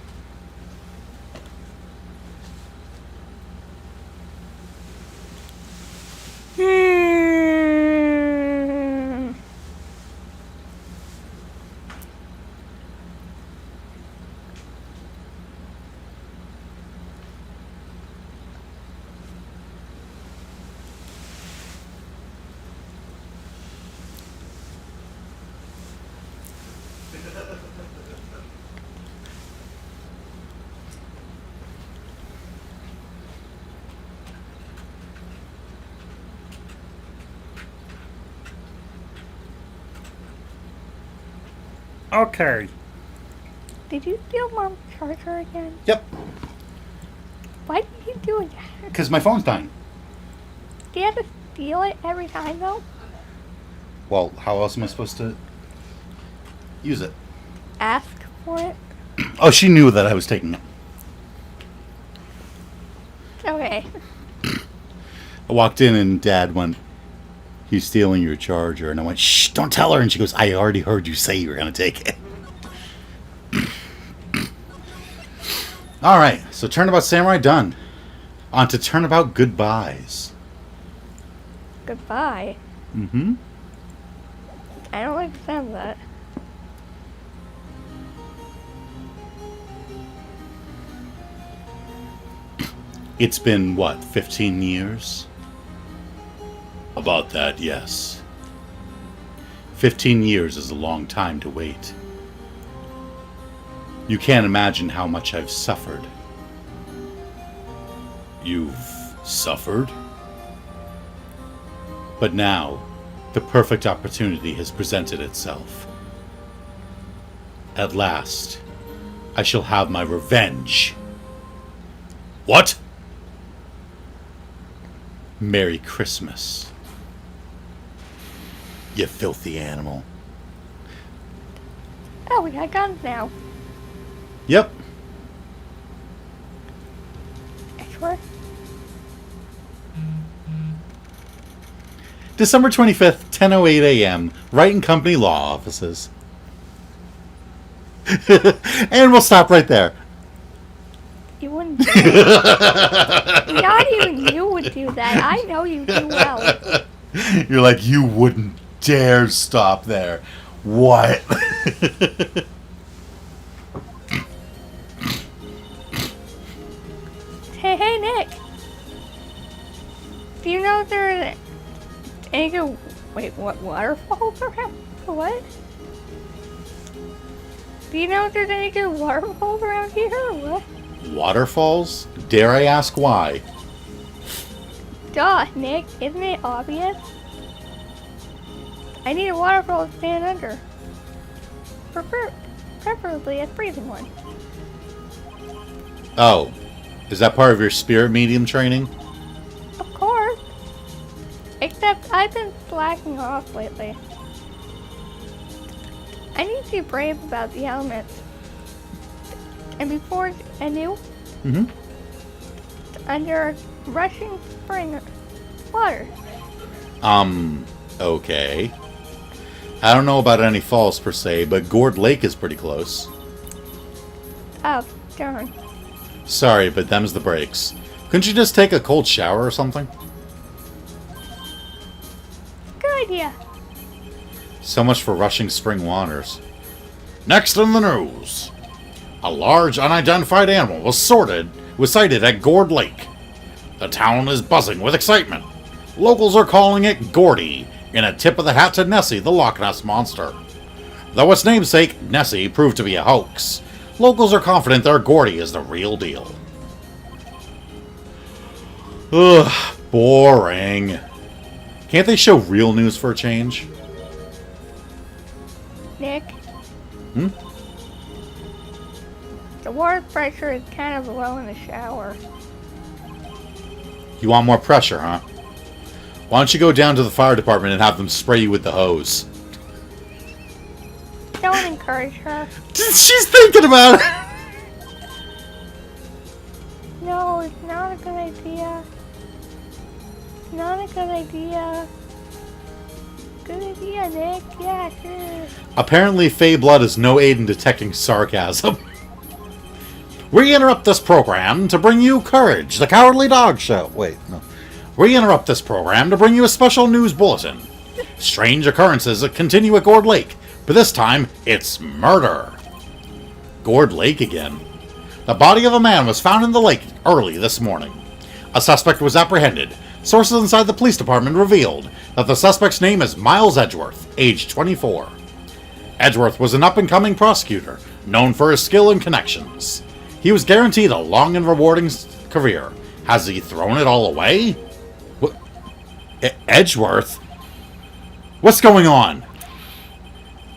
Okay. Did you steal Mom's charger again? Yep, Why did you do that? because my phone's dying. Do you have to steal it every time though? Well, how else am I supposed to use it? Ask for it? Oh, she knew that I was taking it. Okay. I walked in and Dad went, "He's stealing your charger." And I went, "Shh, don't tell her." And she goes, "I already heard you say you were going to take it." All right, so Turnabout Samurai done. On to Turnabout Goodbyes. Goodbye. Mm-hmm. I don't like the sound of that. It's been, what, 15 years? About that, yes. 15 years is a long time to wait. You can't imagine how much I've suffered. You've suffered? But now, the perfect opportunity has presented itself. At last, I shall have my revenge. What? Merry Christmas. You filthy animal. Oh, we got guns now. Yep. Sure. December 25th, 10:08 a.m. Wright and Company Law Offices. And we'll stop right there. You wouldn't do that. Not even you would do that. I know you too well. You're like, you wouldn't dare stop there. What? Do you know there's any good... Wait, what? Waterfalls around? What? Do you know if there's any good waterfalls around here or what? Waterfalls? Dare I ask why? Duh, Nick. Isn't it obvious? I need a waterfall to stand under. Preferably a freezing one. Oh. Is that part of your spirit medium training? Of course. Except I've been slacking off lately. I need to be brave about the elements. And before I knew, under rushing spring water. Okay. I don't know about any falls per se, but Gourd Lake is pretty close. Oh, darn. Sorry, but them's the breaks. Couldn't you just take a cold shower or something? Good idea. So much for rushing spring waters. Next in the news. A large unidentified animal was sighted at Gourd Lake. The town is buzzing with excitement. Locals are calling it Gordy, in a tip of the hat to Nessie, the Loch Ness Monster. Though its namesake, Nessie, proved to be a hoax, locals are confident their Gordy is the real deal. Ugh, boring. Can't they show real news for a change? Nick? The water pressure is kind of low in the shower. You want more pressure, huh? Why don't you go down to the fire department and have them spray you with the hose? Don't encourage her. She's thinking about it! No, it's not a good idea. It's not a good idea. Good idea, Nick. Yeah, sure. Apparently, Fey Blood is no aid in detecting sarcasm. We interrupt this program to bring you Courage, the Cowardly Dog Show. Wait, no. We interrupt this program to bring you a special news bulletin. Strange occurrences continue at Gourd Lake, but this time, it's murder. Gourd Lake again. The body of a man was found in the lake early this morning. A suspect was apprehended. Sources inside the police department revealed that the suspect's name is Miles Edgeworth, age 24. Edgeworth was an up-and-coming prosecutor, known for his skill and connections. He was guaranteed a long and rewarding career. Has he thrown it all away? What? Edgeworth? What's going on?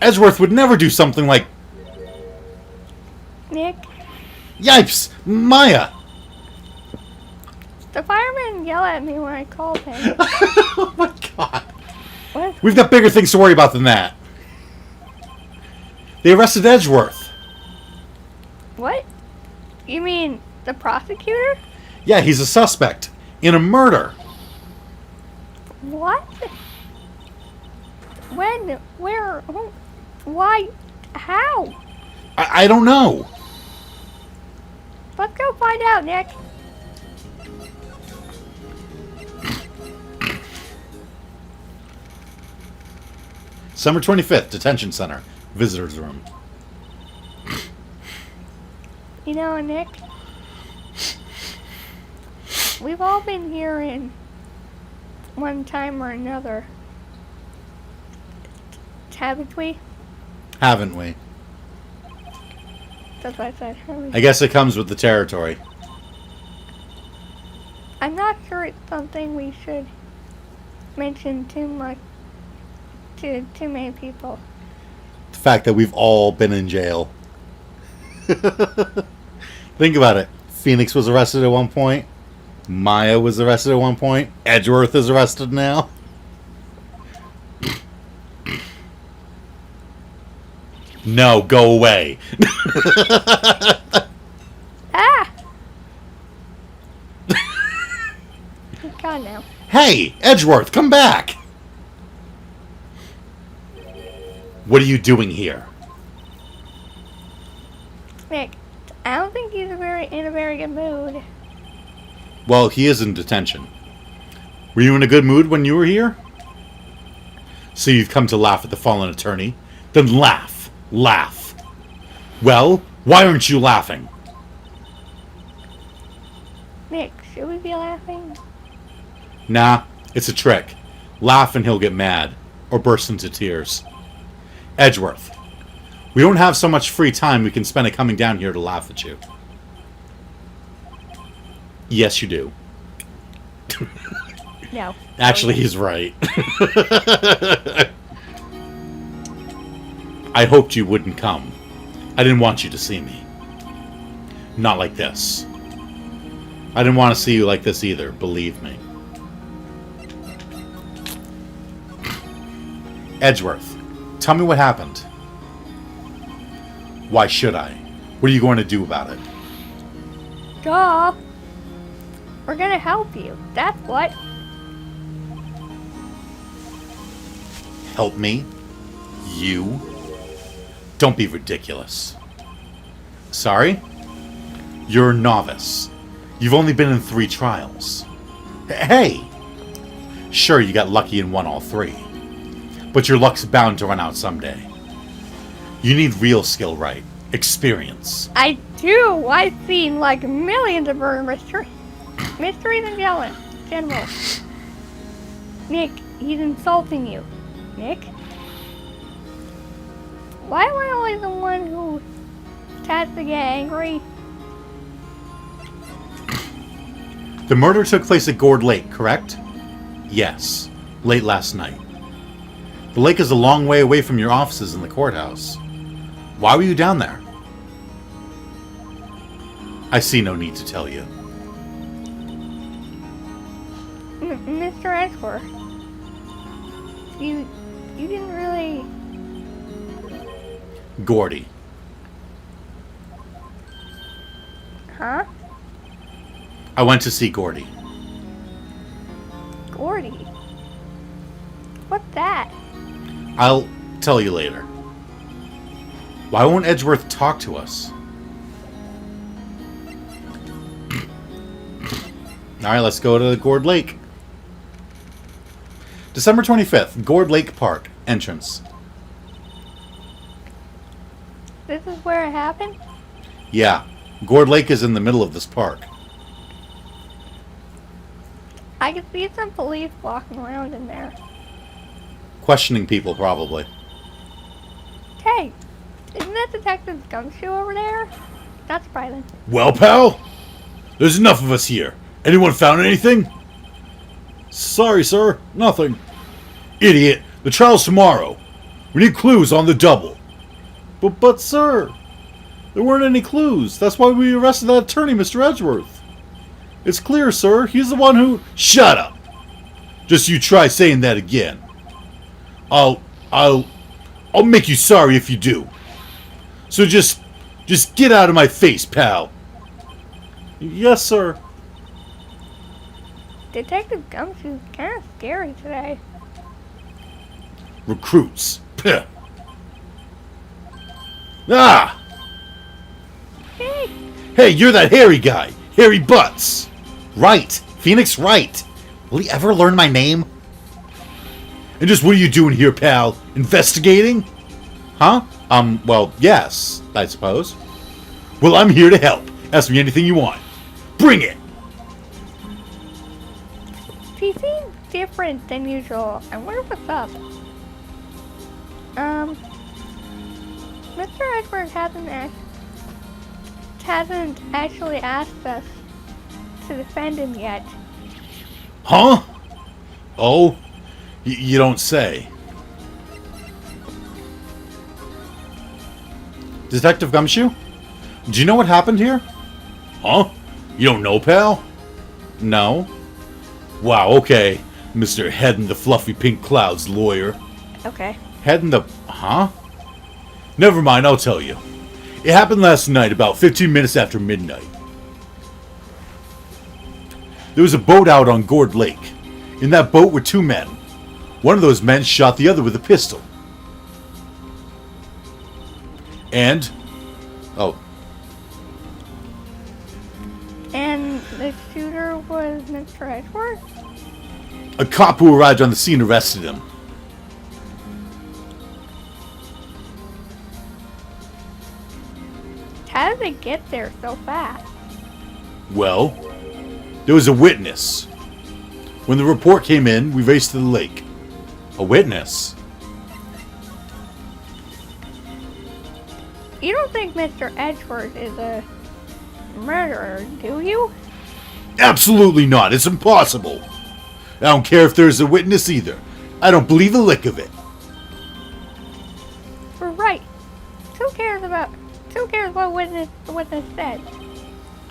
Edgeworth would never do something like... Nick? Yipes! Maya! The fireman yelled at me when I called him. Oh my god. What? We've got bigger things to worry about than that. They arrested Edgeworth. What? You mean the prosecutor? Yeah, he's a suspect. In a murder. What? When? Where? Who? Why? How? I don't know. Let's go find out, Nick. Summer 25th, Detention Center. Visitor's room. You know, Nick, we've all been here in one time or another. Haven't we? Haven't we? That's what I said. Haven't we? I guess it comes with the territory. I'm not sure it's something we should mention too much to too many people. The fact that we've all been in jail. Think about it. Phoenix was arrested at one point. Maya was arrested at one point. Edgeworth is arrested now. No, go away. Ah! God, now. Hey, Edgeworth, come back. What are you doing here? Nick, I don't think he's in a very good mood. Well, he is in detention. Were you in a good mood when you were here? So you've come to laugh at the fallen attorney? Then laugh. Laugh. Well, why aren't you laughing? Nick, should we be laughing? Nah, it's a trick. Laugh and he'll get mad. Or burst into tears. Edgeworth, we don't have so much free time we can spend it coming down here to laugh at you. Yes, you do. No. Actually, he's right. I hoped you wouldn't come. I didn't want you to see me. Not like this. I didn't want to see you like this either, believe me. Edgeworth, tell me what happened. Why should I? What are you going to do about it? Duh. We're gonna help you. That's what. Help me? You? Don't be ridiculous. Sorry? You're a novice. You've only been in 3 trials. Hey! Sure, you got lucky and won all 3. But your luck's bound to run out someday. You need real skill, Wright. Experience. I do. I've seen like millions of murder mysteries in general. Nick, he's insulting you. Nick? Why am I always the one who tends to get angry? The murder took place at Gourd Lake, correct? Yes. Late last night. The lake is a long way away from your offices in the courthouse. Why were you down there? I see no need to tell you. Mr. Edgeworth, you didn't really... Gordy. Huh? I went to see Gordy. Gordy? What's that? I'll tell you later. Why won't Edgeworth talk to us? Alright, let's go to Gourd Lake. December 25th, Gourd Lake Park, entrance. This is where it happened? Yeah, Gourd Lake is in the middle of this park. I can see some police walking around in there. Questioning people, probably. Hey, isn't that Detective Gumshoe over there? Not surprising. Well, pal? There's enough of us here. Anyone found anything? Sorry, sir. Nothing. Idiot. The trial's tomorrow. We need clues on the double. But sir, there weren't any clues. That's why we arrested that attorney, Mr. Edgeworth. It's clear, sir. He's the one who... Shut up. Just you try saying that again. I'll make you sorry if you do. So just get out of my face, pal. Yes, sir. Detective Gumshoe's kind of scary today. Recruits. Pah. Ah! Hey, Hey, you're that hairy guy. Hairy Butts. Wright. Phoenix Wright. Will he ever learn my name? And just what are you doing here, pal? Investigating? Huh? Well, yes, I suppose. Well, I'm here to help. Ask me anything you want. Bring it! she seems different than usual. I wonder what's up. Mr. Edward hasn't actually asked us to defend him yet. Huh? Oh? You don't say. Detective Gumshoe? Do you know what happened here? Huh? You don't know, pal? No. Wow, okay. Mr. Head in the Fluffy Pink Clouds lawyer. Okay. Head in the... Huh? Never mind, I'll tell you. It happened last night, about 15 minutes after midnight. There was a boat out on Gourd Lake. In that boat were 2 men. One of those men shot the other with a pistol. And... Oh. And the shooter was Mr. Edgeworth? a cop who arrived on the scene arrested him. How did they get there so fast? Well, there was a witness. When the report came in, we raced to the lake. A witness? You don't think Mr. Edgeworth is a murderer, do you? Absolutely not. It's impossible. I don't care if there's a witness either. I don't believe a lick of it. We're right. Who cares what the witness said?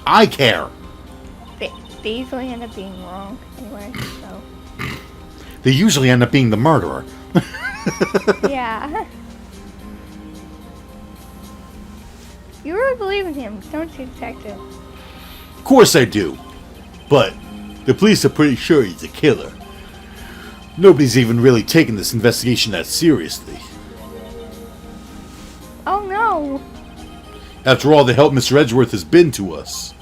I care. They usually end up being wrong anyway, so. They usually end up being the murderer. Yeah. You really believe in him, don't you, Detective? Of course I do. But the police are pretty sure he's a killer. Nobody's even really taken this investigation that seriously. Oh no. After all the help Mr. Edgeworth has been to us,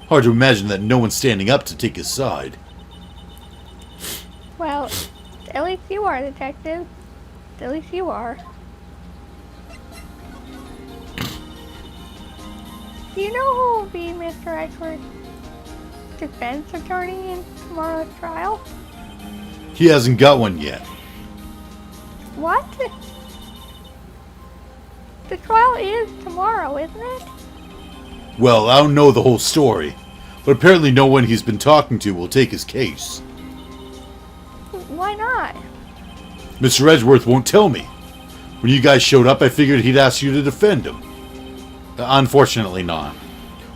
hard to imagine that no one's standing up to take his side. Well, at least you are, Detective. At least you are. Do you know who will be Mr. Edgeworth's defense attorney in tomorrow's trial? He hasn't got one yet. What? The trial is tomorrow, isn't it? Well, I don't know the whole story, but apparently no one he's been talking to will take his case. Why not? Mr. Edgeworth won't tell me. When you guys showed up, I figured he'd ask you to defend him. Unfortunately not.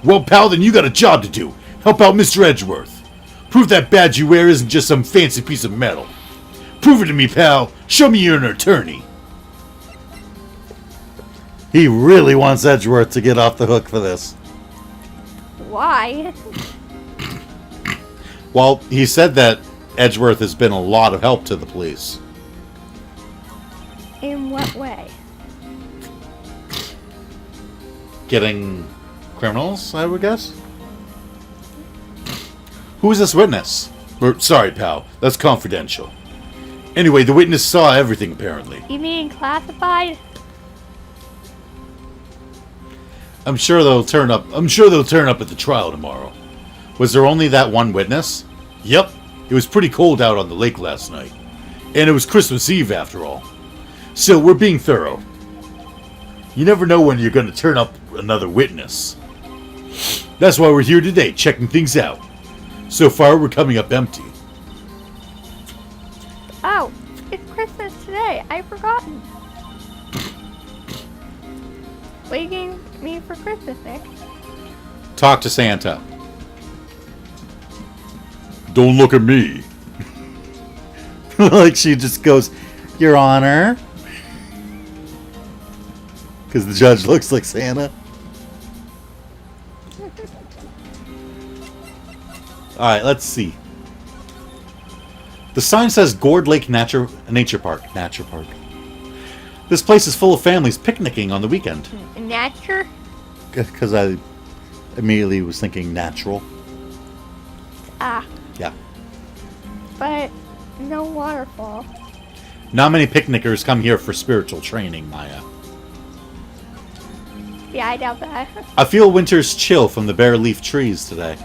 Well, pal, then you got a job to do. Help out Mr. Edgeworth. Prove that badge you wear isn't just some fancy piece of metal. Prove it to me, pal. Show me you're an attorney. He really wants Edgeworth to get off the hook for this. Why? Well, he said that Edgeworth has been a lot of help to the police. In what way? Getting criminals, I would guess? Who is this witness? Sorry, pal. That's confidential. Anyway, the witness saw everything, apparently. You mean classified? I'm sure they'll turn up at the trial tomorrow. Was there only that one witness? Yep. It was pretty cold out on the lake last night. And it was Christmas Eve, after all. Still, we're being thorough. You never know when you're going to turn up another witness. That's why we're here today, checking things out. So far, we're coming up empty. Oh, it's Christmas today. I've forgotten. What are you getting me for Christmas, Nick? Talk to Santa. Don't look at me. Like she just goes, Your Honor. Because the judge looks like Santa. Alright, let's see. The sign says Gourd Lake Nature Park. This place is full of families picnicking on the weekend. Nature? Because I immediately was thinking natural. Ah, Yeah. but no waterfall. Not many picnickers come here for spiritual training, Maya. Yeah, I doubt that. I feel winter's chill from the bare leaf trees today.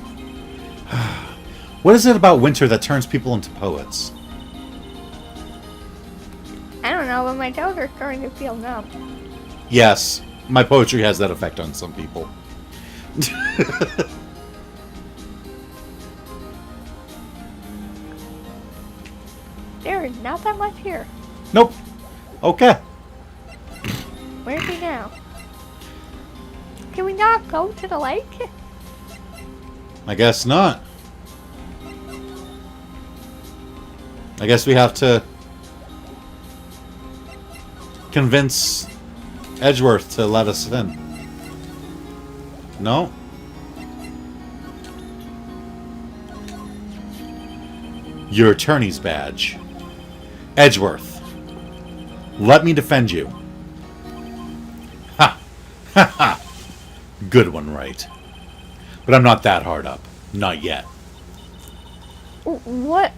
What is it about winter that turns people into poets? I don't know, but my toes are starting to feel numb. Yes, my poetry has that effect on some people. There is not that much here. Nope. Okay. Where's he now? Can we not go to the lake? I guess not. I guess we have to convince Edgeworth to let us in. No? Your attorney's badge. Edgeworth, let me defend you. Ha! Ha ha! Good one, Wright. But I'm not that hard up. Not yet. What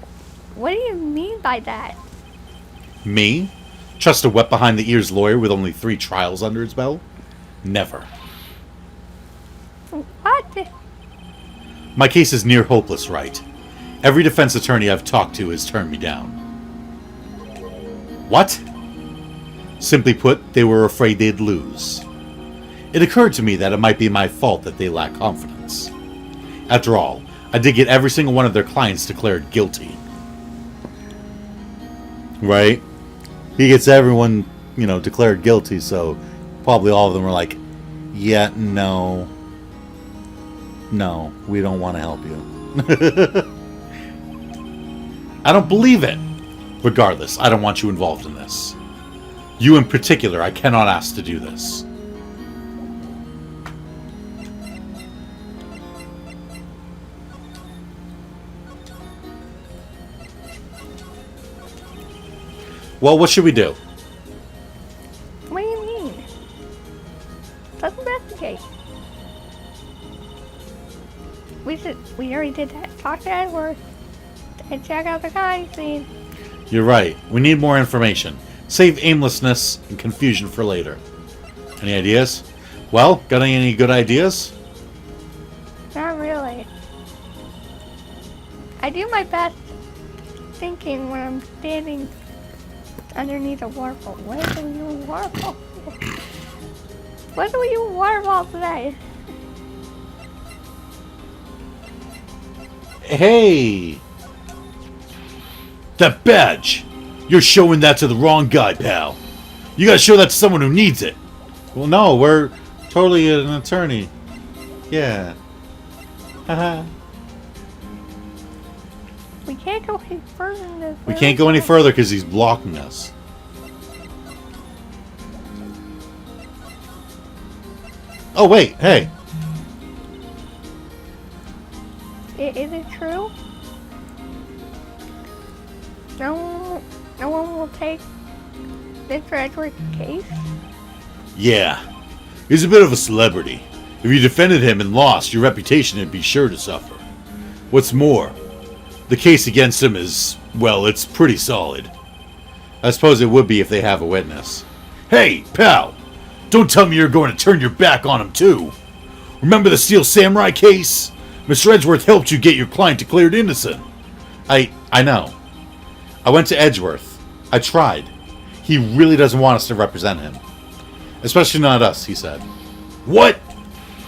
do you mean by that? Me? Trust a wet behind the ears lawyer with only 3 trials under his belt? Never. What? My case is near hopeless, Wright. Every defense attorney I've talked to has turned me down. What? Simply put, they were afraid they'd lose. It occurred to me that it might be my fault that they lack confidence. After all, I did get every single one of their clients declared guilty. Right? He gets everyone, declared guilty, so probably all of them were like, yeah, no, we don't want to help you. I don't believe it. Regardless, I don't want you involved in this. You in particular, I cannot ask to do this. Well, what should we do? What do you mean? Let's investigate. We already did that. Talk to Edward and check out the crime scene. You're right. We need more information. Save aimlessness and confusion for later. Any ideas? Well, got any good ideas? Not really. I do my best thinking when I'm standing underneath a waterfall. What do we use waterfall for? What do we use waterfall today? Hey! That badge! You're showing that to the wrong guy, pal. You gotta show that to someone who needs it. Well, no, we're totally an attorney. Yeah. Haha. We can't go any further than this. We can't go any further because he's blocking us. Oh, wait, hey. Is it true? No one will take Mr. Edward's case? Yeah. He's a bit of a celebrity. If you defended him and lost, your reputation would be sure to suffer. What's more, the case against him is, well, it's pretty solid. I suppose it would be if they have a witness. Hey, pal! Don't tell me you're going to turn your back on him, too. Remember the Steel Samurai case? Mr. Edgeworth helped you get your client declared innocent. I know. I went to Edgeworth. I tried. He really doesn't want us to represent him. Especially not us, he said. What?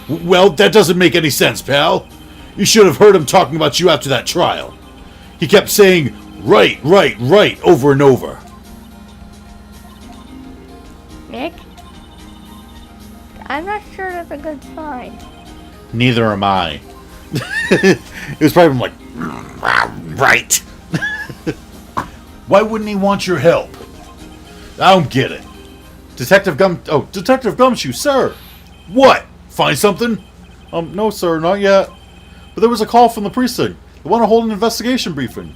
Well, that doesn't make any sense, pal. You should have heard him talking about you after that trial. He kept saying, right, right, right, over and over. Nick? I'm not sure that's a good sign. Neither am I. It was probably like, right. Why wouldn't he want your help? I don't get it. Detective Gumshoe, sir. What? Find something? No, sir, not yet. But there was a call from the precinct. They want to hold an investigation briefing.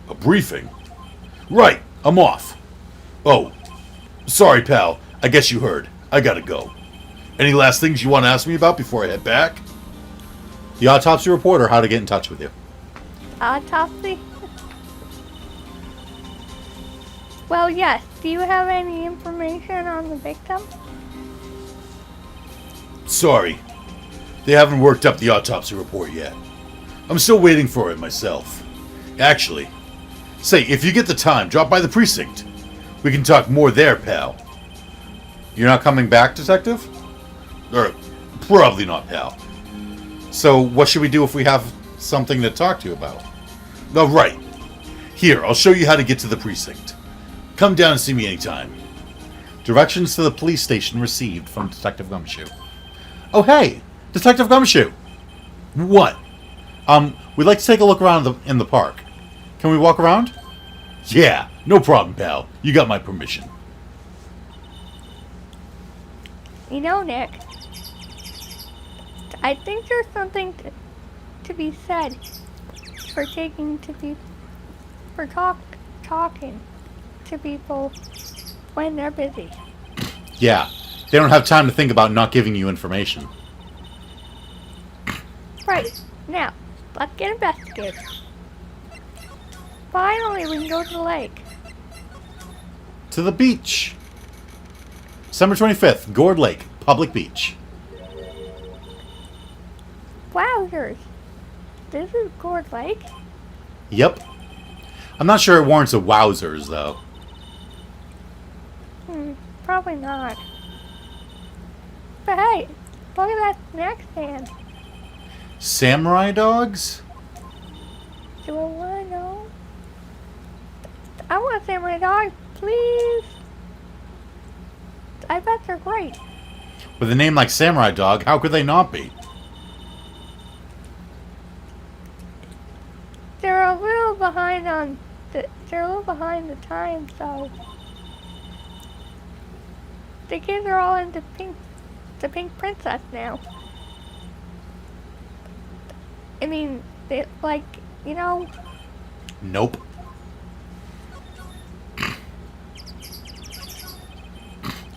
A briefing? Right, I'm off. Oh, sorry, pal. I guess you heard. I gotta go. Any last things you want to ask me about before I head back? The autopsy report or how to get in touch with you. Autopsy? Well, yes. Do you have any information on the victim? Sorry. They haven't worked up the autopsy report yet. I'm still waiting for it myself. Actually, say, if you get the time, drop by the precinct. We can talk more there, pal. You're not coming back, Detective? Probably not, pal. So what should we do if we have something to talk to you about? Oh, right. Here, I'll show you how to get to the precinct. Come down and see me anytime. Directions to the police station received from Detective Gumshoe. Oh, hey! Detective Gumshoe! What? We'd like to take a look around in the park. Can we walk around? Yeah, no problem, pal. You got my permission. You know, Nick, I think there's something to be said for talking to people when they're busy. Yeah, they don't have time to think about not giving you information. Right, now, let's get investigated. Finally, we can go to the lake. To the beach. December 25th, Gourd Lake, public beach. Wowzers! This is Gourd Lake? Yep. I'm not sure it warrants a wowzers, though. Probably not. But hey, look at that snack stand. Samurai dogs? Do I want to know? I want a samurai dog, please. I bet they're great. With a name like Samurai Dog, how could they not be? They're a little behind on they're a little behind the times, so the kids are all into the Pink Princess now. I mean, they like, you know. Nope.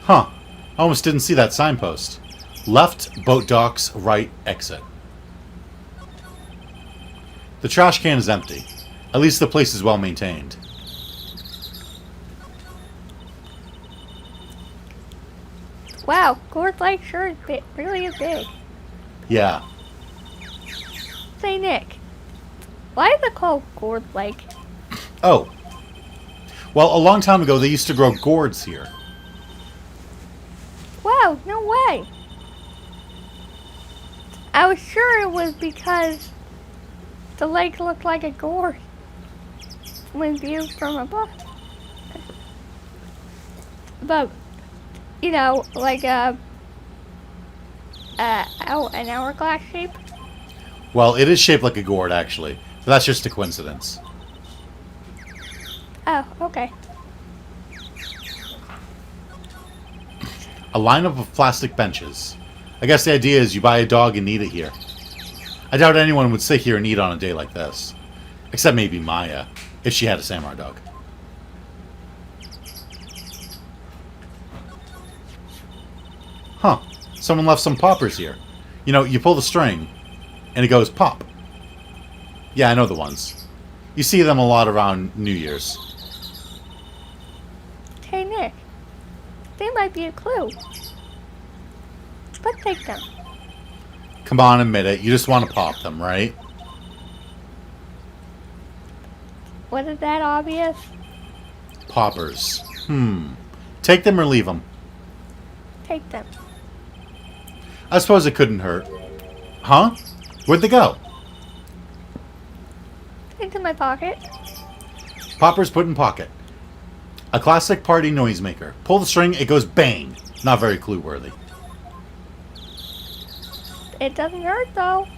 Huh. I almost didn't see that signpost. Left, boat docks, right, exit. The trash can is empty. At least the place is well maintained. Wow, Gourd Lake sure is big, really is big. Yeah. Say, Nick, why is it called Gourd Lake? Oh. Well, a long time ago they used to grow gourds here. Wow, no way. I was sure it was because the lake looked like a gourd when viewed from above. But, you know, like an hourglass shape. Well, it is shaped like a gourd, actually. But that's just a coincidence. Oh, okay. A lineup of plastic benches. I guess the idea is you buy a dog and eat it here. I doubt anyone would sit here and eat on a day like this. Except maybe Maya, if she had a samurai dog. Huh. Someone left some poppers here. You know, you pull the string, and it goes pop. Yeah, I know the ones. You see them a lot around New Year's. Hey, Nick, they might be a clue. Let's take them. Come on, admit it. You just want to pop them, right? Wasn't that obvious? Poppers. Take them or leave them? Take them. I suppose it couldn't hurt. Huh? Where'd they go? Into my pocket. Poppers put in pocket. A classic party noisemaker. Pull the string, it goes bang. Not very clue-worthy. It doesn't hurt, though.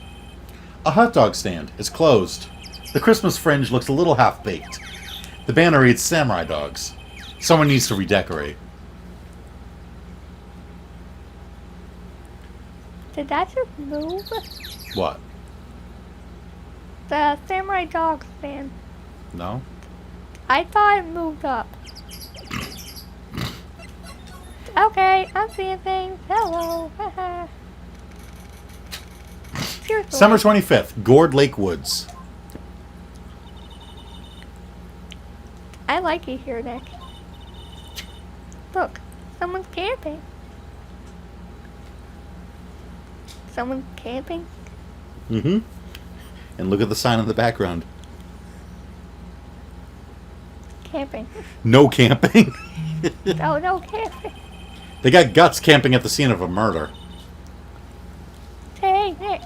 A hot dog stand. It's closed. The Christmas fringe looks a little half-baked. The banner reads Samurai Dogs. Someone needs to redecorate. Did that just move? What? The Samurai Dog stand. No? I thought it moved up. Okay, I'm seeing things. Hello. Seriously. December 25th, Gourd Lake Woods. I like it here, Nick. Look, someone's camping. Someone's camping? Mm-hmm. And look at the sign in the background. Camping. No camping. Oh, no camping. They got guts camping at the scene of a murder. Hey, Nick.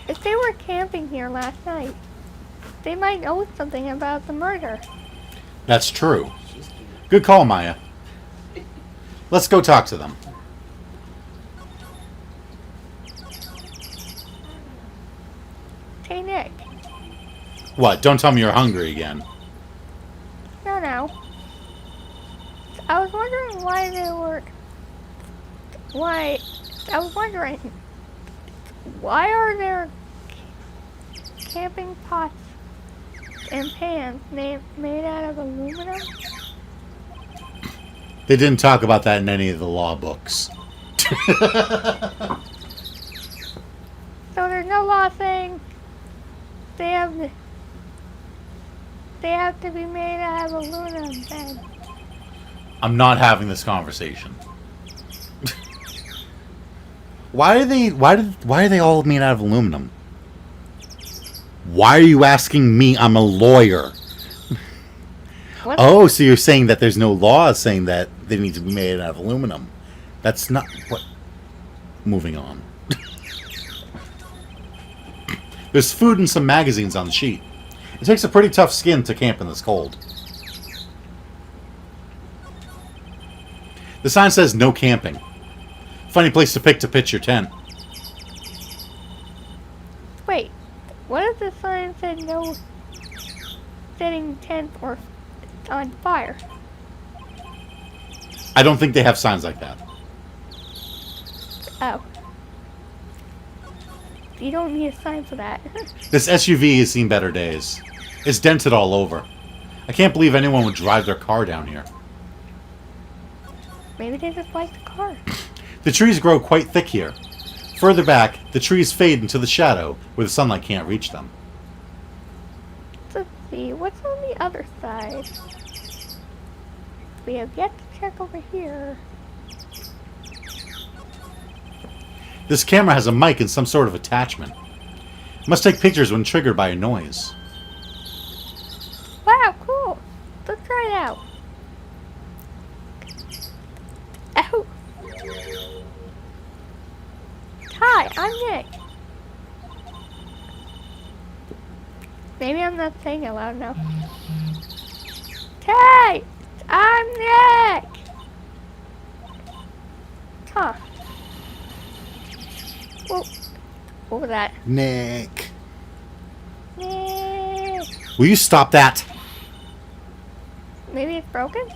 If they were camping here last night, they might know something about the murder. That's true. Good call, Maya. Let's go talk to them. Hey, Nick. What? Don't tell me you're hungry again. No. I was wondering why they were... I was wondering... Why are there camping pots and pans made out of aluminum? They didn't talk about that in any of the law books. So there's no law saying they have to be made out of aluminum then. I'm not having this conversation. Why are they all made out of aluminum? Why are you asking me? I'm a lawyer. What? Oh, so you're saying that there's no law saying that they need to be made out of aluminum. That's not what... Moving on. There's food and some magazines on the sheet. It takes a pretty tough skin to camp in this cold. The sign says no camping. Funny place to pick to pitch your tent. Wait, what if the sign said no setting tent or on fire? I don't think they have signs like that. Oh. You don't need a sign for that. This SUV has seen better days. It's dented all over. I can't believe anyone would drive their car down here. Maybe they just like the car. The trees grow quite thick here. Further back, the trees fade into the shadow where the sunlight can't reach them. Let's see, what's on the other side? We have yet to check over here. This camera has a mic and some sort of attachment. It must take pictures when triggered by a noise. Wow, cool. Let's try it out. Oh. Hi, I'm Nick. Maybe I'm not saying it loud enough. Hey, I'm Nick. Huh. Whoa. What was that? Nick. Nick. Will you stop that? Maybe it's broken?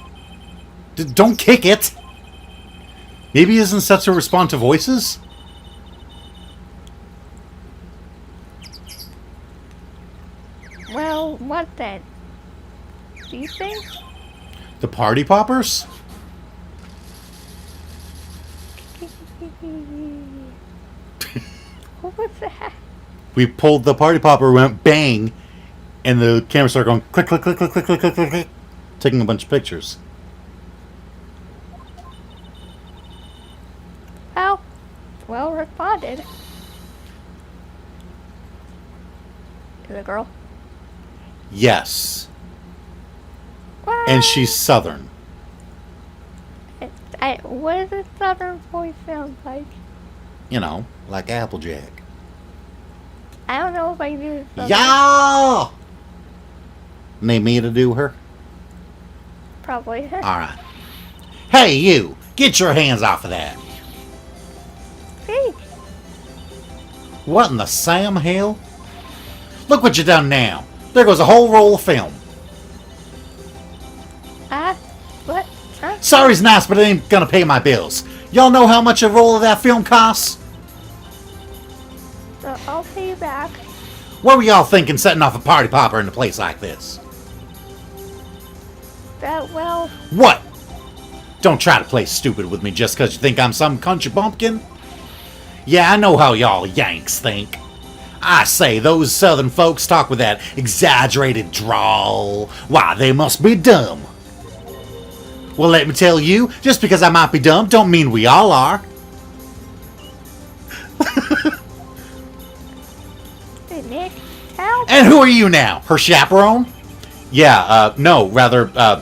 Don't kick it! Maybe he isn't set to respond to voices? Well, what then? These things? The party poppers? What was that? We pulled the party popper, went bang, and the camera started going click, click, click, click, click, click, click, click, click, taking a bunch of pictures. Well responded. Is it a girl? Yes. What? And she's Southern. What does a southern voice sound like? You know, like Applejack. I don't know if I can do this. Yeah! Need me to do her? Probably. Alright. Hey, you! Get your hands off of that! See? What in the Sam hell? Look what you done now. There goes a whole roll of film. What? Huh? Sorry's nice, but it ain't gonna pay my bills. Y'all know how much a roll of that film costs? So I'll pay you back. What were y'all thinking setting off a party popper in a place like this? Well, What? Don't try to play stupid with me just because you think I'm some country bumpkin. Yeah, I know how y'all Yanks think. I say, those southern folks talk with that exaggerated drawl. Why, they must be dumb. Well, let me tell you, just because I might be dumb don't mean we all are. hey Nick, help! And who are you now? Her chaperone? Yeah, no, rather,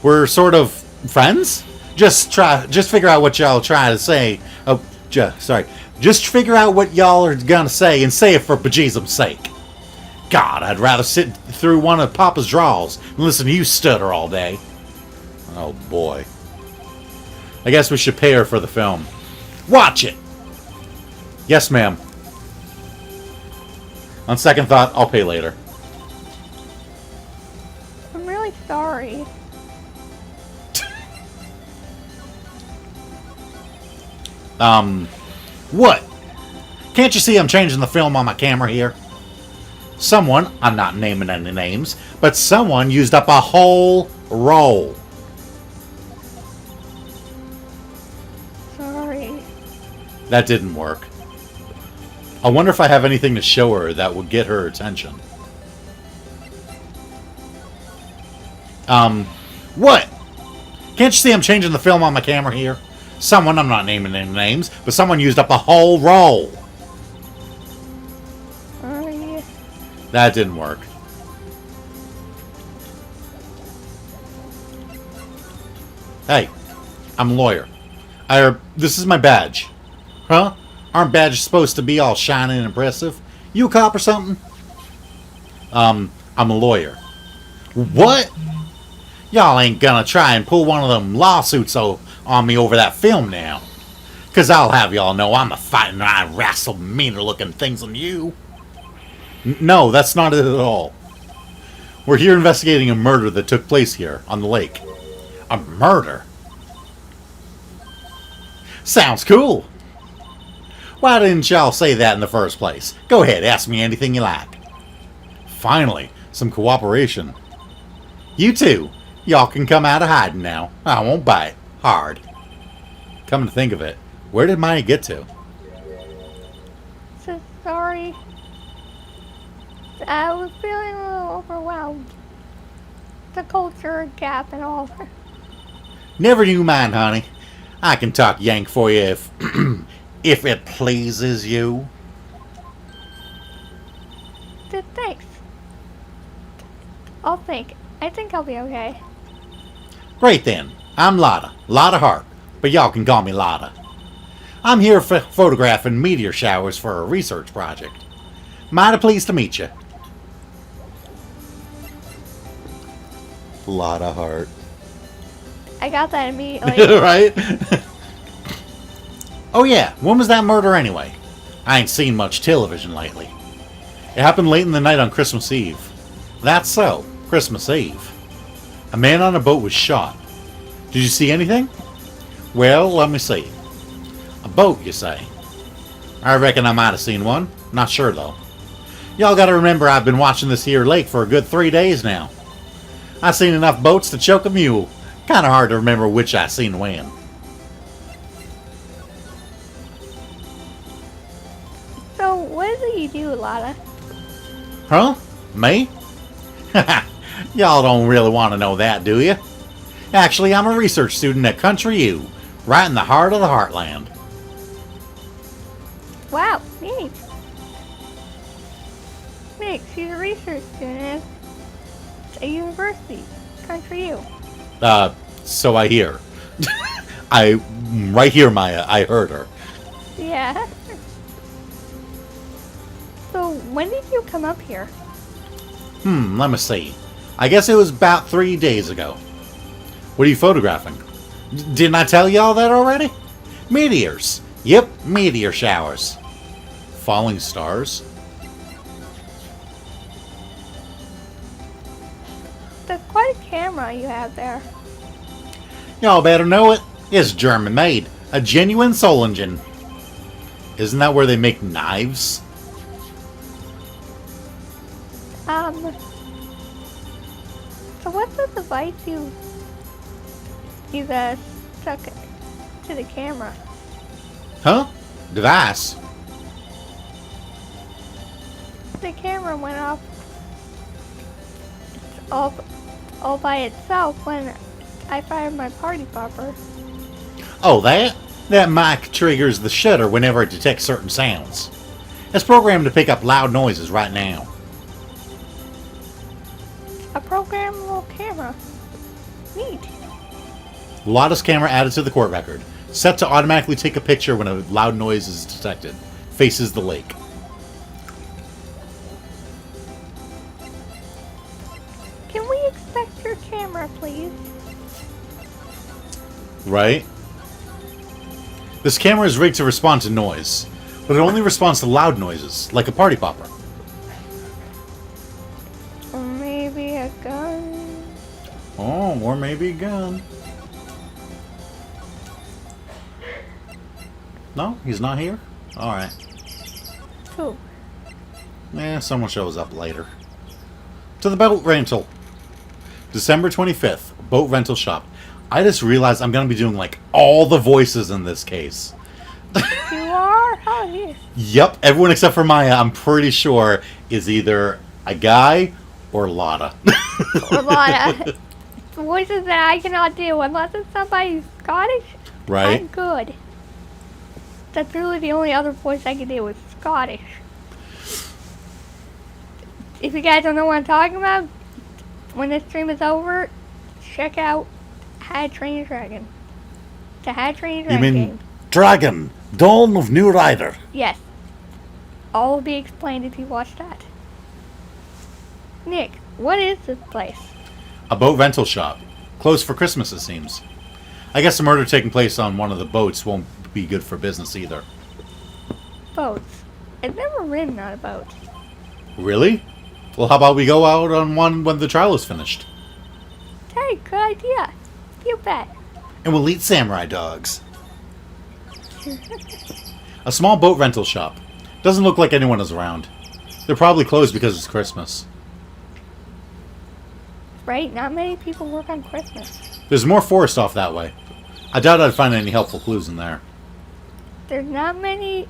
we're sort of friends? Just figure out what y'all try to say. Oh, sorry. Just figure out what y'all are gonna say and say it for bejesus's sake. God, I'd rather sit through one of Papa's draws than listen to you stutter all day. Oh boy. I guess we should pay her for the film. Watch it! Yes, ma'am. On second thought, I'll pay later. I'm really sorry. What? Can't you see I'm changing the film on my camera here? Someone, I'm not naming any names, but someone used up a whole roll. Sorry. That didn't work. I wonder if I have anything to show her that would get her attention. What? Can't you see I'm changing the film on my camera here? Someone, I'm not naming any names, but someone used up a whole roll. Sorry. That didn't work. Hey, I'm a lawyer. This is my badge. Huh? Aren't badges supposed to be all shiny and impressive? You a cop or something? I'm a lawyer. What? Y'all ain't gonna try and pull one of them lawsuits on me over that film now. Cause I'll have y'all know I'm a fighting and I wrestle meaner looking things than you. No, that's not it at all. We're here investigating a murder that took place here on the lake. A murder? Sounds cool. Why didn't y'all say that in the first place? Go ahead, ask me anything you like. Finally, some cooperation. You two, y'all can come out of hiding now. I won't bite. Hard. Come to think of it, where did Maya get to? So sorry. I was feeling a little overwhelmed. The culture gap and all. Never you mind, honey. I can talk Yank for you if if it pleases you. Thanks. I'll think. I think I'll be okay. Great then. I'm Lotta. Lotta Hart. But y'all can call me Lotta. I'm here photographing meteor showers for a research project. Mighty pleased to meet you. Lotta Hart. I got that immediately. Right? Oh yeah, when was that murder anyway? I ain't seen much television lately. It happened late in the night on Christmas Eve. That's so, Christmas Eve. A man on a boat was shot. Did you see anything? Well, let me see. A boat, you say? I reckon I might have seen one. Not sure though. Y'all gotta remember I've been watching this here lake for a good 3 days now. I seen enough boats to choke a mule. Kinda hard to remember which I seen when. So, what do you do, Lotta? Huh? Me? Y'all don't really want to know that, do you? Actually, I'm a research student at Country U, right in the heart of the heartland. Wow, neat. Nick, she's a research student at a university. Country U. So I hear. Right here, Maya, I heard her. Yeah. So, when did you come up here? Let me see. I guess it was about 3 days ago. What are you photographing? Didn't I tell y'all that already? Meteors. Yep, meteor showers. Falling stars. That's quite a camera you have there. Y'all better know it. It's German made. A genuine Solingen. Isn't that where they make knives? So what's the device you stuck to the camera? Huh? Device? The camera went off all by itself when I fired my party popper. Oh, that? That mic triggers the shutter whenever it detects certain sounds. It's programmed to pick up loud noises right now. A programmable camera. Neat. Lotta's camera added to the court record. Set to automatically take a picture when a loud noise is detected. Faces the lake. Can we expect your camera, please? Right? This camera is rigged to respond to noise, but it only responds to loud noises, like a party popper. Or maybe a gun. Oh, or maybe a gun. No, he's not here? Alright. Who? Someone shows up later. To the boat rental. December 25th, boat rental shop. I just realized I'm going to be doing like all the voices in this case. You are? How are you? Yep, everyone except for Maya, I'm pretty sure, is either a guy or Lotta. Or Lotta. Voices that I cannot do unless it's somebody Scottish. Right? I'm good. That's really the only other voice I can do is Scottish. if you guys don't know what I'm talking about, when this stream is over, check out How to Train Your Dragon. The How to Train Your You Dragon mean game. Dragon, Dawn of New Rider. Yes. All will be explained if you watch that. Nick, what is this place? A boat rental shop. Closed for Christmas, it seems. I guess the murder taking place on one of the boats won't be good for business either. Boats. I've never ridden on a boat. Really? Well, how about we go out on one when the trial is finished? Hey, good idea. You bet. And we'll eat samurai dogs. A small boat rental shop. Doesn't look like anyone is around. They're probably closed because it's Christmas. Right? Not many people work on Christmas. There's more forest off that way. I doubt I'd find any helpful clues in there. There's not many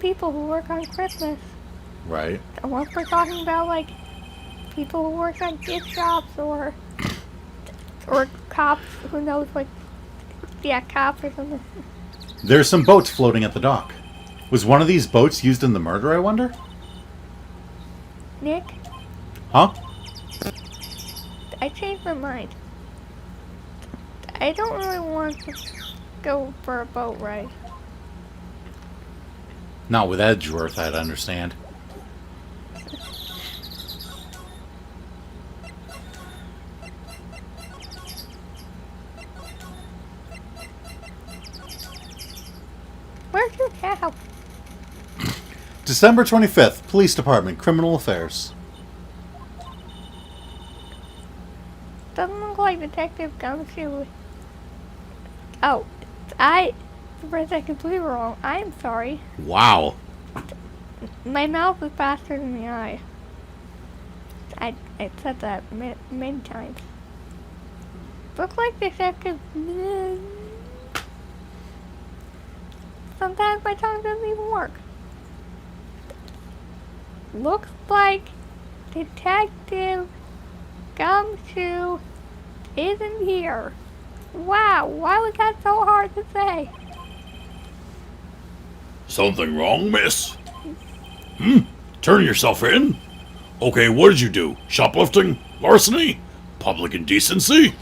people who work on Christmas. Right. Unless we're talking about, like, people who work on gift shops or cops, who knows, like, yeah, cops or something. There's some boats floating at the dock. Was one of these boats used in the murder, I wonder? Nick, Huh? I changed my mind. I don't really want to go for a boat ride. Not with Edgeworth, I'd understand. Where's your cow? December 25th, Police Department, Criminal Affairs. Doesn't look like Detective Gumshoe. Oh, for a second, completely wrong. I'm sorry. Wow. My mouth is faster than the eye. I said that many times. Looks like Detective. Sometimes my tongue doesn't even work. Looks like Detective Gumshoe isn't here. Wow, why was that so hard to say? Something wrong, miss? Turn yourself in? Okay, what did you do? Shoplifting? Larceny? Public indecency?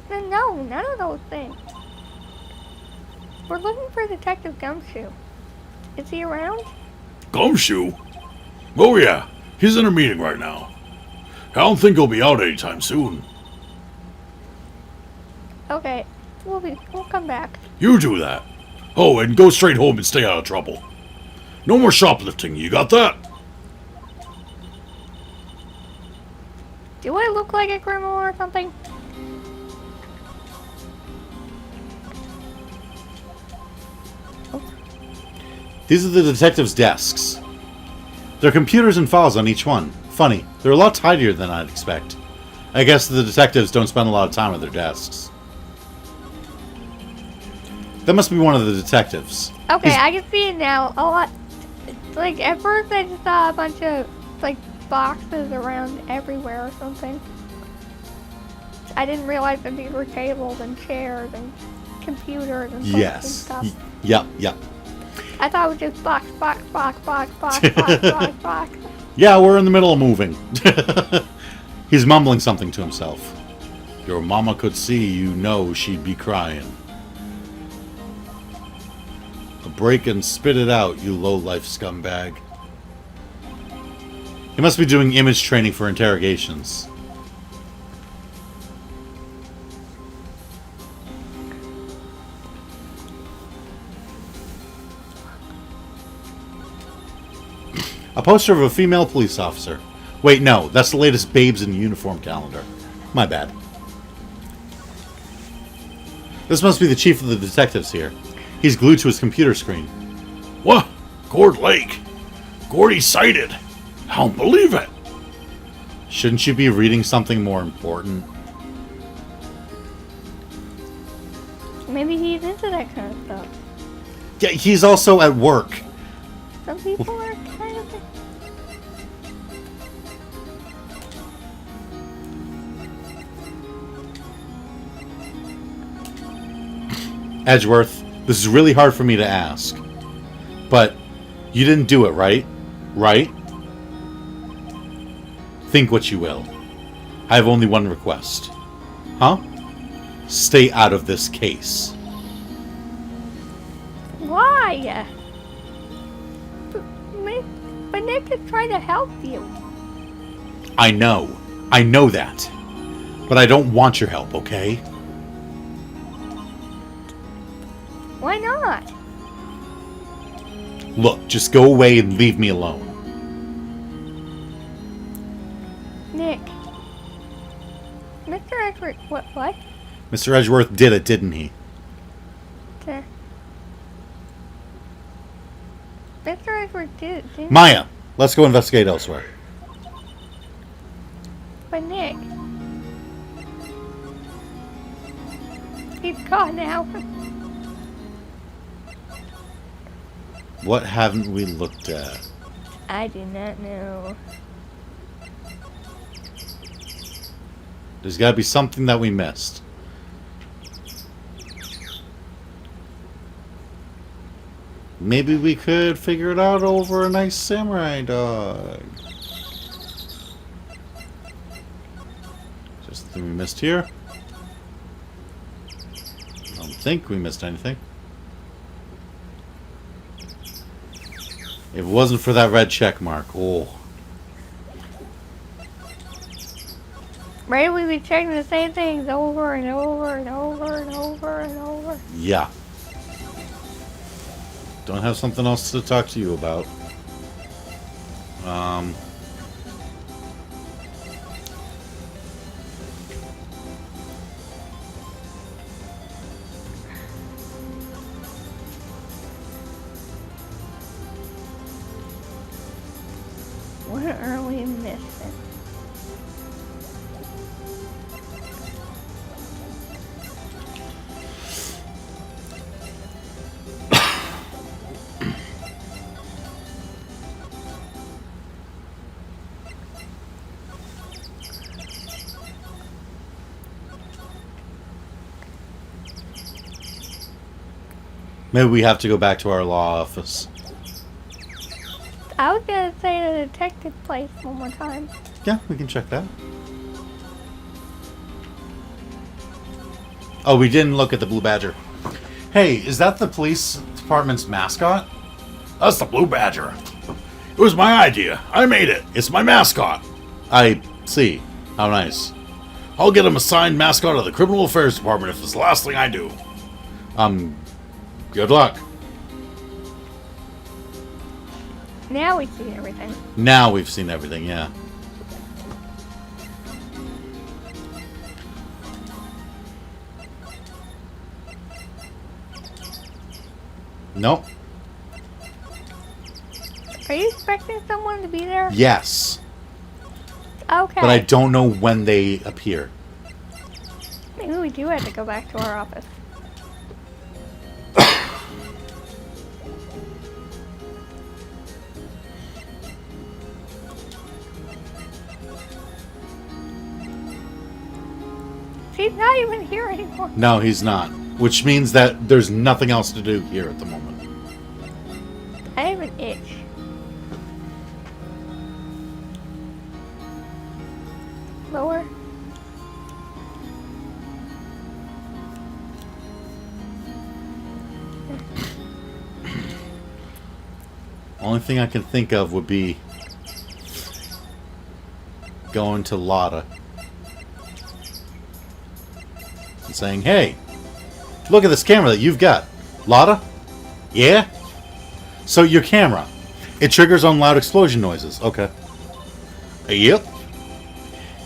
No, none of those things. We're looking for Detective Gumshoe. Is he around? Gumshoe? Oh yeah, he's in a meeting right now. I don't think he'll be out anytime soon. Okay, we'll come back. You do that. Oh, and go straight home and stay out of trouble. No more shoplifting, you got that? Do I look like a criminal or something? These are the detectives' desks. There are computers and files on each one. Funny, they're a lot tidier than I'd expect. I guess the detectives don't spend a lot of time at their desks. That must be one of the detectives. Okay, I can see it now. A lot. Like, at first I just saw a bunch of, like, boxes around everywhere or something. I didn't realize that these were tables and chairs and computers and books and stuff. Yep. I thought it was just box. Yeah, we're in the middle of moving. He's mumbling something to himself. Your mama could see, you know she'd be crying. Break and spit it out, you low-life scumbag. He must be doing image training for interrogations. A poster of a female police officer. Wait, no, that's the latest Babes in Uniform calendar. My bad. This must be the chief of the detectives here. He's glued to his computer screen. What? Gord Lake? Gordy sighted. I don't believe it. Shouldn't you be reading something more important? Maybe he's into that kind of stuff. Yeah, he's also at work. Some people are kind of... Edgeworth, this is really hard for me to ask. But you didn't do it, right? Right? Think what you will. I have only one request. Huh? Stay out of this case. Why? But Nick is trying to help you. I know. I know that. But I don't want your help, okay? Why not? Look, just go away and leave me alone. Nick. Mr. Edward, what? Mr. Edgeworth did it, didn't he? Mr. Edward didn't. Maya, let's go investigate elsewhere. But Nick. He's gone now. What haven't we looked at? I do not know. There's got to be something that we missed. Maybe we could figure it out over a nice samurai dog. Just the thing we missed here. I don't think we missed anything. If it wasn't for that red check mark, oh. Right, we'd be checking the same things over and over and over and over and over. Yeah. Don't have something else to talk to you about. What are we missing? Maybe we have to go back to our law office. I was gonna say the detective place one more time. Yeah, we can check that. Oh, we didn't look at the Blue Badger. Hey, is that the police department's mascot? That's the Blue Badger. It was my idea. I made it. It's my mascot. I see. How nice. I'll get him a signed mascot of the Criminal Affairs Department if it's the last thing I do. Good luck. Now we see everything. Now we've seen everything, yeah. Nope. Are you expecting someone to be there? Yes. Okay. But I don't know when they appear. Maybe we do have to go back to our office. He's not even here anymore. No, he's not. Which means that there's nothing else to do here at the moment. I have an itch. Lower. Only thing I can think of would be going to Lotta and saying, "Hey, look at this camera that you've got. Lotta? Yeah? So your camera, it triggers on loud explosion noises. Okay. Yep.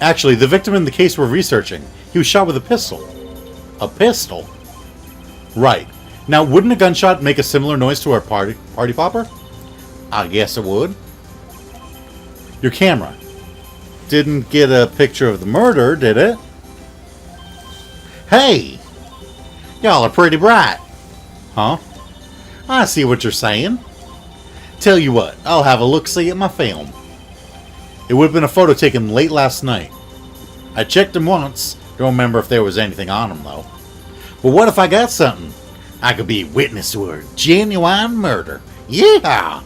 Actually, the victim in the case we're researching, he was shot with a pistol. A pistol? Right. Now, wouldn't a gunshot make a similar noise to our party popper? I guess it would. Your camera didn't get a picture of the murder, did it? Hey! Y'all are pretty bright. Huh? I see what you're saying. Tell you what, I'll have a look-see at my film. It would have been a photo taken late last night. I checked them once. Don't remember if there was anything on them, though. But what if I got something? I could be witness to a genuine murder. Yeah!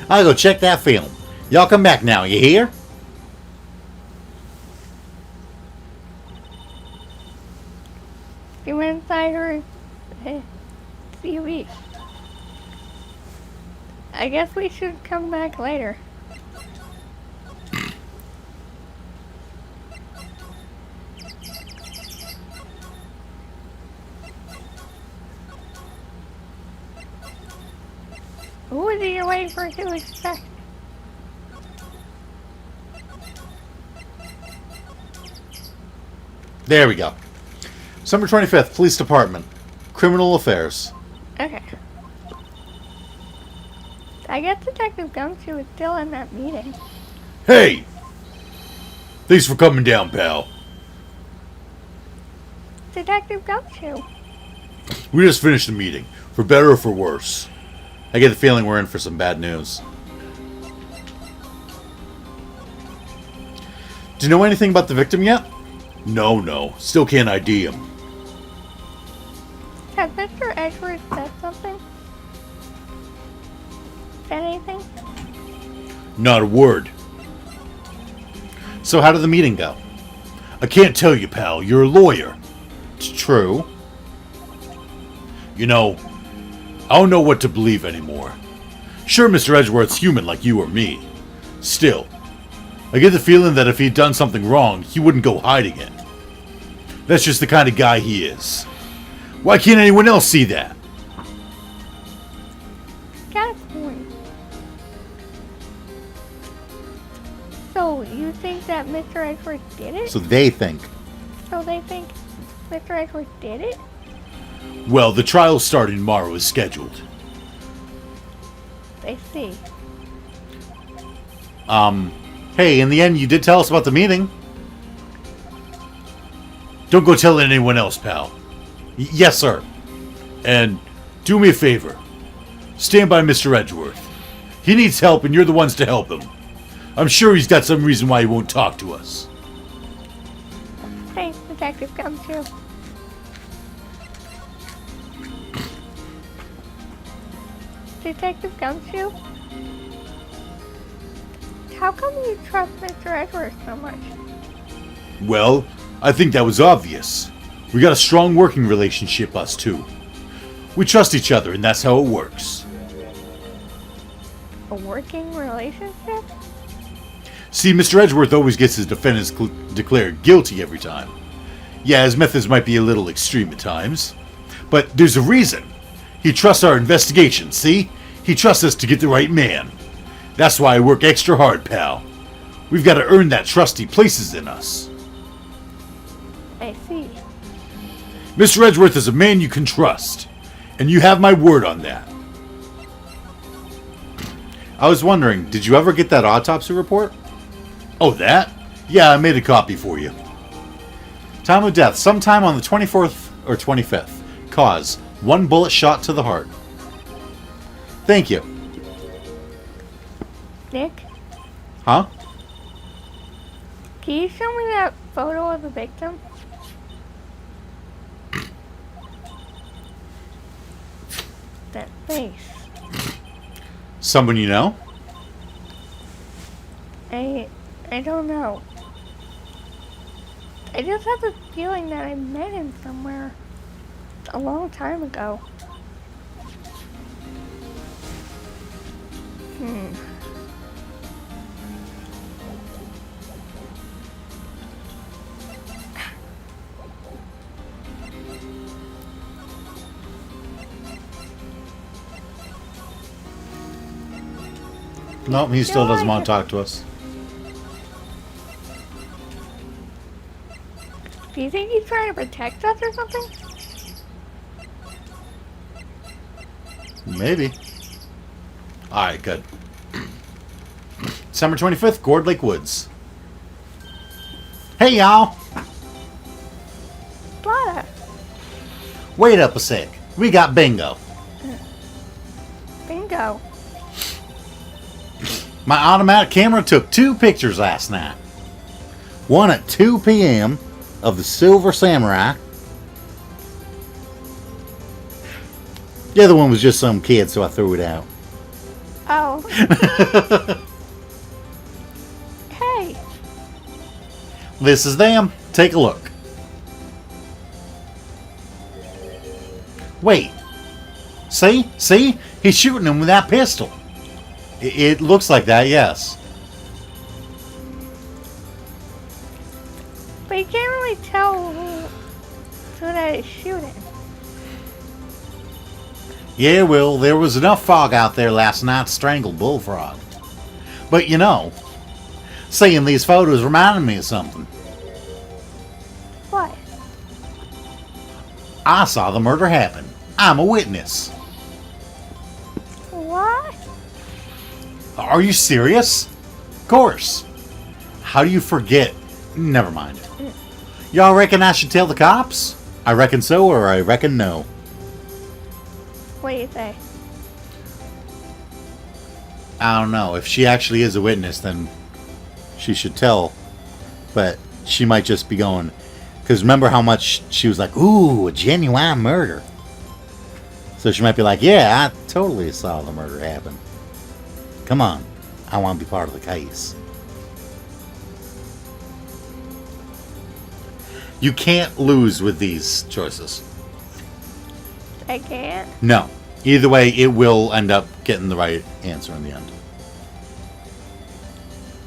I'll go check that film. Y'all come back now, you hear? She went inside her TV. I guess we should come back later. Who is it you're waiting for to expect? There we go. December 25th, Police Department. Criminal Affairs. Okay. I guess Detective Gumshoe is still in that meeting. Hey! Thanks for coming down, pal. Detective Gumshoe. We just finished the meeting, for better or for worse. I get the feeling we're in for some bad news. Do you know anything about the victim yet? No. Still can't ID him. Has Mr. Edgeworth said something? Said anything? Not a word. So how did the meeting go? I can't tell you, pal. You're a lawyer. It's true. You know, I don't know what to believe anymore. Sure, Mr. Edgeworth's human like you or me. Still, I get the feeling that if he'd done something wrong, he wouldn't go hiding it. That's just the kind of guy he is. Why can't anyone else see that? Got a point. So, you think that Mr. Edgeworth did it? So they think. So they think Mr. Edgeworth did it? Well, the trial starting tomorrow is scheduled. I see. Hey, in the end, you did tell us about the meeting. Don't go telling anyone else, pal. Yes, sir. And do me a favor. Stand by Mr. Edgeworth. He needs help and you're the ones to help him. I'm sure he's got some reason why he won't talk to us. Thanks, Detective Gumshoe. Detective Gumshoe? How come you trust Mr. Edgeworth so much? Well, I think that was obvious. We got a strong working relationship, us two. We trust each other, and that's how it works. A working relationship? See, Mr. Edgeworth always gets his defendants declared guilty every time. Yeah, his methods might be a little extreme at times, but there's a reason. He trusts our investigation, see? He trusts us to get the right man. That's why I work extra hard, pal. We've got to earn that trust he places in us. I see. Mr. Edgeworth is a man you can trust, and you have my word on that. I was wondering, did you ever get that autopsy report? Oh, that? Yeah, I made a copy for you. Time of death, sometime on the 24th or 25th. Cause, 1 bullet shot to the heart. Thank you. Nick, Huh? can you show me that photo of the victim? That face. Someone you know? I don't know. I just have the feeling that I met him somewhere a long time ago. Nope, he still doesn't want to talk to us. Do you think he's trying to protect us or something? Maybe. Alright, good. December 25th, Gourd Lake Woods. Hey, y'all! Blotta. Wait up a sec. We got bingo. Bingo. My automatic camera took 2 pictures last night. One at 2 p.m. of the Silver Samurai. The other one was just some kid, so I threw it out. Oh. Hey. This is them. Take a look. Wait. See? See? He's shooting him with that pistol. It looks like that, yes. But you can't really tell who that is shooting. Yeah, well, there was enough fog out there last night to strangle Bullfrog. But you know, seeing these photos reminded me of something. What? I saw the murder happen. I'm a witness. What? Are you serious? Of course. How do you forget? Never mind. Y'all reckon I should tell the cops? I reckon so, or I reckon no. What do you say? I don't know. If she actually is a witness, then she should tell. But she might just be going... Because remember how much she was like, ooh, a genuine murder. So she might be like, yeah, I totally saw the murder happen. Come on. I want to be part of the case. You can't lose with these choices. I can't. No. Either way, it will end up getting the right answer in the end.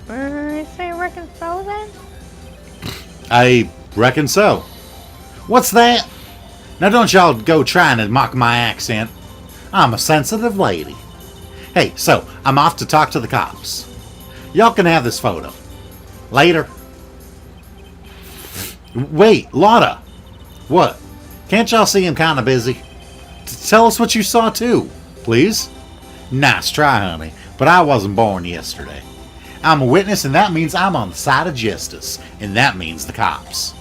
You say reckon so then? I reckon so. What's that? Now don't y'all go trying to mock my accent. I'm a sensitive lady. Hey, so I'm off to talk to the cops. Y'all can have this photo. Later. Wait, Lotta. What? Can't y'all see him kind of busy? Tell us what you saw too, please. Nice try, honey, but I wasn't born yesterday. I'm a witness, and that means I'm on the side of justice, and that means the cops.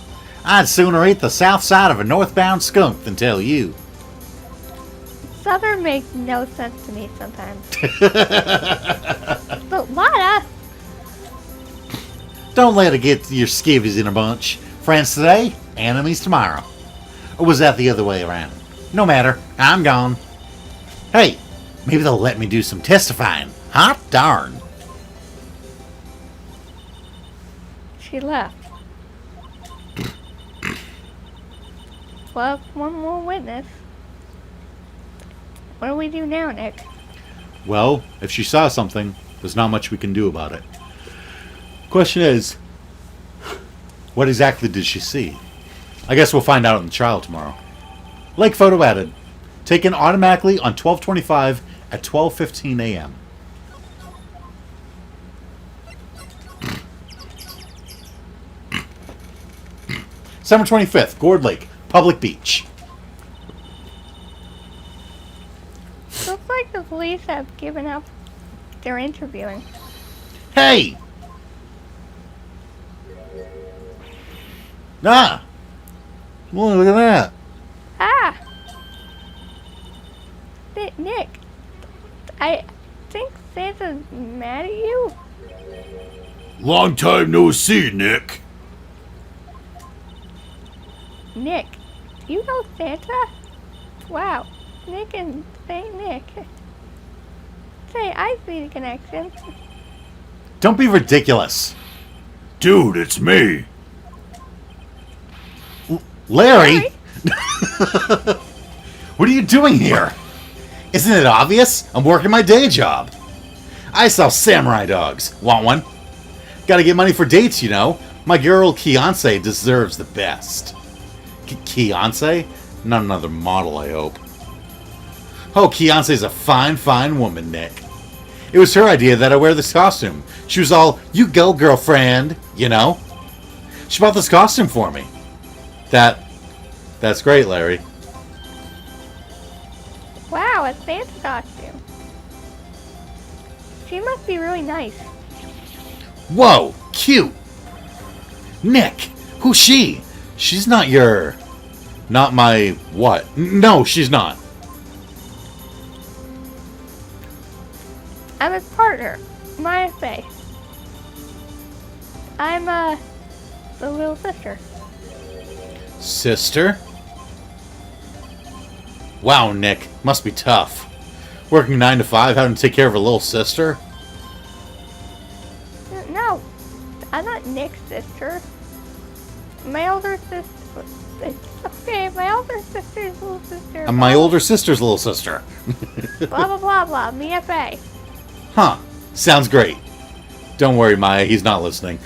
I'd sooner eat the south side of a northbound skunk than tell you. Southern makes no sense to me sometimes. But Lotta! Don't let it get your skivvies in a bunch. Friends today, enemies tomorrow. Or was that the other way around? No matter, I'm gone. Hey, maybe they'll let me do some testifying. Hot darn. She left. Well, one more witness. What do we do now, Nick? Well, if she saw something, there's not much we can do about it. Question is, what exactly did she see? I guess we'll find out in the trial tomorrow. Lake photo added. Taken automatically on 12/25 at 12:15 a.m. December 25th, Gourd Lake, public beach. Looks like the police have given up their interviewing. Hey! Ah! Well, look at that. Ah! Nick, I think Santa's mad at you. Long time no see, Nick. Nick, you know Santa? Wow, Nick and Saint Nick. Say, I see the connection. Don't be ridiculous. Dude, it's me. Larry? What are you doing here? Isn't it obvious? I'm working my day job. I sell samurai dogs. Want one? Gotta get money for dates, you know. My girl Kiance deserves the best. Kiance? Not another model, I hope. Oh, Kiance's a fine, fine woman, Nick. It was her idea that I wear this costume. She was all, you go, girlfriend, you know? She bought this costume for me. That's great, Larry. Wow, a Santa costume. She must be really nice. Whoa, cute. Nick, who's she? She's not your... Not my what? No, she's not. I'm his partner, Maya Faye. I'm, the little sister. Sister? Wow, Nick. Must be tough. Working 9 to 5, having to take care of a little sister? No, I'm not Nick's sister. My older sister... Okay, my older sister his little sister. I'm my older sister's little sister. Blah, blah, blah, blah. Mia Fey. Huh. Sounds great. Don't worry, Maya. He's not listening.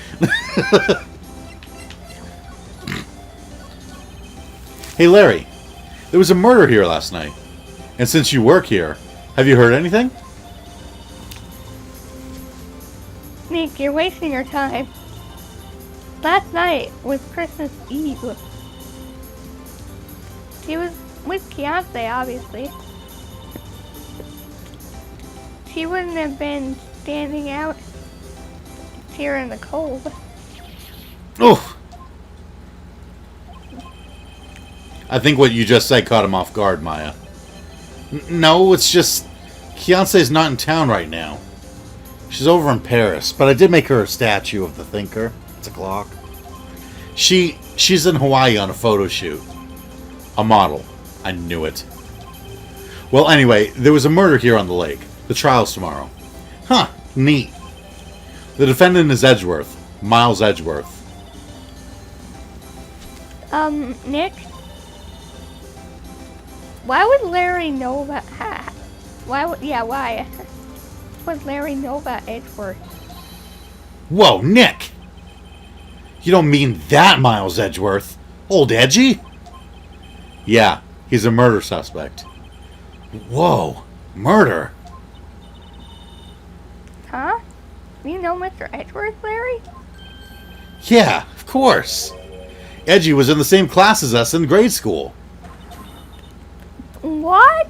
Hey, Larry. There was a murder here last night. And since you work here, have you heard anything? Nick, you're wasting your time. Last night was Christmas Eve. She was with Beyonce, obviously. She wouldn't have been standing out here in the cold. Oh. I think what you just said caught him off guard, Maya. No, it's just Beyonce's not in town right now. She's over in Paris, but I did make her a statue of the thinker. It's a clock. She's in Hawaii on a photo shoot. A model. I knew it. Well, anyway, there was a murder here on the lake. The trial's tomorrow. Huh, neat. The defendant is Edgeworth. Miles Edgeworth. Nick? Why would Larry know about... why would Larry know about Edgeworth? Whoa, Nick! You don't mean that Miles Edgeworth? Old Edgy? Yeah, he's a murder suspect. Whoa, murder? Huh? You know Mr. Edgeworth, Larry? Yeah, of course. Edgy was in the same class as us in grade school. What?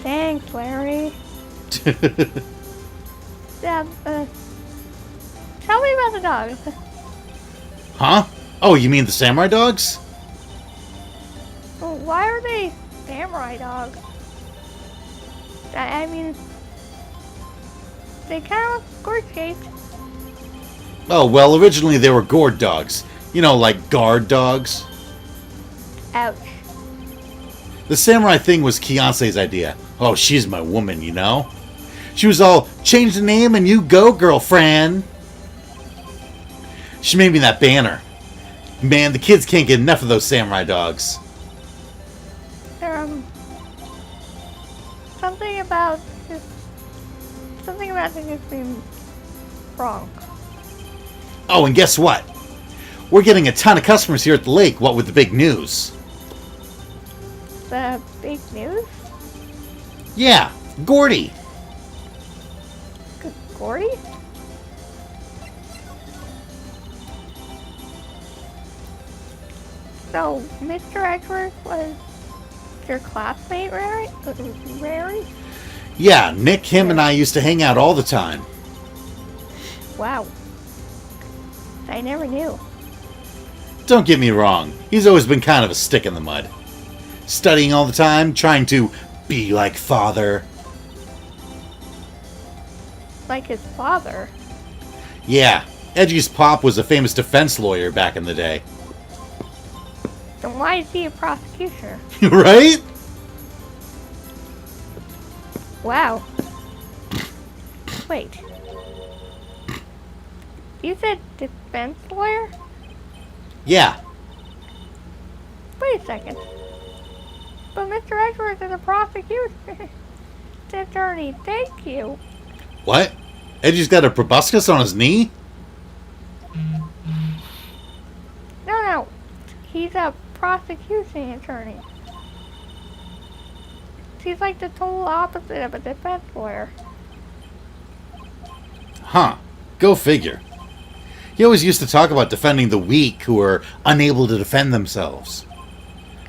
Thanks, Larry. Yeah, tell me about the dogs. Huh? Oh, you mean the samurai dogs? Why are they samurai dogs? I mean, they kind of look gourd-shaped. Oh, well, originally they were gourd dogs. You know, like guard dogs. Ouch. The samurai thing was Beyonce's idea. Oh, she's my woman, you know? She was all, change the name and you go, girlfriend. She made me that banner. Man, the kids can't get enough of those samurai dogs. Something about this just seems wrong. Oh, and guess what? We're getting a ton of customers here at the lake, what with the big news. The big news? Yeah, Gordy. Gordy? So, Mr. Edgeworth was your classmate, Rary? Yeah, Nick, him, and I used to hang out all the time. Wow. I never knew. Don't get me wrong, he's always been kind of a stick in the mud. Studying all the time, trying to be like father. Like his father? Yeah, Edgy's pop was a famous defense lawyer back in the day. Then why is he a prosecutor? Right? Wow. Wait. You said defense lawyer? Yeah. Wait a second. But Mr. Edgeworth is a prosecutor. Attorney, thank you. What? Edgy's got a proboscis on his knee? No. He's a prosecuting attorney. He's like the total opposite of a defense lawyer. Huh. Go figure. He always used to talk about defending the weak who are unable to defend themselves.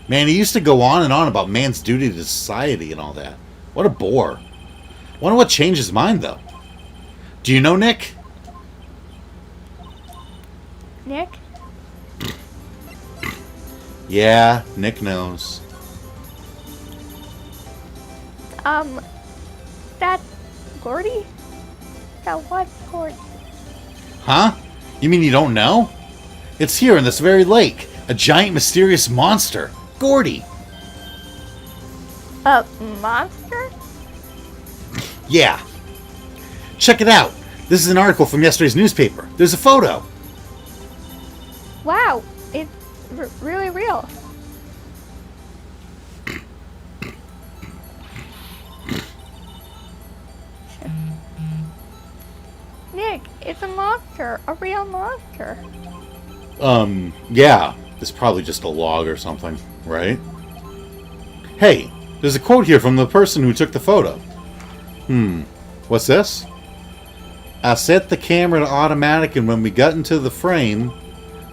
Man, he used to go on and on about man's duty to society and all that. What a bore. Wonder what changed his mind, though. Do you know Nick? Nick? Yeah, Nick knows. That Gordy? That what Gordy? Huh? You mean you don't know? It's here in this very lake. A giant mysterious monster. Gordy. A monster? Yeah. Check it out. This is an article from yesterday's newspaper. There's a photo. Wow, really real. Nick, it's a monster. A real monster. Yeah. It's probably just a log or something, right? Hey, there's a quote here from the person who took the photo. What's this? I set the camera to automatic, and when we got into the frame,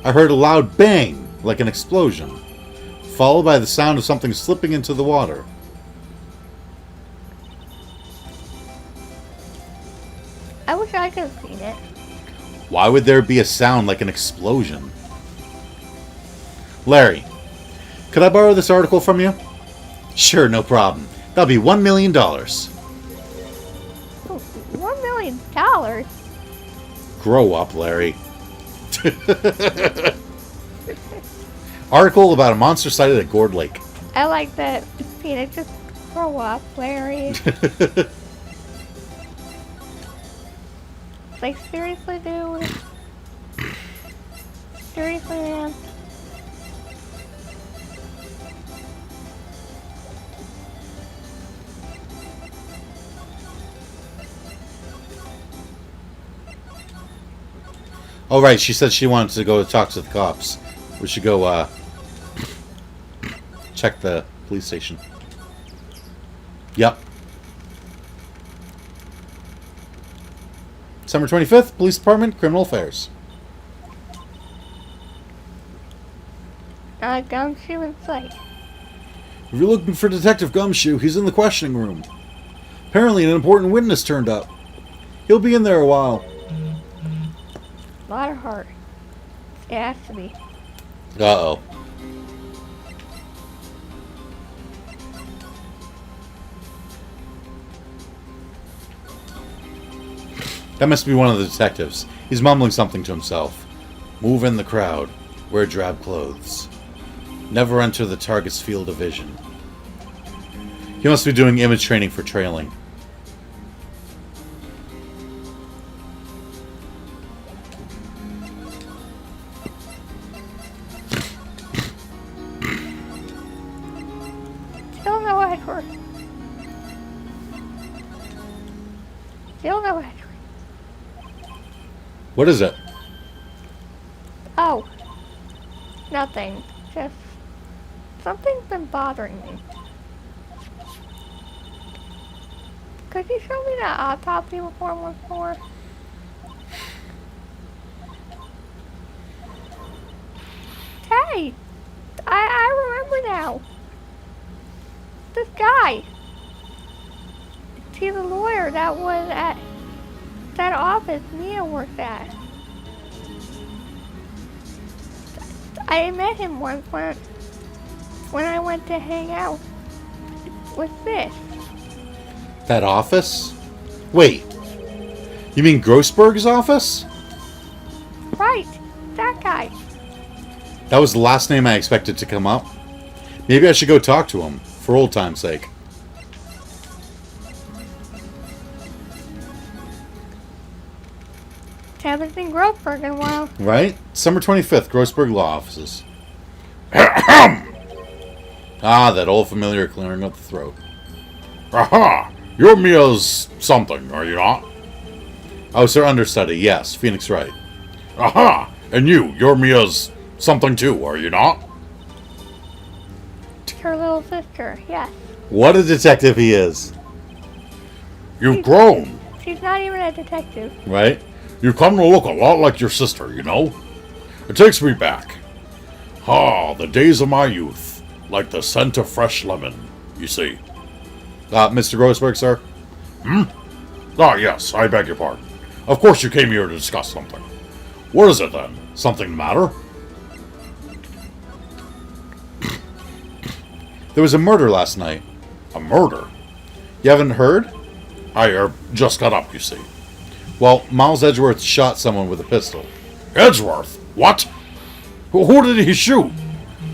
I heard a loud bang, like an explosion, followed by the sound of something slipping into the water. I wish I could have seen it. Why would there be a sound like an explosion? Larry, could I borrow this article from you? Sure, no problem. That'll be $1 million. $1 million? Grow up, Larry. Article about a monster sighted at Gourd Lake. I like that. Phoenix, just grow up, Larry. Like, seriously, dude? Seriously, man? Oh, right. She said she wanted to go talk to the cops. We should go, check the police station. Yep. December 25th, Police Department, Criminal Affairs. Gumshoe in sight. If you're looking for Detective Gumshoe, he's in the questioning room. Apparently an important witness turned up. He'll be in there a while. A lot of heart. It has to be. Uh-oh. That must be one of the detectives. He's mumbling something to himself. Move in the crowd. Wear drab clothes. Never enter the target's field of vision. He must be doing image training for trailing. Still no Edward. Still no Edward. What is it? Oh. Nothing. Just... something's been bothering me. Could you show me that autopsy report once more? Hey! I remember now. This guy. He's a lawyer that was at that office Mia worked at. I met him once when I went to hang out with this. That office? Wait. You mean Grossberg's office? Right, that guy. That was the last name I expected to come up. Maybe I should go talk to him, for old time's sake. Haven't seen Grossberg in a while. Right? December 25th, Grossberg Law Offices. That old familiar clearing of the throat. Aha! You're Mia's something, are you not? Oh, sir, understudy. Yes, Phoenix Wright. Aha! And you're Mia's something too, are you not? Her little sister, yes. What a detective he is. You've grown, She's not even a detective. Right? you come to look a lot like your sister, you know? It takes me back. The days of my youth, like the scent of fresh lemon, you see. Mr. Grossberg, sir? Yes, I beg your pardon. Of course you came here to discuss something. What is it then? Something the matter? There was a murder last night. A murder? You haven't heard? I just got up, you see. Well, Miles Edgeworth shot someone with a pistol. Edgeworth? What? Who did he shoot?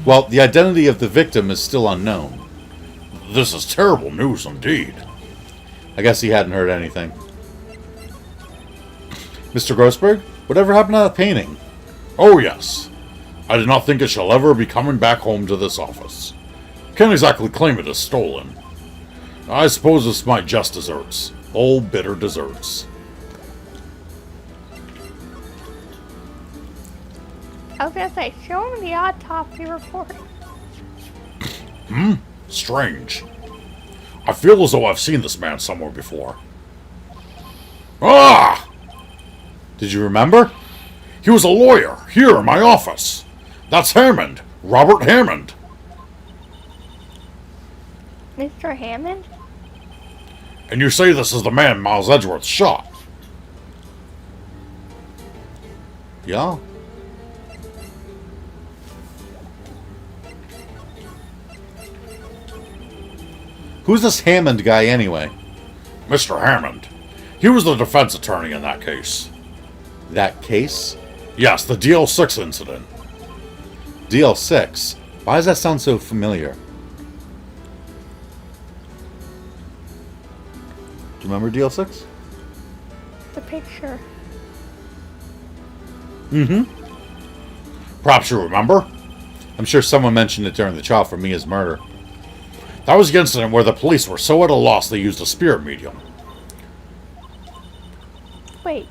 Well, the identity of the victim is still unknown. This is terrible news indeed. I guess he hadn't heard anything. Mr. Grossberg, whatever happened to that painting? Oh, yes. I do not think it shall ever be coming back home to this office. Can't exactly claim it as stolen. I suppose this might just desserts. Old bitter desserts. I was gonna say, show him the autopsy report. Strange. I feel as though I've seen this man somewhere before. Ah! Did you remember? He was a lawyer here in my office. That's Hammond. Robert Hammond. Mr. Hammond? And you say this is the man Miles Edgeworth shot? Yeah. Who's this Hammond guy anyway? Mr. Hammond. He was the defense attorney in that case. That case? Yes, the DL6 incident. DL6? Why does that sound so familiar? Do you remember DL6? The picture. Perhaps you remember? I'm sure someone mentioned it during the trial for Mia's murder. That was the incident where the police were so at a loss they used a spirit medium. Wait.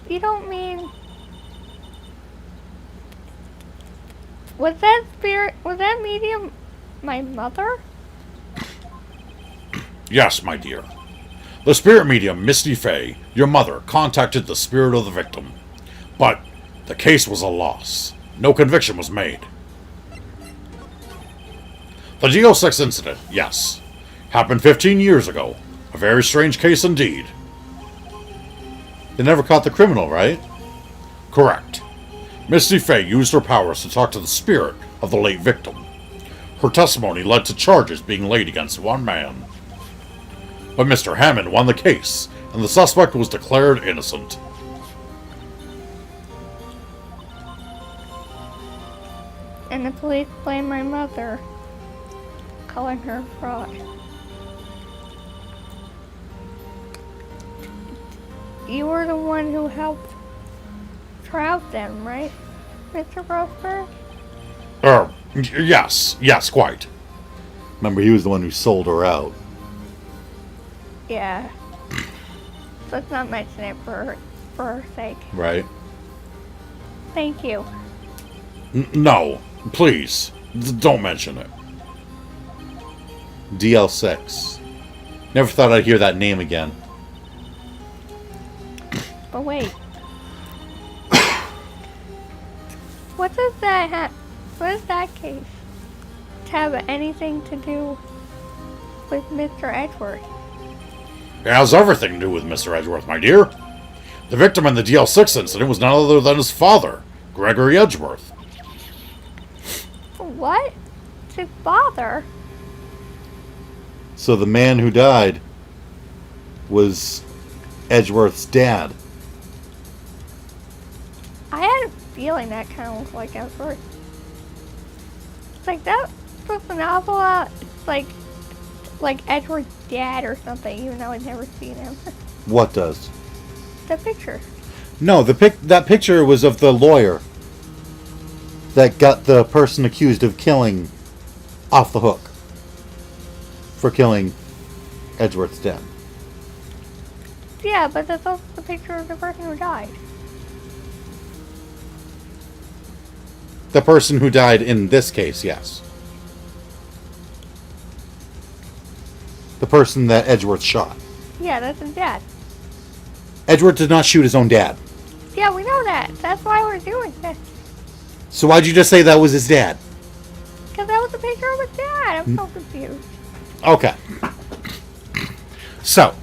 You don't mean... Was that medium my mother? Yes, my dear. The spirit medium, Misty Fey, your mother, contacted the spirit of the victim. But the case was a loss. No conviction was made. The DL6 incident, yes. Happened 15 years ago. A very strange case indeed. They never caught the criminal, right? Correct. Misty Fey used her powers to talk to the spirit of the late victim. Her testimony led to charges being laid against one man. But Mr. Hammond won the case, and the suspect was declared innocent. And the police blame my mother, calling her fraud. You were the one who helped trout them, right, Mr. Rosberg? Yes, quite. Remember, he was the one who sold her out. Yeah. Let's not mention it for her sake. Right. Thank you. No, please, don't mention it. DL6. Never thought I'd hear that name again. But wait. What does that case have anything to do with Mr. Edgeworth? It has everything to do with Mr. Edgeworth, my dear. The victim in the DL6 incident was none other than his father, Gregory Edgeworth. What? It's his father? So the man who died was Edgeworth's dad. I had a feeling that kind of looked like Edgeworth. It's like that was the novel out. It's like Edward's dad or something, even though I'd never seen him. What does? The picture. No, that picture was of the lawyer that got the person accused of killing off the hook for killing Edgeworth's dad. Yeah, but that's also the picture of the person who died. The person who died in this case, yes. The person that Edgeworth shot. Yeah, that's his dad. Edgeworth did not shoot his own dad. Yeah, we know that. That's why we're doing this. So why'd you just say that was his dad? Because that was a picture of his dad. I'm so confused. Okay. So,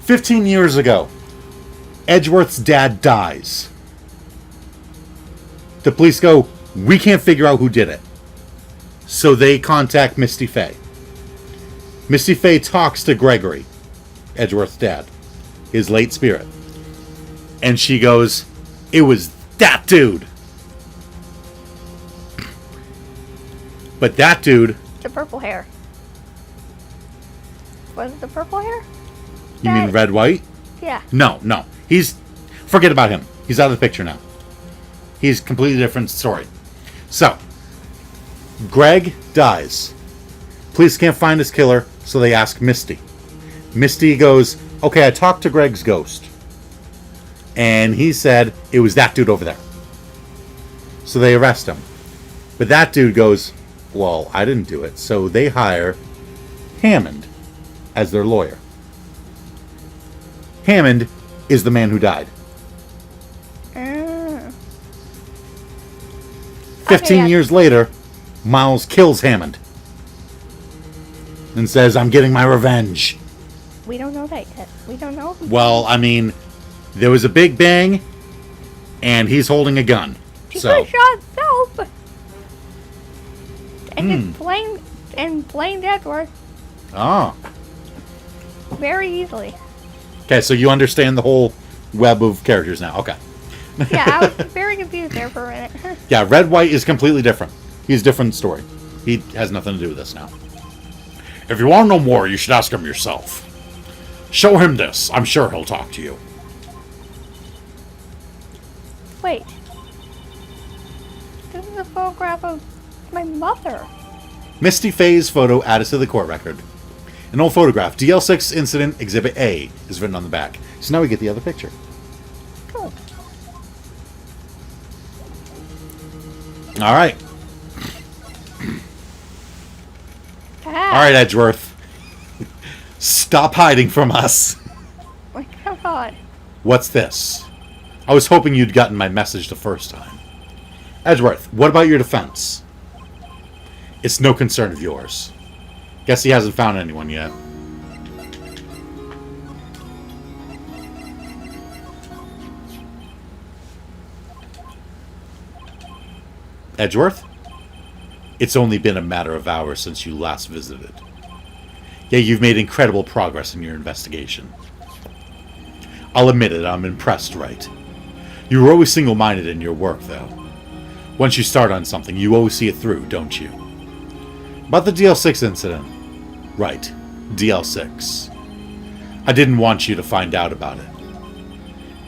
15 years ago, Edgeworth's dad dies. The police go, we can't figure out who did it. So they contact Misty Fey. Misty Fey talks to Gregory, Edgeworth's dad, his late spirit. And she goes, it was that dude. But that dude... The purple hair. Was it the purple hair? You mean red, white? Yeah. No. Forget about him. He's out of the picture now. He's a completely different story. So, Greg dies. Police can't find his killer, so they ask Misty. Misty goes, okay, I talked to Greg's ghost. And he said it was that dude over there. So they arrest him. But that dude goes, well, I didn't do it. So they hire Hammond as their lawyer. Hammond is the man who died. 15 years later, Miles kills Hammond. And says, I'm getting my revenge. We don't know that yet. We don't know. Well, I mean, there was a big bang, and he's holding a gun. He So, could have shot himself. And just blamed Edward oh. very easily. Okay, so you understand the whole web of characters now. Okay. Yeah, I was very confused there for a minute. Yeah, Red White is completely different. He's a different story. He has nothing to do with this now. If you want to know more, you should ask him yourself. Show him this. I'm sure he'll talk to you. Wait. This is a photograph of my mother. Misty Faye's photo added to the court record. An old photograph, DL6 Incident Exhibit A, is written on the back. So now we get the other picture. Cool. All right. Ah, All right, Edgeworth. Stop hiding from us. my God. What's this? I was hoping you'd gotten my message the first time. Edgeworth, what about your defense? It's no concern of yours. Guess he hasn't found anyone yet. Edgeworth? It's only been a matter of hours since you last visited. Yet you've made incredible progress in your investigation. I'll admit it, I'm impressed, Wright. You were always single-minded in your work, though. Once you start on something, you always see it through, don't you? About the DL6 incident. Right, DL6. I didn't want you to find out about it.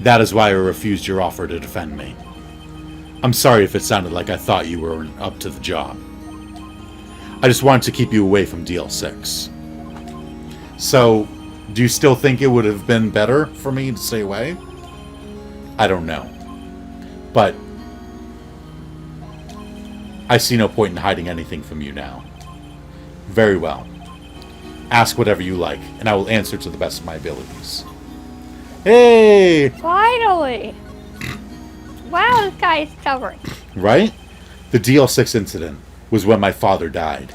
That is why I refused your offer to defend me. I'm sorry if it sounded like I thought you were up to the job. I just wanted to keep you away from DL6. So, do you still think it would have been better for me to stay away? I don't know. But I see no point in hiding anything from you now. Very well. Ask whatever you like, and I will answer to the best of my abilities. Hey! Finally! Wow, this guy is stubborn. Right? The DL6 incident was when my father died.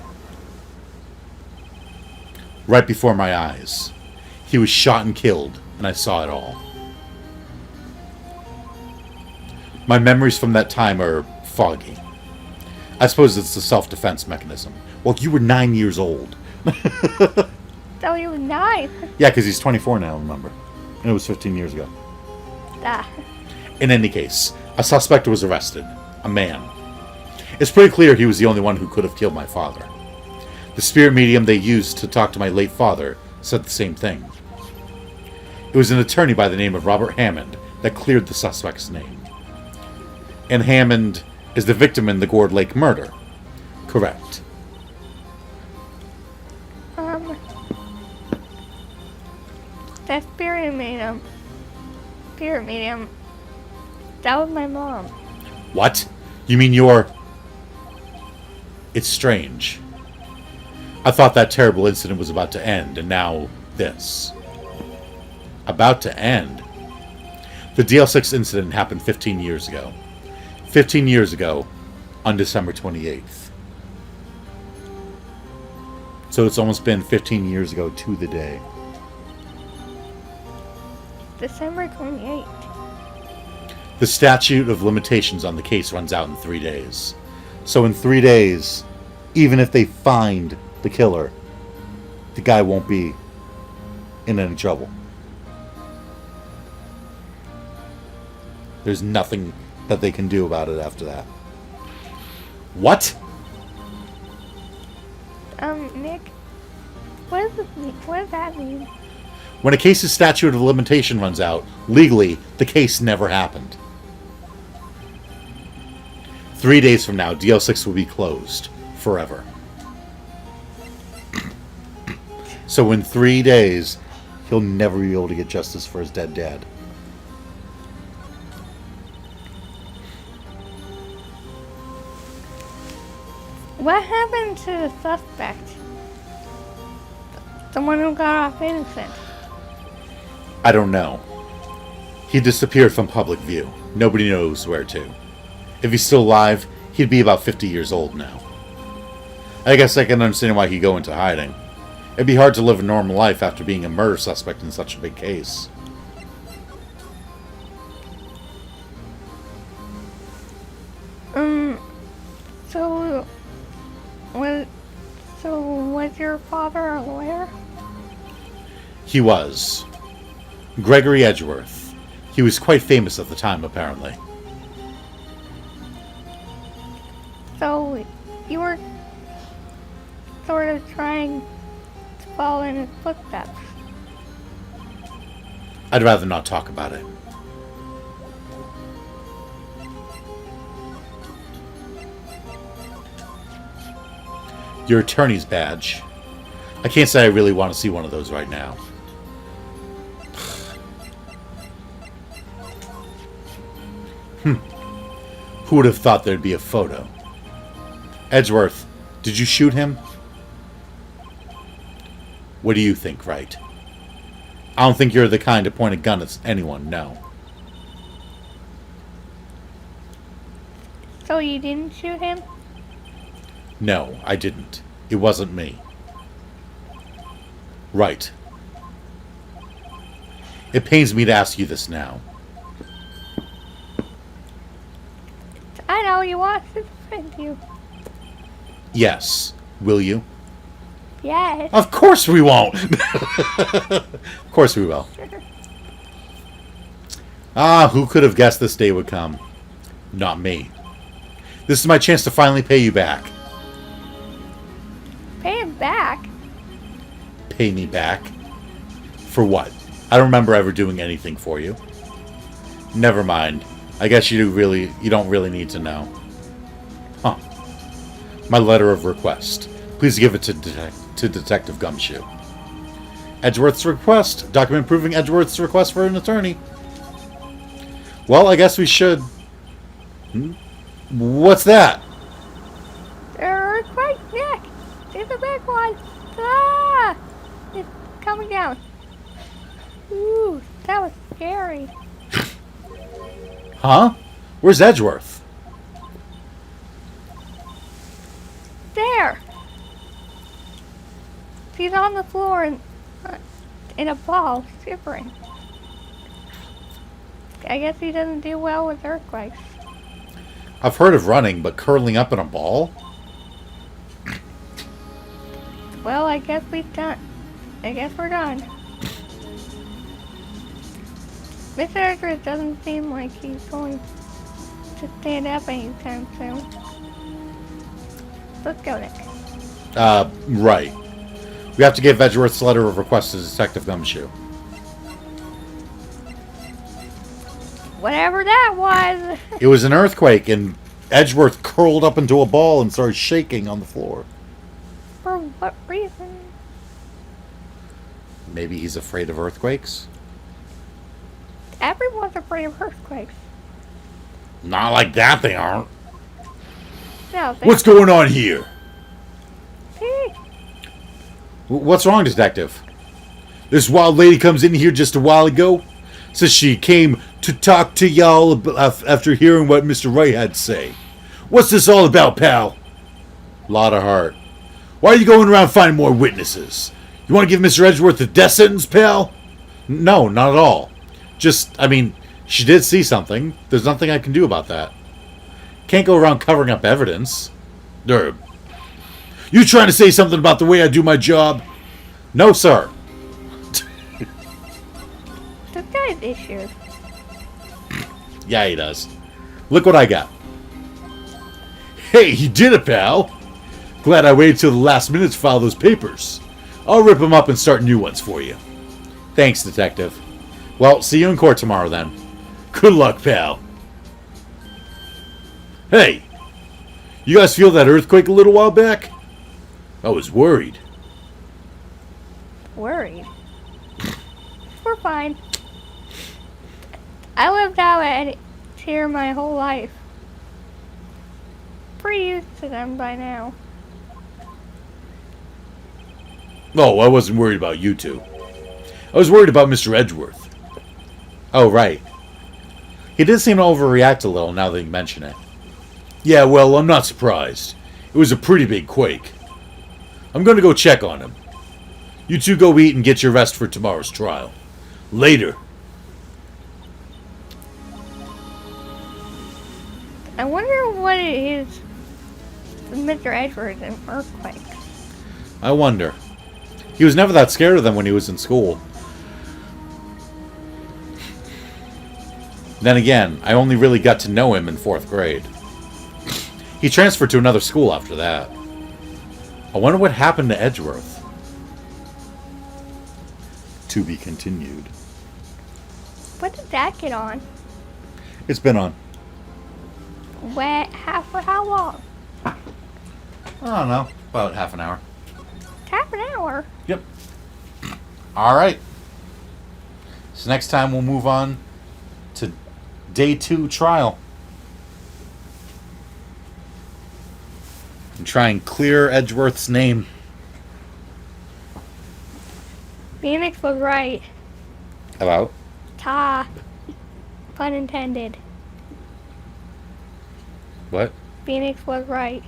Right before my eyes. He was shot and killed, and I saw it all. My memories from that time are foggy. I suppose it's the self-defense mechanism. Well, you were 9 years old. So he was 9. Yeah, because he's 24 now, remember. And it was 15 years ago. Ah. In any case, a suspect was arrested. A man. It's pretty clear he was the only one who could have killed my father. The spirit medium they used to talk to my late father said the same thing. It was an attorney by the name of Robert Hammond that cleared the suspect's name. And Hammond is the victim in the Gourd Lake murder. Correct. That spirit medium. That was my mom. What? You mean you're... It's strange. I thought that terrible incident was about to end, and now this. About to end? The DL6 incident happened 15 years ago. 15 years ago, on December 28th. So it's almost been 15 years ago to the day. December 28th. The statute of limitations on the case runs out in 3 days. So in 3 days, even if they find the killer, the guy won't be in any trouble. There's nothing that they can do about it after that. What? Nick, what does this mean? What does that mean? When a case's statute of limitation runs out, legally, the case never happened. 3 days from now, DL6 will be closed forever. So in 3 days, he'll never be able to get justice for his dead dad. What happened to the suspect? The one who got off innocent. I don't know. He disappeared from public view. Nobody knows where to. If he's still alive, he'd be about 50 years old now. I guess I can understand why he'd go into hiding. It'd be hard to live a normal life after being a murder suspect in such a big case. Was your father a lawyer? He was. Gregory Edgeworth. He was quite famous at the time, apparently. So, you were sort of trying to follow in his footsteps. I'd rather not talk about it. Your attorney's badge. I can't say I really want to see one of those right now. Who would have thought there'd be a photo? Edgeworth, did you shoot him? What do you think, Wright? I don't think you're the kind to point a gun at anyone, no. So you didn't shoot him? No, I didn't. It wasn't me. Right. It pains me to ask you this now. I know you want to defend you. Yes. Will you? Yes. Of course we won't! Of course we will. Ah, who could have guessed this day would come? Not me. This is my chance to finally pay you back. Pay him back? Pay me back? For what? I don't remember ever doing anything for you. Never mind. I guess you don't really need to know. Huh. My letter of request. Please give it to Detective Gumshoe. Edgeworth's request. Document proving Edgeworth's request for an attorney. Well, I guess we should. What's that? They're right neck. It's a big one. Ah! It's coming down. Ooh, that was scary. Huh? Where's Edgeworth? There. He's on the floor in a ball, shivering. I guess he doesn't do well with earthquakes. I've heard of running, but curling up in a ball? Well, I guess we're done. Mr. Edgeworth doesn't seem like he's going to stand up anytime soon. Let's go, Nick. Right. We have to give Edgeworth's letter of request to Detective Gumshoe. Whatever that was. It was an earthquake, and Edgeworth curled up into a ball and started shaking on the floor. For what reason? Maybe he's afraid of earthquakes? Everyone's afraid of earthquakes. Not like that, they aren't. No, What's going on here? What's wrong, Detective? This wild lady comes in here just a while ago. Says she came to talk to y'all after hearing what Mr. Wright had to say. What's this all about, pal? Lot of heart. Why are you going around finding more witnesses? You want to give Mr. Edgeworth the death sentence, pal? No, not at all. Just, she did see something. There's nothing I can do about that. Can't go around covering up evidence. You trying to say something about the way I do my job? No, sir. This guy's issues. Yeah, he does. Look what I got. Hey, you did it, pal. Glad I waited till the last minute to file those papers. I'll rip them up and start new ones for you. Thanks, Detective. Well, see you in court tomorrow, then. Good luck, pal. Hey, You guys feel that earthquake a little while back? I was worried. Worried. We're fine. I lived out at here my whole life. Pretty used to them by now. Oh, I wasn't worried about you two. I was worried about Mr. Edgeworth. Oh, right. He did seem to overreact a little now that you mention it. Yeah, well, I'm not surprised. It was a pretty big quake. I'm gonna go check on him. You two go eat and get your rest for tomorrow's trial. Later. I wonder what it is with Mr. Edwards and earthquake. I wonder. He was never that scared of them when he was in school. Then again, I only really got to know him in 4th grade. He transferred to another school after that. I wonder what happened to Edgeworth. To be continued. What did that get on? It's been on. For how long? I don't know. About half an hour. Half an hour? Yep. Alright. So next time we'll move on to day 2 trial. And try and clear Edgeworth's name. Phoenix was right. About? Ta. Pun intended. What? Phoenix was right.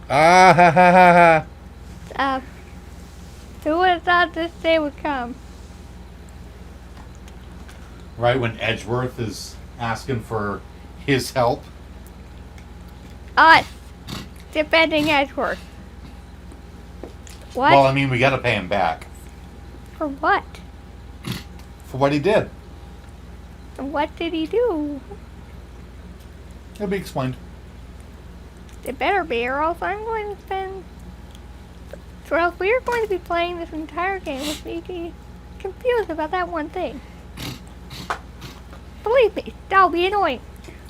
Ah ha ha ha ha. Who would have thought this day would come? Right when Edgeworth is asking for his help. Us. Defending Edgeworth. What? Well, I mean, we gotta pay him back. For what? For what he did. What did he do? It'll be explained. It better be, or else I'm going to spend... Or else we are going to be playing this entire game with me being confused about that one thing. Believe me, that'll be annoying.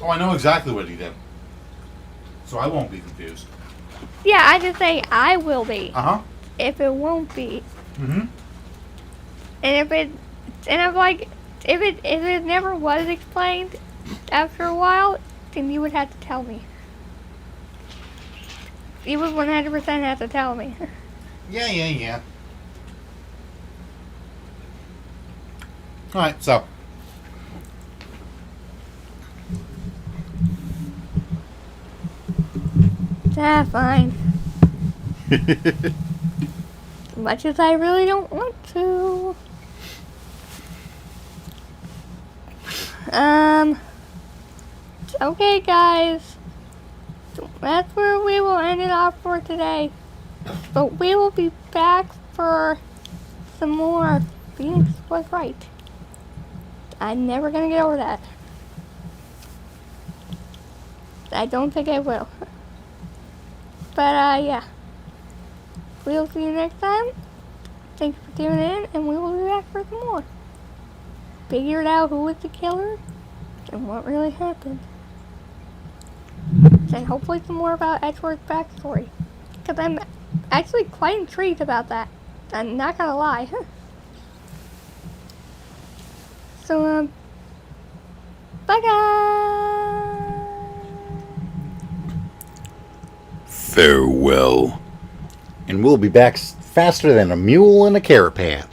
Oh, I know exactly what he did. So I won't be confused. Yeah, I just say I will be. Uh-huh. If it won't be. Mm-hmm. And if it never was explained after a while, then you would have to tell me. You would 100% have to tell me. Yeah. Alright, so. Fine. As much as I really don't want to. Okay, guys. That's where we will end it off for today. But we will be back for some more. Phoenix was right. I'm never gonna get over that. I don't think I will. But, yeah. We'll see you next time. Thanks for tuning in, and we will be back for some more. Figured out who was the killer and what really happened. And hopefully some more about Edgeworth's backstory. Because I'm actually quite intrigued about that. I'm not gonna lie. So, bye guys! Farewell. And we'll be back faster than a mule in a carrot patch.